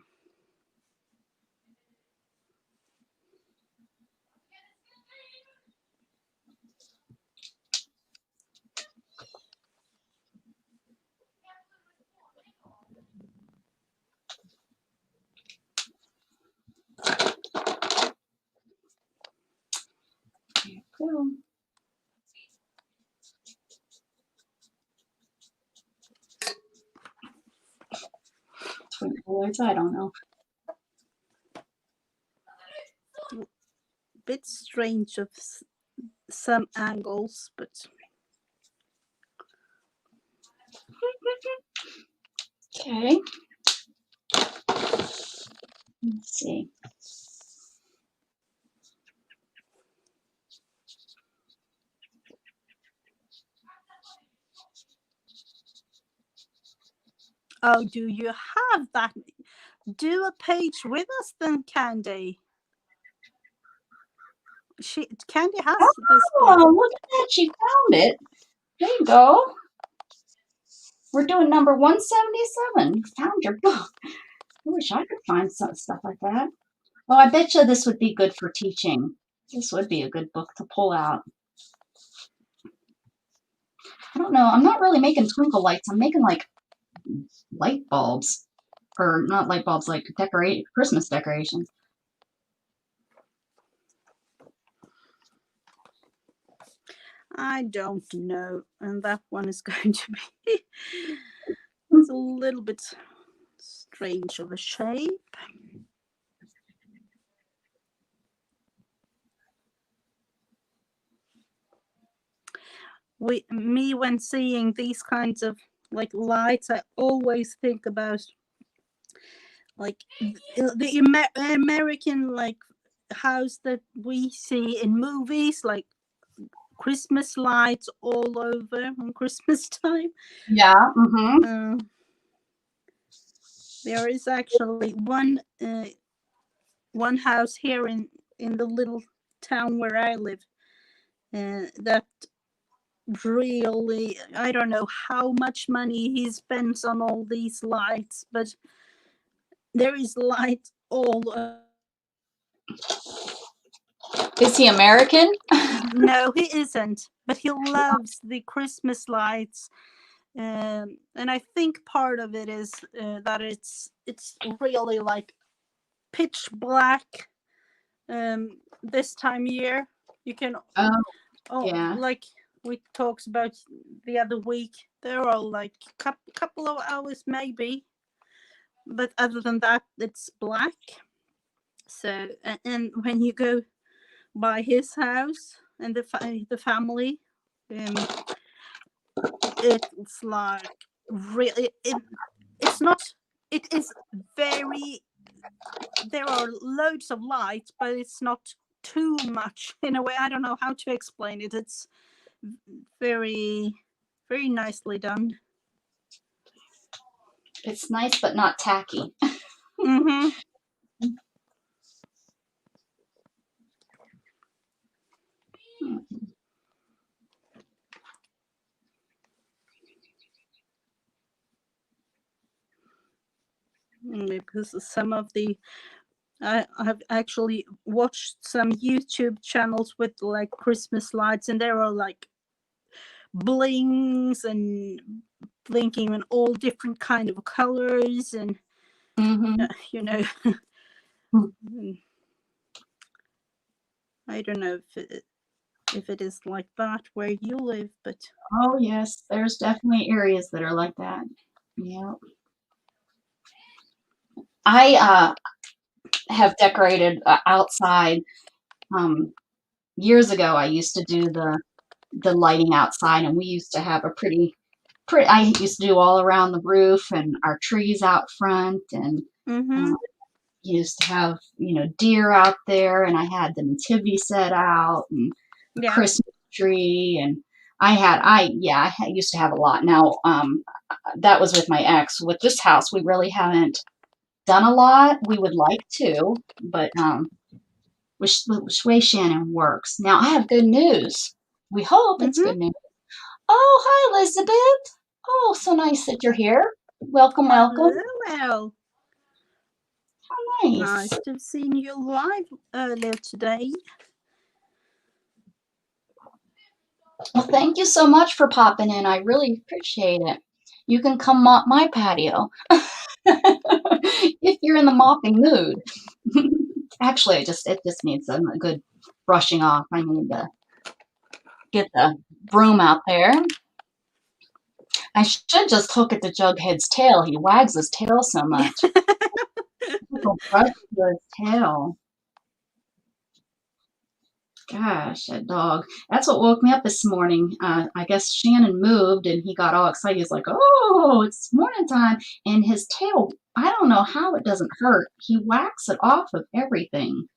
B: There you go. Twinkle lights, I don't know.
A: Bit strange of some angles, but
B: Okay. Let's see.
A: oh, do you have that? Do a page with us then, Candy. Candy has this book.
B: Oh, look at that. She found it. There you go. We're doing number 177. You found your book. I wish I could find some stuff like that. Oh, I bet you this would be good for teaching. This would be a good book to pull out. I don't know. I'm not really making twinkle lights. I'm making like light bulbs. Or not light bulbs, like Christmas decorations.
A: I don't know, and that one is going to be it's a little bit strange of a shape. When seeing these kinds of like lights, I always think about like the American like house that we see in movies, like Christmas lights all over on Christmas time.
B: Yeah. Mm-hmm.
A: There is actually one house here in the little town where I live that really, I don't know how much money he spends on all these lights, but there is light all over.
B: Is he American?
A: No, he isn't, but he loves the Christmas lights. And I think part of it is that it's really like pitch black this time of year. You can
B: Yeah.
A: like we talked about the other week, they're all like couple of hours maybe, but other than that it's black. So and when you go by his house and the family, it's like really it's not, it is very, there are loads of light, but it's not too much in a way. I don't know how to explain it. It's very, very nicely done.
B: It's nice, but not tacky.
A: Mm-hmm. Because some of the I have actually watched some YouTube channels with like Christmas lights, and they're all like blings and blinking in all different kind of colors, and you know, I don't know if it is like that where you live, but
B: oh yes, there's definitely areas that are like that. Yeah. I have decorated outside. Years ago, I used to do the lighting outside, and we used to have a pretty. I used to do all around the roof and our trees out front, and used to have deer out there, and I had the nativity set out and the Christmas tree, and I used to have a lot. Now that was with my ex. With this house, we really haven't done a lot. We would like to, but which way Shannon works. Now I have good news. We hope it's good news. Oh, hi, Elizabeth. Oh, so nice that you're here. Welcome, welcome.
A: Hello.
B: How nice.
A: Nice to have seen you live earlier today.
B: Well, thank you so much for popping in. I really appreciate it. You can come mop my patio if you're in the mopping mood. Actually, it just needs a good brushing off. I need to get the broom out there. I should just hook it to Jughead's tail. He wags his tail so much. Brush his tail. Gosh, that dog. That's what woke me up this morning. I guess Shannon moved and he got all excited. He's like, oh, it's morning time. And his tail, I don't know how it doesn't hurt. He whacks it off of everything.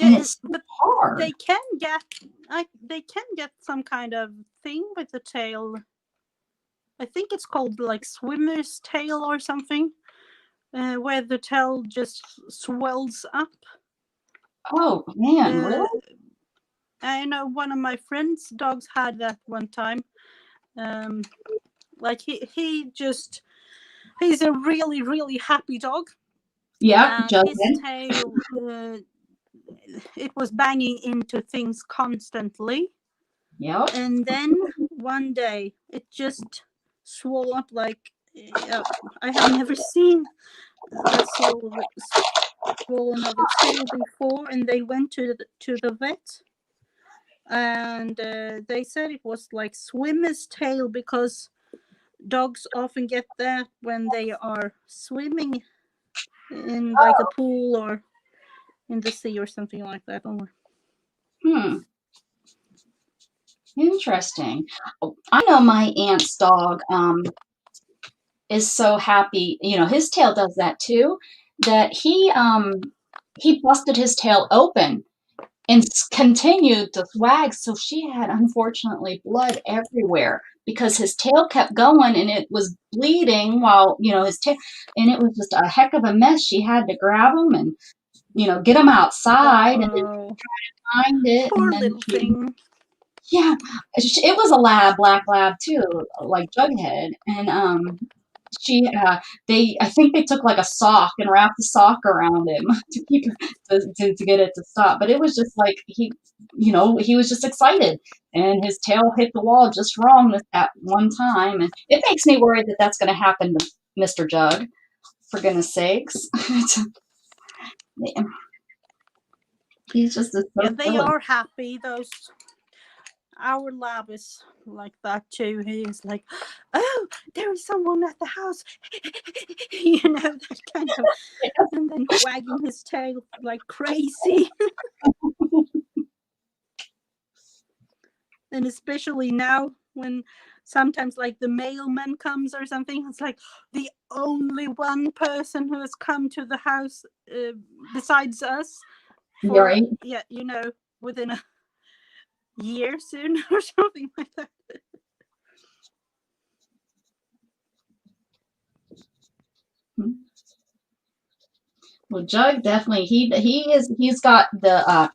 B: And it's so hard.
A: They can get some kind of thing with the tail. I think it's called like swimmer's tail or something, where the tail just swells up.
B: Oh man, really?
A: I know one of my friend's dogs had that one time. Like he's a really, really happy dog.
B: Yeah,
A: and his tail, it was banging into things constantly.
B: Yep.
A: And then one day it just swelled up like I have never seen a swollen of a tail before, and they went to the vet, and they said it was like swimmer's tail, because dogs often get that when they are swimming in like a pool or in the sea or something like that.
B: Interesting. I know my aunt's dog is so happy. His tail does that too, that he busted his tail open and continued to wag. So she had, unfortunately, blood everywhere because his tail kept going and it was bleeding while, his tail, and it was just a heck of a mess. She had to grab him and, get him outside and then try to find it.
A: Poor
B: and then
A: little thing.
B: Yeah, it was a black lab too, like Jughead, and I think they took like a sock and wrapped the sock around him to keep to get it to stop. But it was just like he was just excited, and his tail hit the wall just wrong at one time, and it makes me worried that that's going to happen to Mr. Jug. For goodness sakes, yeah. He's just so
A: they are happy. Our lab is like that too. He's like, oh, there is someone at the house. That kind of, and then wagging his tail like crazy. And especially now when sometimes like the mailman comes or something, it's like the only one person who has come to the house besides us.
B: Right.
A: Yeah, within a year soon or something like that.
B: Well, Jug definitely he's got the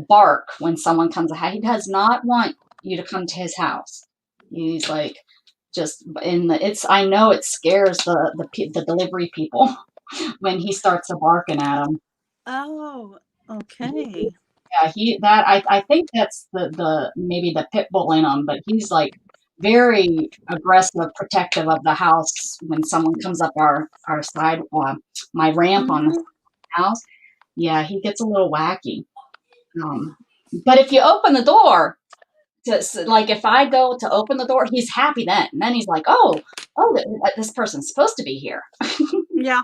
B: bark when someone comes. He does not want you to come to his house. He's like just I know it scares the delivery people when he starts barking at them.
A: Oh, okay.
B: I think that's the maybe the pit bull in him, but he's like very aggressive, protective of the house when someone comes up our side, my ramp on the
A: Mhm.
B: house. Yeah, he gets a little wacky. Um, but if you open the door, like if I go to open the door, he's happy then. And then he's like, this person's supposed to be here.
A: Yeah.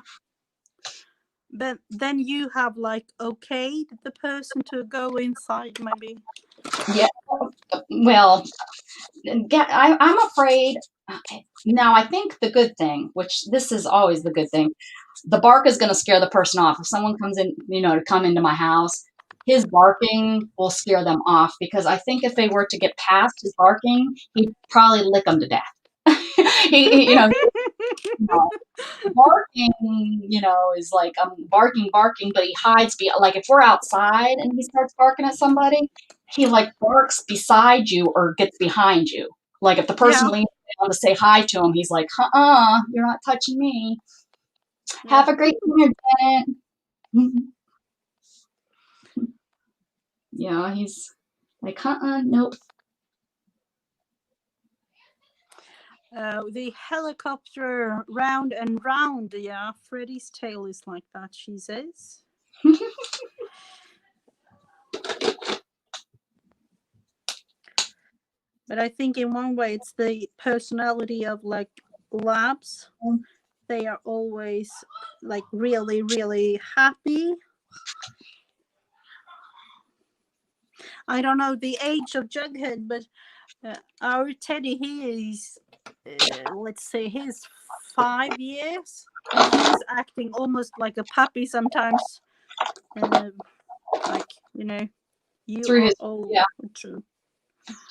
A: But then you have like okayed the person to go inside, maybe.
B: Yeah. Well, I'm afraid. Now, I think the good thing, which this is always the good thing, the bark is going to scare the person off. If someone comes in, to come into my house, his barking will scare them off because I think if they were to get past his barking, he'd probably lick them to death. Barking, is like I'm barking, but he hides. Like if we're outside and he starts barking at somebody, he like barks beside you or gets behind you. Like if the person
A: Yeah.
B: leans down to say hi to him, he's like, you're not touching me.
A: Yeah.
B: Have a great dinner, Janet. Yeah, he's like, nope.
A: The helicopter round and round. Yeah, Freddy's tail is like that, she says. But I think in one way it's the personality of like labs. They are always like really, really happy. I don't know the age of Jughead, but our Teddy, he is, let's say, he's 5 years, and he's acting almost like a puppy sometimes. Like, you
B: Through
A: are
B: his
A: all
B: yeah.
A: true.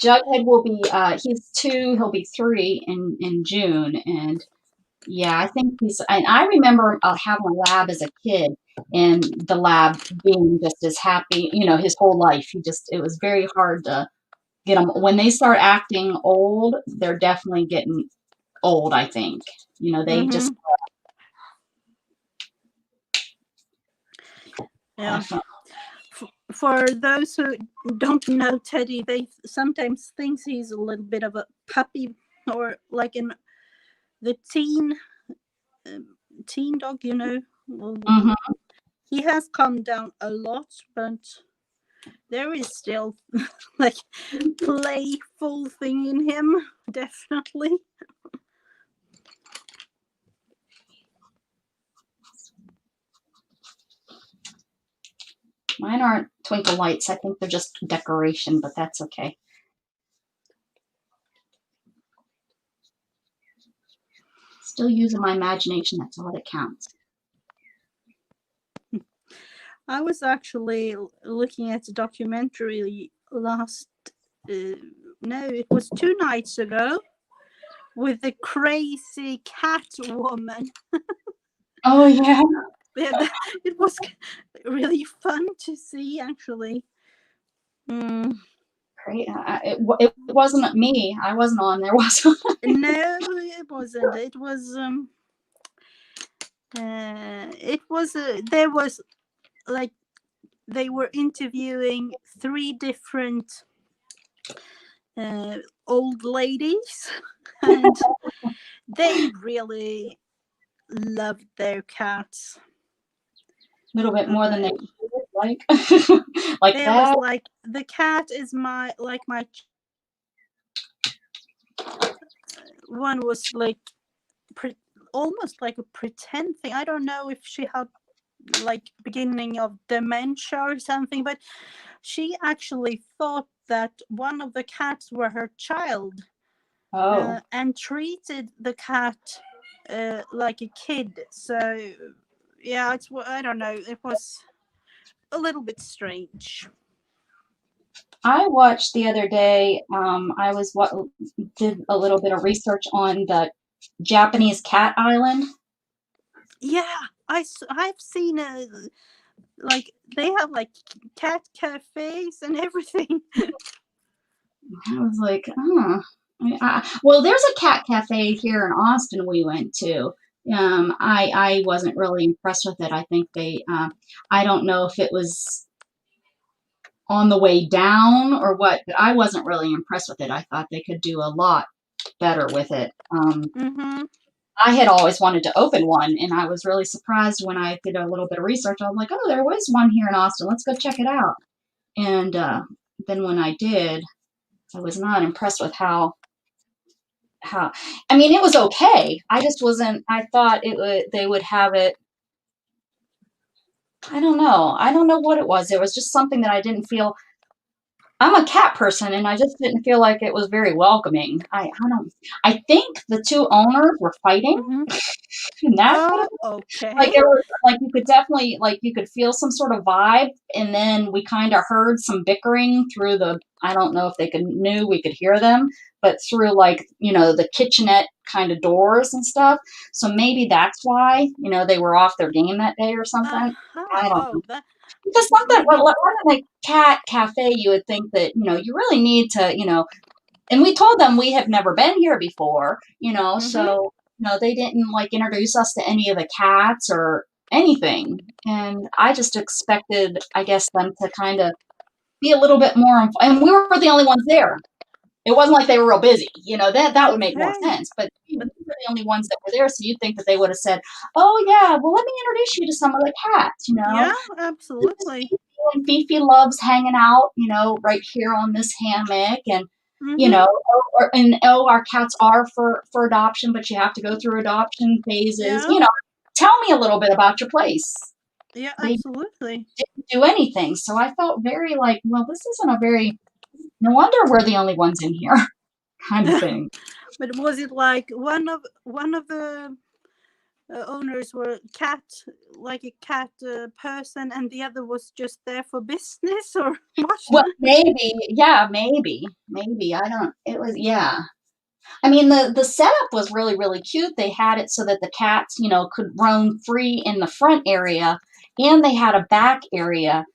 B: Jughead will be he's 2, he'll be 3 in June, and yeah, I think and I remember having a lab as a kid, and the lab being just as happy, his whole life. It was very hard to get them. When they start acting old, they're definitely getting old, I think. They just.
A: Yeah. For those who don't know Teddy, they sometimes think he's a little bit of a puppy, or like in the teen dog, He has calmed down a lot, but there is still like playful thing in him, definitely.
B: Mine aren't twinkle lights. I think they're just decoration, but that's okay. Still using my imagination. That's all that counts.
A: I was actually looking at the documentary it was 2 nights ago, with the crazy cat woman.
B: Oh, yeah.
A: It was really fun to see, actually.
B: Great. It wasn't me. I wasn't on there, was I?
A: No, it wasn't. There was like they were interviewing 3 different old ladies, and they really loved their cats.
B: A little bit more than they like. Like
A: there
B: that.
A: Was like the cat is my one was like almost like a pretend thing. I don't know if she had like beginning of dementia or something, but she actually thought that one of the cats were her child. And treated the cat like a kid. So yeah, I don't know, it was a little bit strange.
B: I watched the other day, I did a little bit of research on the Japanese cat island.
A: Yeah, I've seen like they have like cat cafes and everything.
B: I was like, well, there's a cat cafe here in Austin we went to. I wasn't really impressed with it. I think I don't know if it was on the way down or what, but I wasn't really impressed with it. I thought they could do a lot better with it. I had always wanted to open one, and I was really surprised when I did a little bit of research. I was like, oh, there was one here in Austin. Let's go check it out. And then when I did, I was not impressed with how, I mean, it was okay. I just wasn't, I thought they would have it. I don't know. I don't know what it was. It was just something that I didn't feel. I'm a cat person, and I just didn't feel like it was very welcoming. I think the two owners were fighting, and that's what it was.
A: Okay.
B: Like, it was like you could definitely, like, you could feel some sort of vibe, and then we kind of heard some bickering through the, I don't know if they knew we could hear them, but through, like, the kitchenette kind of doors and stuff. So maybe that's why, they were off their game that day or something. I don't know. Because something, like cat cafe, you would think that, you really need to, and we told them we have never been here before, so, they didn't like introduce us to any of the cats or anything. And I just expected, I guess, them to kind of be a little bit more, and we were the only ones there. It wasn't like they were real busy, that would make more sense. But we were the only ones that were there, so you'd think that they would have said, "Oh yeah, well let me introduce you to some of the cats."
A: Yeah, absolutely.
B: And Fifi loves hanging out, right here on this hammock, and our cats are for adoption, but you have to go through adoption phases.
A: Yeah.
B: Tell me a little bit about your place.
A: Yeah,
B: They
A: absolutely.
B: didn't do anything, so I felt very like, well, this isn't a very. No wonder we're the only ones in here, kind of thing.
A: But was it like one of the owners were like a cat person, and the other was just there for business, or what?
B: Well, maybe, yeah, maybe. I don't. It was, yeah. I mean, the setup was really, really cute. They had it so that the cats, could roam free in the front area, and they had a back area.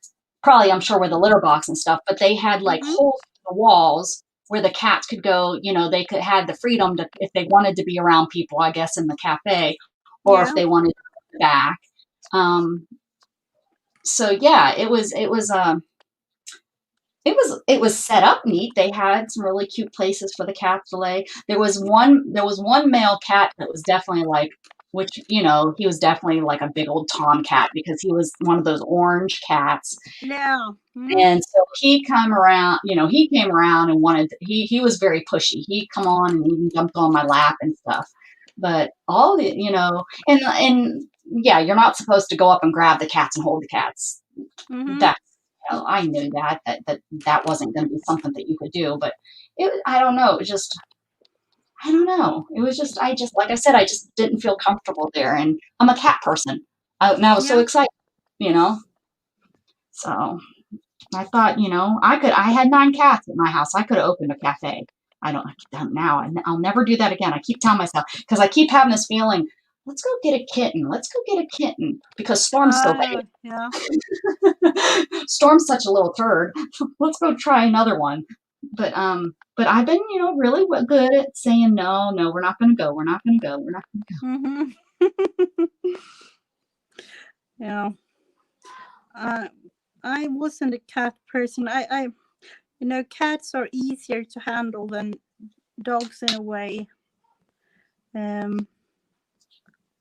B: Probably, I'm sure, with the litter box and stuff, but they had like holes in the walls where the cats could go, they could have the freedom to, if they wanted to be around people, I guess, in the cafe, or if they wanted to go back. So yeah, it was set up neat. They had some really cute places for the cats to lay. There was one male cat that was definitely like, which, he was definitely like a big old tomcat because he was one of those orange cats.
A: Yeah.
B: And so he came around and he was very pushy. He'd come on and even jumped on my lap and stuff. But all the, and yeah, you're not supposed to go up and grab the cats and hold the cats. That's, I knew that wasn't going to be something that you could do, but I don't know. It was just, I don't know. It was just, like I said, I just didn't feel comfortable there. And I'm a cat person. And I was so excited, So I thought, I had 9 cats at my house. I could have opened a cafe. I don't now. I'll never do that again. I keep telling myself, because I keep having this feeling, let's go get a kitten. Let's go get a kitten, because Storm's so big.
A: Yeah.
B: Storm's such a little turd. Let's go try another one. But I've been, really good at saying, no, we're not going to go. We're not going to go. We're not going to go.
A: Yeah. I wasn't a cat person. I cats are easier to handle than dogs in a way. In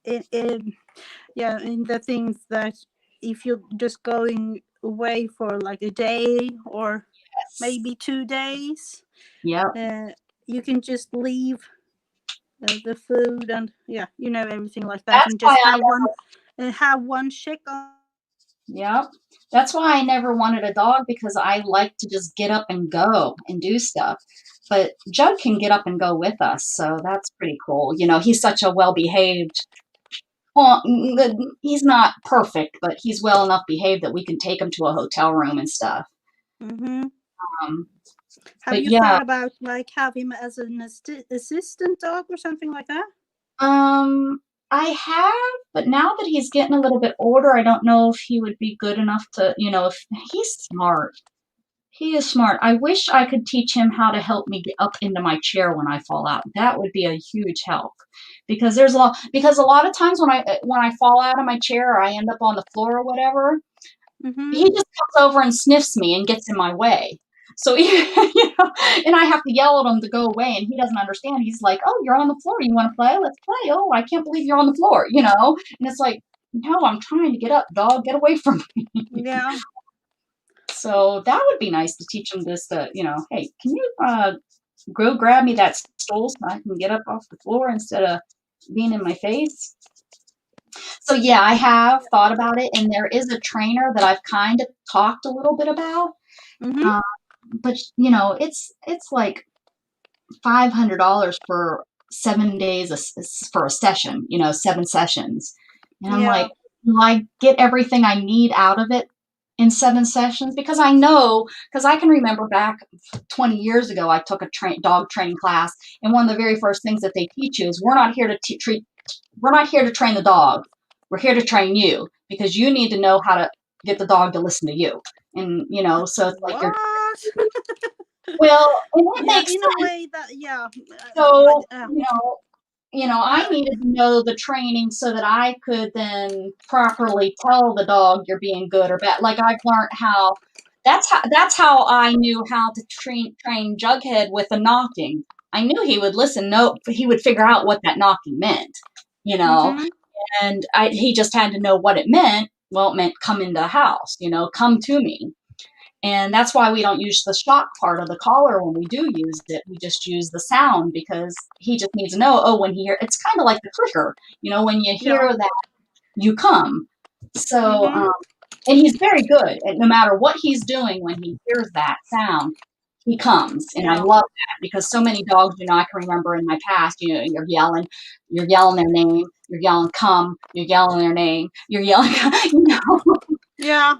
A: the things that if you're just going away for like a day or maybe 2 days, you can just leave the food and everything like that.
B: That's
A: and just have one chick on.
B: Yeah, that's why I never wanted a dog, because I like to just get up and go and do stuff. But Judd can get up and go with us, so that's pretty cool. He's such a well-behaved. Well, he's not perfect, but he's well enough behaved that we can take him to a hotel room and stuff.
A: Have you thought about like have him as an assistant dog or something like that?
B: I have, but now that he's getting a little bit older, I don't know if he would be good enough to, if he's smart. He is smart. I wish I could teach him how to help me get up into my chair when I fall out. That would be a huge help, because a lot of times when I fall out of my chair or I end up on the floor or whatever, he just comes over and sniffs me and gets in my way. So, and I have to yell at him to go away, and he doesn't understand. He's like, "Oh, you're on the floor. You want to play? Let's play. Oh, I can't believe you're on the floor," And it's like, no, I'm trying to get up, dog. Get away from me.
A: Yeah.
B: So that would be nice to teach him this, hey, can you go grab me that stool so I can get up off the floor instead of being in my face? So yeah, I have thought about it, and there is a trainer that I've kind of talked a little bit about. But it's like $500 for 7 days for a session, 7 sessions. And I'm like, will I get everything I need out of it in 7 sessions? Because I can remember back 20 years ago, I took a dog training class, and one of the very first things that they teach you is we're not here to train the dog. We're here to train you, because you need to know how to get the dog to listen to you. And, so it's like well, and it makes
A: in
B: sense.
A: a way that,
B: So, I needed to know the training so that I could then properly tell the dog you're being good or bad. Like I've learned that's how I knew how to train Jughead with the knocking. I knew he would listen. No, he would figure out what that knocking meant, and he just had to know what it meant. Well, it meant come into the house, come to me. And that's why we don't use the shock part of the collar when we do use it. We just use the sound, because he just needs to know, when he hears, it's kind of like the clicker, when you hear that, you come. So, and he's very good at no matter what he's doing, when he hears that sound, he comes. And I love that, because so many dogs, I can remember in my past, you're yelling their name, you're yelling come, you're yelling their name, you're yelling,
A: Yeah.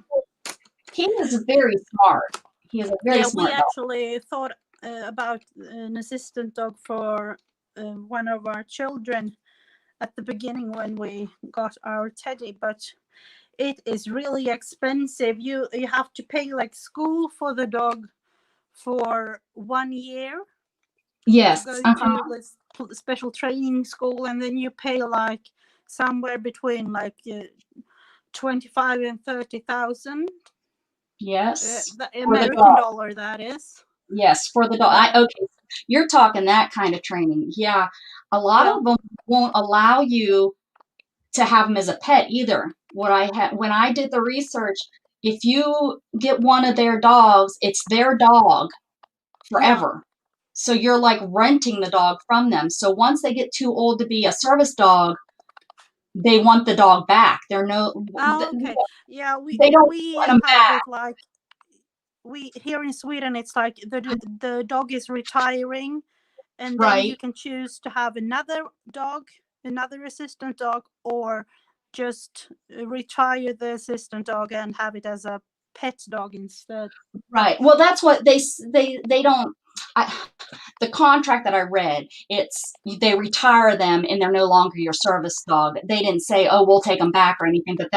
B: He is very smart. He is a very smart
A: we
B: dog.
A: actually thought about an assistant dog for one of our children at the beginning when we got our Teddy, but it is really expensive. You have to pay like school for the dog for 1 year.
B: Yes.
A: To go to this special training school, and then you pay like somewhere between like 25 and 30,000.
B: Yes.
A: The American dollar, that is.
B: Yes, for the dog. Okay, you're talking that kind of training. Yeah, a lot of them won't allow you to have them as a pet either. When I did the research, if you get one of their dogs, it's their dog forever. So you're like renting the dog from them. So once they get too old to be a service dog, they want the dog back. They're
A: okay. Yeah, we
B: want them
A: have
B: back.
A: it like we here in Sweden. It's like the dog is retiring, and then you can choose to have another dog, another assistant dog, or just retire the assistant dog and have it as a pet dog instead.
B: Right. Well, that's what they don't. The contract that I read, it's they retire them and they're no longer your service dog. They didn't say, "Oh, we'll take them back" or anything. But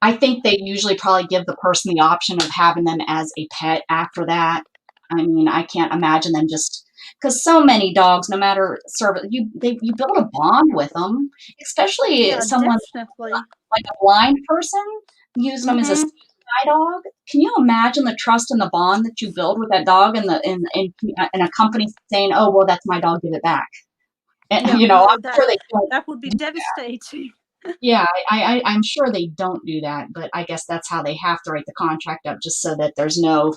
B: I think they usually probably give the person the option of having them as a pet after that. I mean, I can't imagine them just because so many dogs, no matter service, you build a bond with them, especially someone like a blind person using them as a dog. Can you imagine the trust and the bond that you build with that dog, and a company saying, "Oh, well, that's my dog, give it back." And I'm sure they don't.
A: That would be devastating.
B: Yeah, I'm sure they don't do that, but I guess that's how they have to write the contract up, just so that there's no.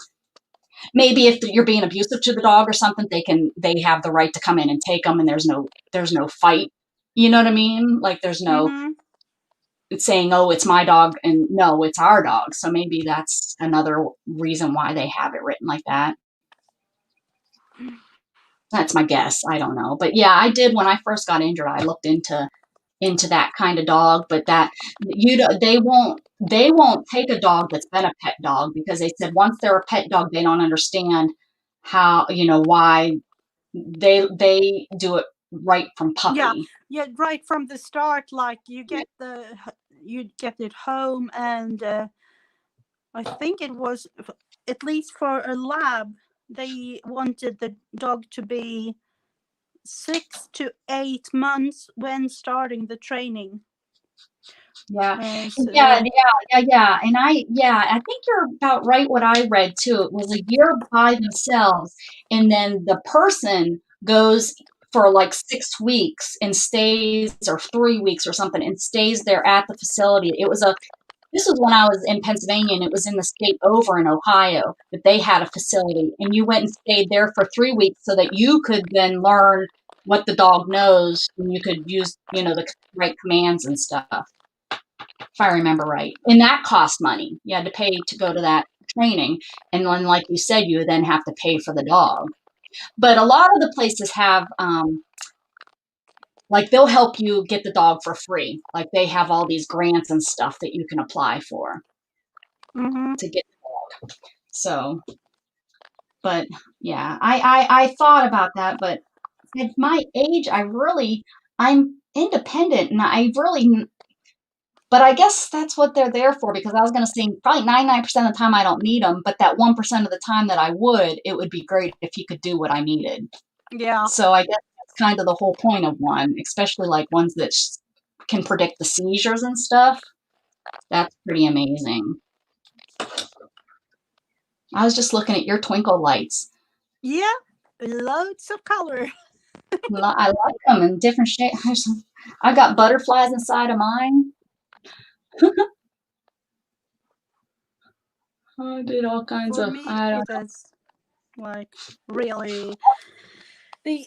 B: Maybe if you're being abusive to the dog or something, they have the right to come in and take them, and there's no fight. You know what I mean? Like there's no. It's saying, "Oh, it's my dog," and no, it's our dog. So maybe that's another reason why they have it written like that. That's my guess. I don't know, but yeah, I did when I first got injured. I looked into that kind of dog, but that they won't take a dog that's been a pet dog, because they said once they're a pet dog, they don't understand how why they do it right from puppy.
A: Yeah, right from the start. Like you get it home, and I think it was at least for a lab. They wanted the dog to be 6 to 8 months when starting the training.
B: Yeah.
A: So,
B: Yeah. And I think you're about right what I read too. It was a year by themselves, and then the person goes for like 6 weeks and stays, or 3 weeks or something, and stays there at the facility. This was when I was in Pennsylvania, and it was in the state over in Ohio that they had a facility, and you went and stayed there for 3 weeks so that you could then learn what the dog knows, and you could use, the right commands and stuff, if I remember right. And that cost money. You had to pay to go to that training. And then, like you said, you then have to pay for the dog. But a lot of the places have, like, they'll help you get the dog for free. Like, they have all these grants and stuff that you can apply for to get the dog. So, but yeah, I thought about that. But at my age, I'm independent, and but I guess that's what they're there for, because I was going to say probably 99% of the time I don't need them, but that 1% of the time that I would, it would be great if he could do what I needed.
A: yeah.
B: So I guess that's kind of the whole point of one, especially like ones that can predict the seizures and stuff. That's pretty amazing. I was just looking at your twinkle lights.
A: Yeah, loads of color.
B: I like them in different shapes. I got butterflies inside of mine. I did all kinds
A: For
B: of.
A: me,
B: I don't
A: it is like really the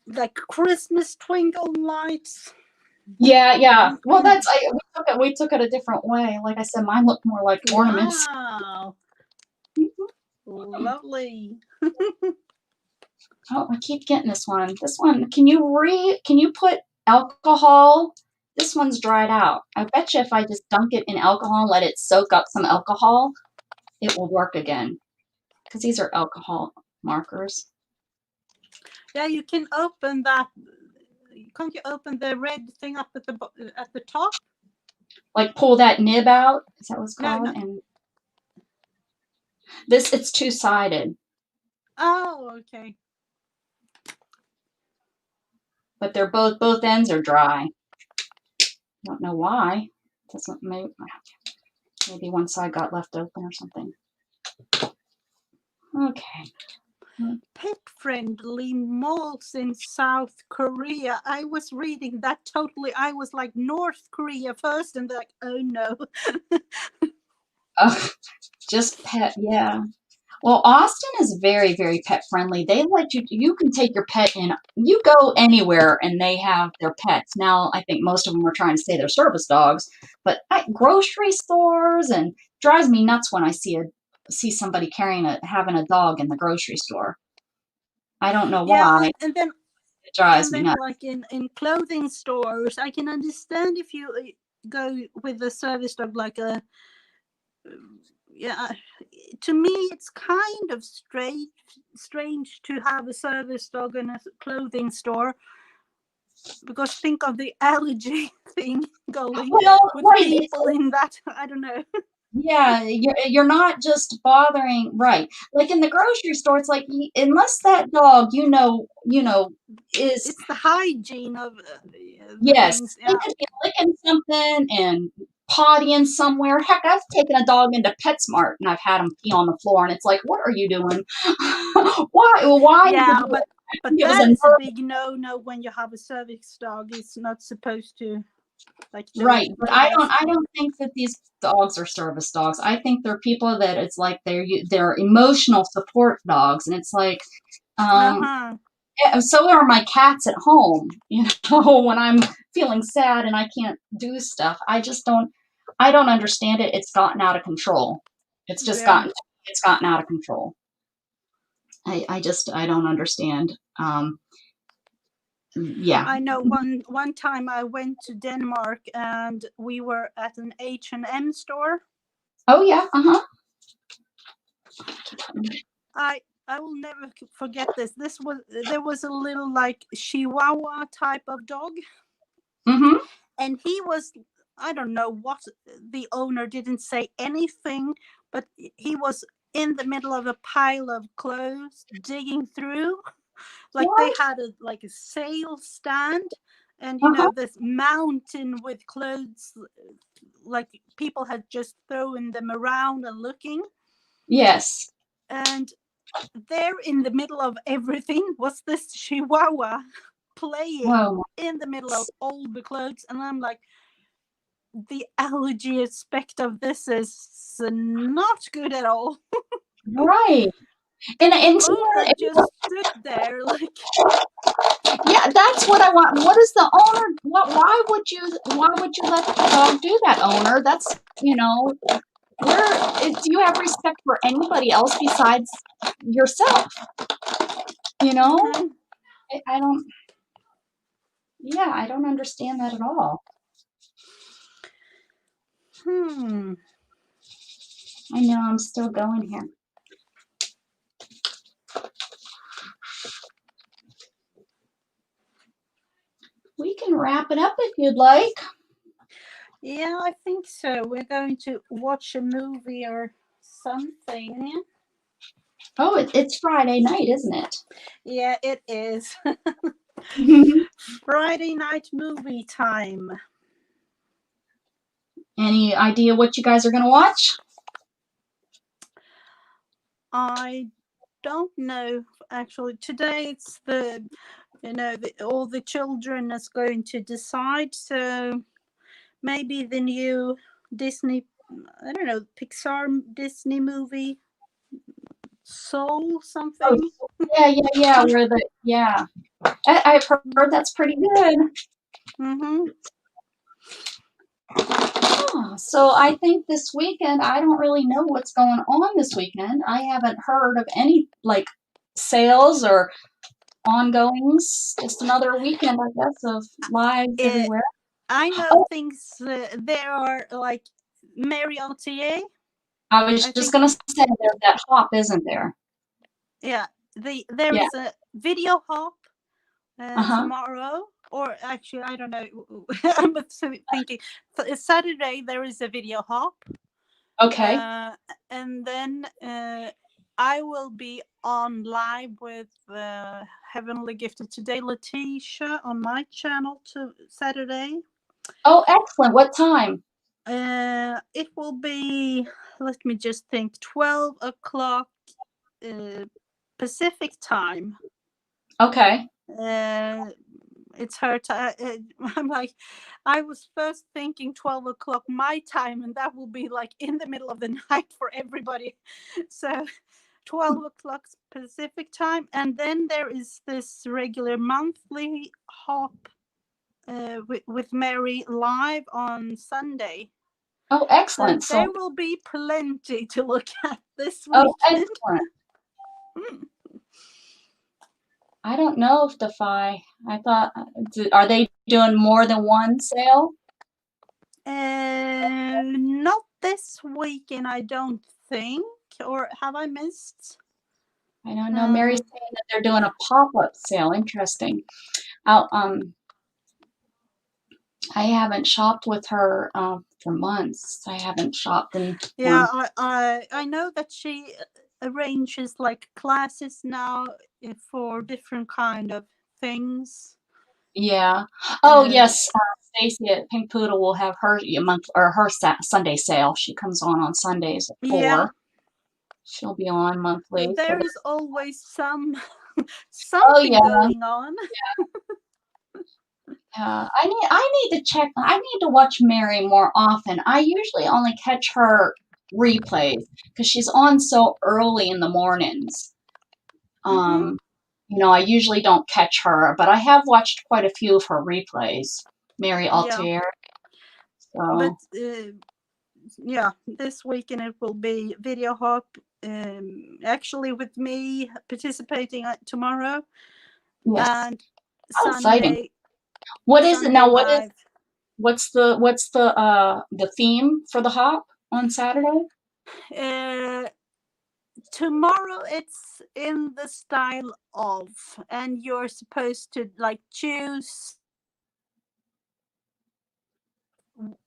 A: like Christmas twinkle lights.
B: Yeah. Well, we took it a different way. Like I said, mine looked more like ornaments.
A: Wow, lovely.
B: Oh, I keep getting this one. This one, can you put alcohol? This one's dried out. I bet you if I just dunk it in alcohol and let it soak up some alcohol, it will work again. Because these are alcohol markers.
A: Yeah, you can open that. Can't you open the red thing up at the top?
B: Like pull that nib out. Is that what it's called?
A: No.
B: And it's two-sided.
A: Oh, okay.
B: But they're both ends are dry. Don't know why. Doesn't maybe one side got left open or something. Okay.
A: Pet-friendly malls in South Korea. I was reading that totally. I was like North Korea first, and like, oh no.
B: Oh, just pet, yeah. Well, Austin is very, very pet friendly. They let you can take your pet in. You go anywhere and they have their pets. Now, I think most of them are trying to say they're service dogs, but at grocery stores, and drives me nuts when I see somebody having a dog in the grocery store. I don't know why.
A: Yeah, and then
B: it drives me nuts.
A: like in clothing stores, I can understand if you go with a service dog, like a yeah. To me, it's kind of strange to have a service dog in a clothing store, because think of the allergy thing going with people in that. I don't know.
B: Yeah, you're not just bothering, right? Like in the grocery store, it's like, unless that dog, is
A: it's the hygiene of
B: yes,
A: things.
B: they could be licking something and pottying somewhere. Heck, I've taken a dog into PetSmart and I've had him pee on the floor, and it's like, what are you doing? Why?
A: Yeah, but that is a big no when you have a service dog. It's not supposed to.
B: Right, but I don't think that these dogs are service dogs. I think they're people that it's like they're emotional support dogs, and it's like, so are my cats at home. When I'm feeling sad and I can't do stuff, I don't understand it. It's gotten out of control. It's just gotten out of control. I don't understand. Yeah.
A: I know one time I went to Denmark and we were at an H&M store.
B: Oh yeah,
A: I will never forget this. There was a little like Chihuahua type of dog. And he was, I don't know what, the owner didn't say anything, but he was in the middle of a pile of clothes digging through. Like what? They had a sale stand, and you know, this mountain with clothes, like people had just thrown them around and looking.
B: Yes.
A: And there in the middle of everything was this chihuahua playing
B: Whoa.
A: in the middle of all the clothes. And I'm like, the allergy aspect of this is not good at all.
B: Right. And
A: The owner just stood there like,
B: yeah, that's what I want. What is the owner? Why would you let the dog do that, owner? That's, you know, do you have respect for anybody else besides yourself? You know, I don't. Yeah, I don't understand that at all. I know, I'm still going here. We can wrap it up if you'd like.
A: Yeah, I think so. We're going to watch a movie or something. Yeah?
B: Oh, it's Friday night, isn't it?
A: Yeah, it is. Friday night movie time.
B: Any idea what you guys are going to watch?
A: I don't know, actually. Today it's all the children is going to decide. So maybe the new Disney, I don't know, Pixar Disney movie, Soul something.
B: Oh, yeah. I've heard that's pretty good. Oh, so I think this weekend, I don't really know what's going on this weekend. I haven't heard of any like sales or ongoings. Just another weekend, I guess, of lives everywhere.
A: I know things. There are like Marriott.
B: I was just going to say there's that hop, isn't there?
A: Yeah, there is a video hop tomorrow, or actually, I don't know. I'm thinking Saturday there is a video hop.
B: Okay.
A: And then I will be on live with Heavenly Gifted Today, Letitia, on my channel to Saturday.
B: Oh, excellent. What time?
A: It will be, let me just think, 12 o'clock Pacific time.
B: Okay.
A: It's her time. I'm like, I was first thinking 12 o'clock my time, and that will be like in the middle of the night for everybody. So 12 o'clock Pacific time. And then there is this regular monthly hop with Mary live on Sunday.
B: Oh, excellent.
A: So there will be plenty to look at this weekend.
B: Oh, excellent. I don't know if I thought, are they doing more than one sale?
A: Not this weekend, I don't think. Or have I missed?
B: I don't know. Mary's saying that they're doing a pop-up sale. Interesting. I haven't shopped with her for months. I haven't shopped in.
A: Yeah, I know that she arranges like classes now for different kind of things.
B: Yeah. Oh yes, Stacy at Pink Poodle will have her Sunday sale. She comes on Sundays at 4.
A: Yeah.
B: She'll be on monthly.
A: There is always something going on.
B: Yeah. I need to check. I need to watch Mary more often. I usually only catch her replays because she's on so early in the mornings. You know, I usually don't catch her, but I have watched quite a few of her replays. Mary Altair.
A: Yeah. But yeah, this weekend it will be video hop. Actually, with me participating tomorrow.
B: Yes.
A: And
B: Sunday.
A: Exciting.
B: What is
A: Sunday
B: it now?
A: live.
B: What's the theme for the hop on Saturday?
A: Tomorrow it's in the style of, and you're supposed to like choose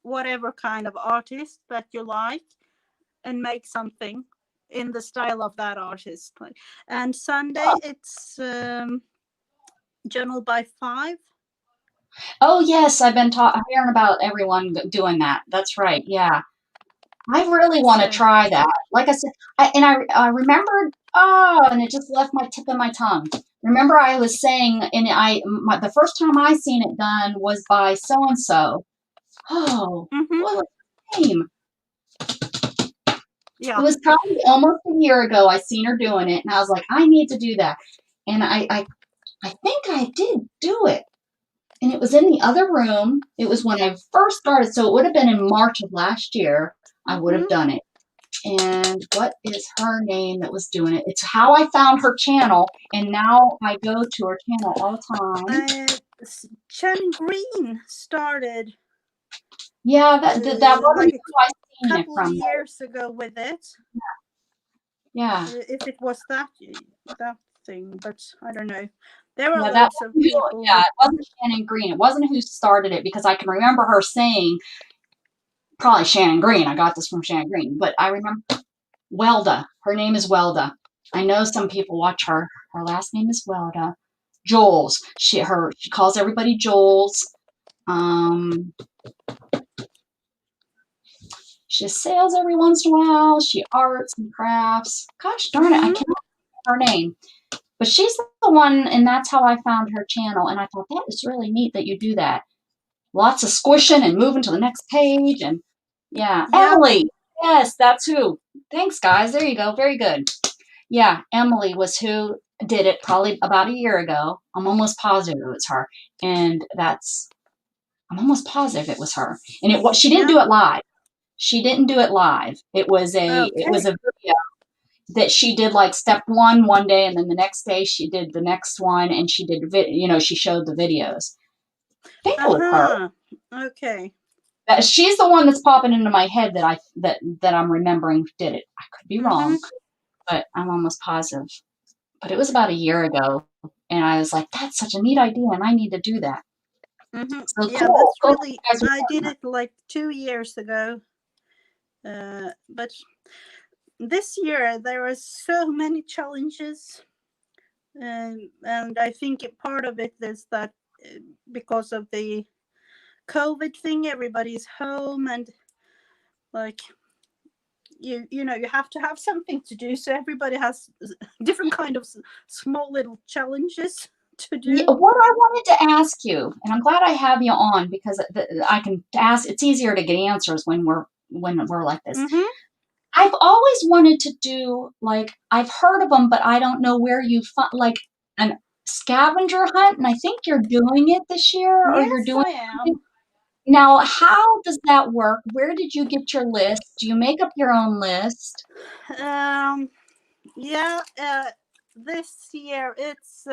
A: whatever kind of artist that you like and make something in the style of that artist. And Sunday it's Journal by 5.
B: Oh yes, I've been hearing about everyone doing that. That's right. Yeah. I really want to
A: So,
B: try that. Like I said, I remembered, and it just left my tip of my tongue. Remember, I was saying, and the first time I seen it done was by so and so. Oh,
A: mm-hmm.
B: what was her name? It
A: Yeah.
B: was probably almost a year ago. I seen her doing it, and I was like, I need to do that. And I think I did do it, and it was in the other room. It was when I first started, so it would have been in March of last year. I would have
A: Mm-hmm.
B: done it. And what is her name that was doing it? It's how I found her channel, and now I go to her channel all the time.
A: Shannon Green started
B: Yeah, that wasn't
A: like
B: who I
A: a
B: seen it
A: couple of
B: from.
A: years ago with it.
B: Yeah,
A: If it was that thing, but I don't know. There were
B: yeah, that
A: loads of
B: wasn't who.
A: people
B: Yeah,
A: with.
B: it wasn't Shannon Green. It wasn't who started it because I can remember her saying probably Shannon Green. I got this from Shannon Green, but I remember Welda. Her name is Welda. I know some people watch her. Her last name is Welda. Joel's. She calls everybody Joel's. She sails every once in a while. She arts and crafts. Gosh darn it, I
A: Mm-hmm.
B: cannot remember her name. But she's the one, and that's how I found her channel. And I thought, that is really neat that you do that. Lots of squishing and moving to the next page. And yeah,
A: Yeah.
B: Emily. Yes, that's who. Thanks, guys. There you go. Very good. Yeah, Emily was who did it probably about a year ago. I'm almost positive it was her. And I'm almost positive it was her. And she didn't
A: Yeah.
B: do it live. She didn't do it live. It was a
A: Okay.
B: video that she did like step one day, and then the next day she did the next one, and she did she showed the videos. I think it was her.
A: Okay.
B: She's the one that's popping into my head that I'm remembering did it. I could be
A: Mm-hmm.
B: wrong, but I'm almost positive. But it was about a year ago, and I was like, that's such a neat idea, and I need to do that.
A: Mm-hmm.
B: So
A: Yeah,
B: cool.
A: that's
B: Cool.
A: really. I did it like 2 years ago, but this year there are so many challenges, and I think part of it is that because of the COVID thing, everybody's home, and like you know you have to have something to do, so everybody has different kind of small little challenges to
B: Yeah,
A: do.
B: what I wanted to ask you, and I'm glad I have you on because I can ask. It's easier to get answers when we're like this.
A: Mm-hmm.
B: I've always wanted to do like I've heard of them, but I don't know where you find like an scavenger hunt, and I think you're doing it this year, or you're
A: Yes,
B: doing
A: I
B: something.
A: am.
B: Now, how does that work? Where did you get your list? Do you make up your own list?
A: Yeah, this year it's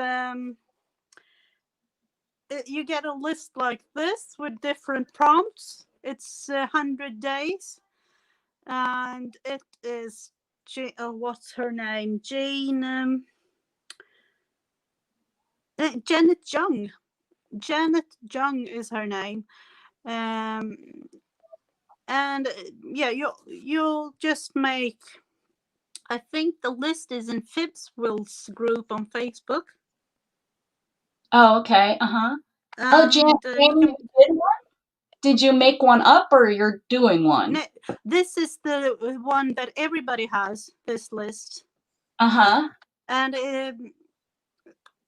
A: you get a list like this with different prompts. It's 100 days, and it is what's her name? Janet Jung. Janet Jung is her name. Um, and yeah, you'll just make. I think the list is in Fibswill's group on Facebook.
B: Oh, okay. Uh-huh. Oh, Jamie,
A: And you
B: you
A: can.
B: did one? Did you make one up or you're doing one?
A: This is the one that everybody has. This list.
B: Uh-huh.
A: And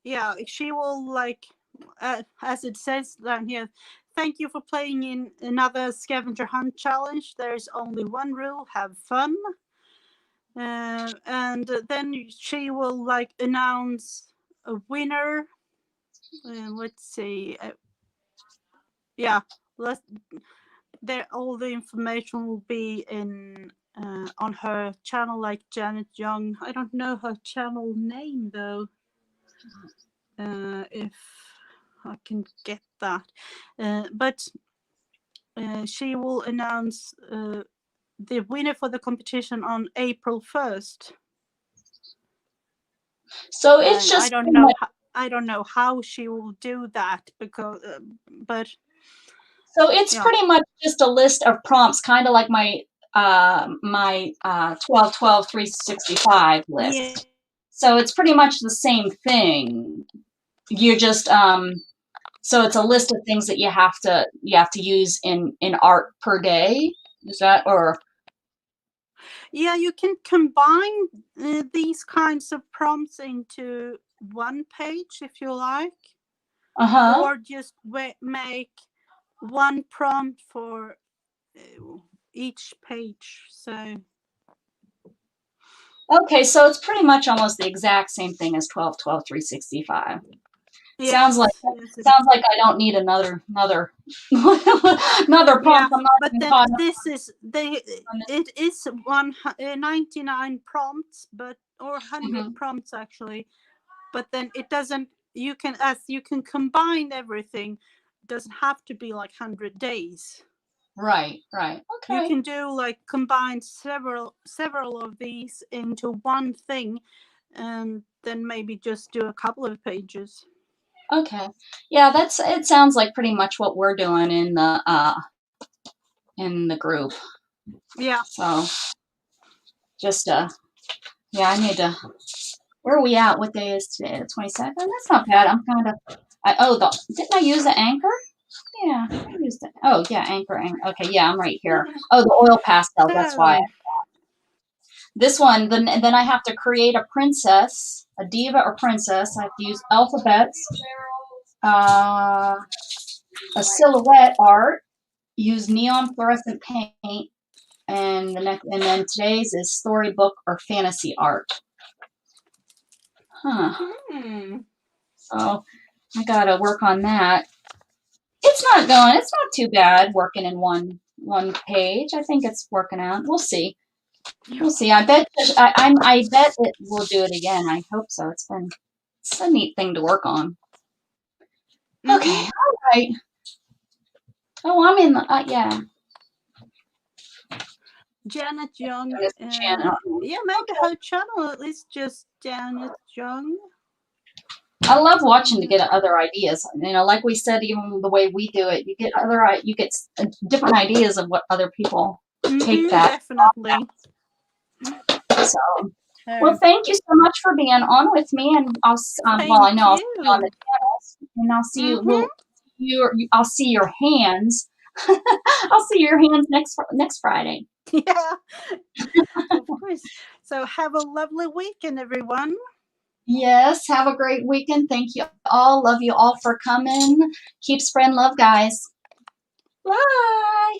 A: yeah, she will like, as it says down here. Thank you for playing in another scavenger hunt challenge. There's only one rule: have fun. And then she will like announce a winner. Let's see. Yeah, there all the information will be in on her channel, like Janet Young. I don't know her channel name though. If I can get that, but she will announce the winner for the competition on April 1st.
B: So it's just
A: I don't know how she will do that because, but
B: so it's
A: yeah.
B: pretty much just a list of prompts, kind of like my 12 365 list.
A: Yeah.
B: So it's pretty much the same thing. You just So it's a list of things that you have to use in art per day. Is that, or?
A: Yeah, you can combine these kinds of prompts into one page if you like, or just make one prompt for each page. So
B: okay, so it's pretty much almost the exact same thing as 12, 12, 365.
A: yes,
B: Sounds like I don't need another another prompt.
A: Yeah,
B: I'm not
A: but
B: even
A: then
B: caught up
A: this is it is 99 prompts, but or 100 prompts actually, but then it doesn't. You can combine everything. It doesn't have to be like 100 days.
B: Right. Okay.
A: You can do like combine several of these into one thing, and then maybe just do a couple of pages.
B: Okay. Yeah, it sounds like pretty much what we're doing in the group.
A: Yeah.
B: So just yeah, I need to. Where are we at? What day is today? The 22nd? That's not bad. I'm kind of. Didn't I use the anchor? Yeah, I used it. Oh yeah, anchor. Okay, yeah, I'm right here. Oh, the oil pastel. That's why. This one, then I have to create a princess, a diva or princess. I have to use alphabets, a silhouette art, use neon fluorescent paint, and then today's is storybook or fantasy art. So I gotta work on that. It's not too bad working in one page. I think it's working out. We'll see. I bet it will do it again. I hope so. It's a neat thing to work on. Okay, all right. Oh, I'm in the yeah.
A: Janet Young. Yeah, maybe her channel is just Janet Young.
B: I love watching to get other ideas. Like we said, even the way we do it, you get different ideas of what other people take that.
A: Definitely.
B: So, well, thank you so much for being on with me, and I'll I know I'll see you on the channels, and I'll see you. I'll see your hands. I'll see your hands next Friday.
A: Yeah, of course. So have a lovely weekend, everyone.
B: Yes, have a great weekend. Thank you all. Love you all for coming. Keep spreading love, guys. Bye.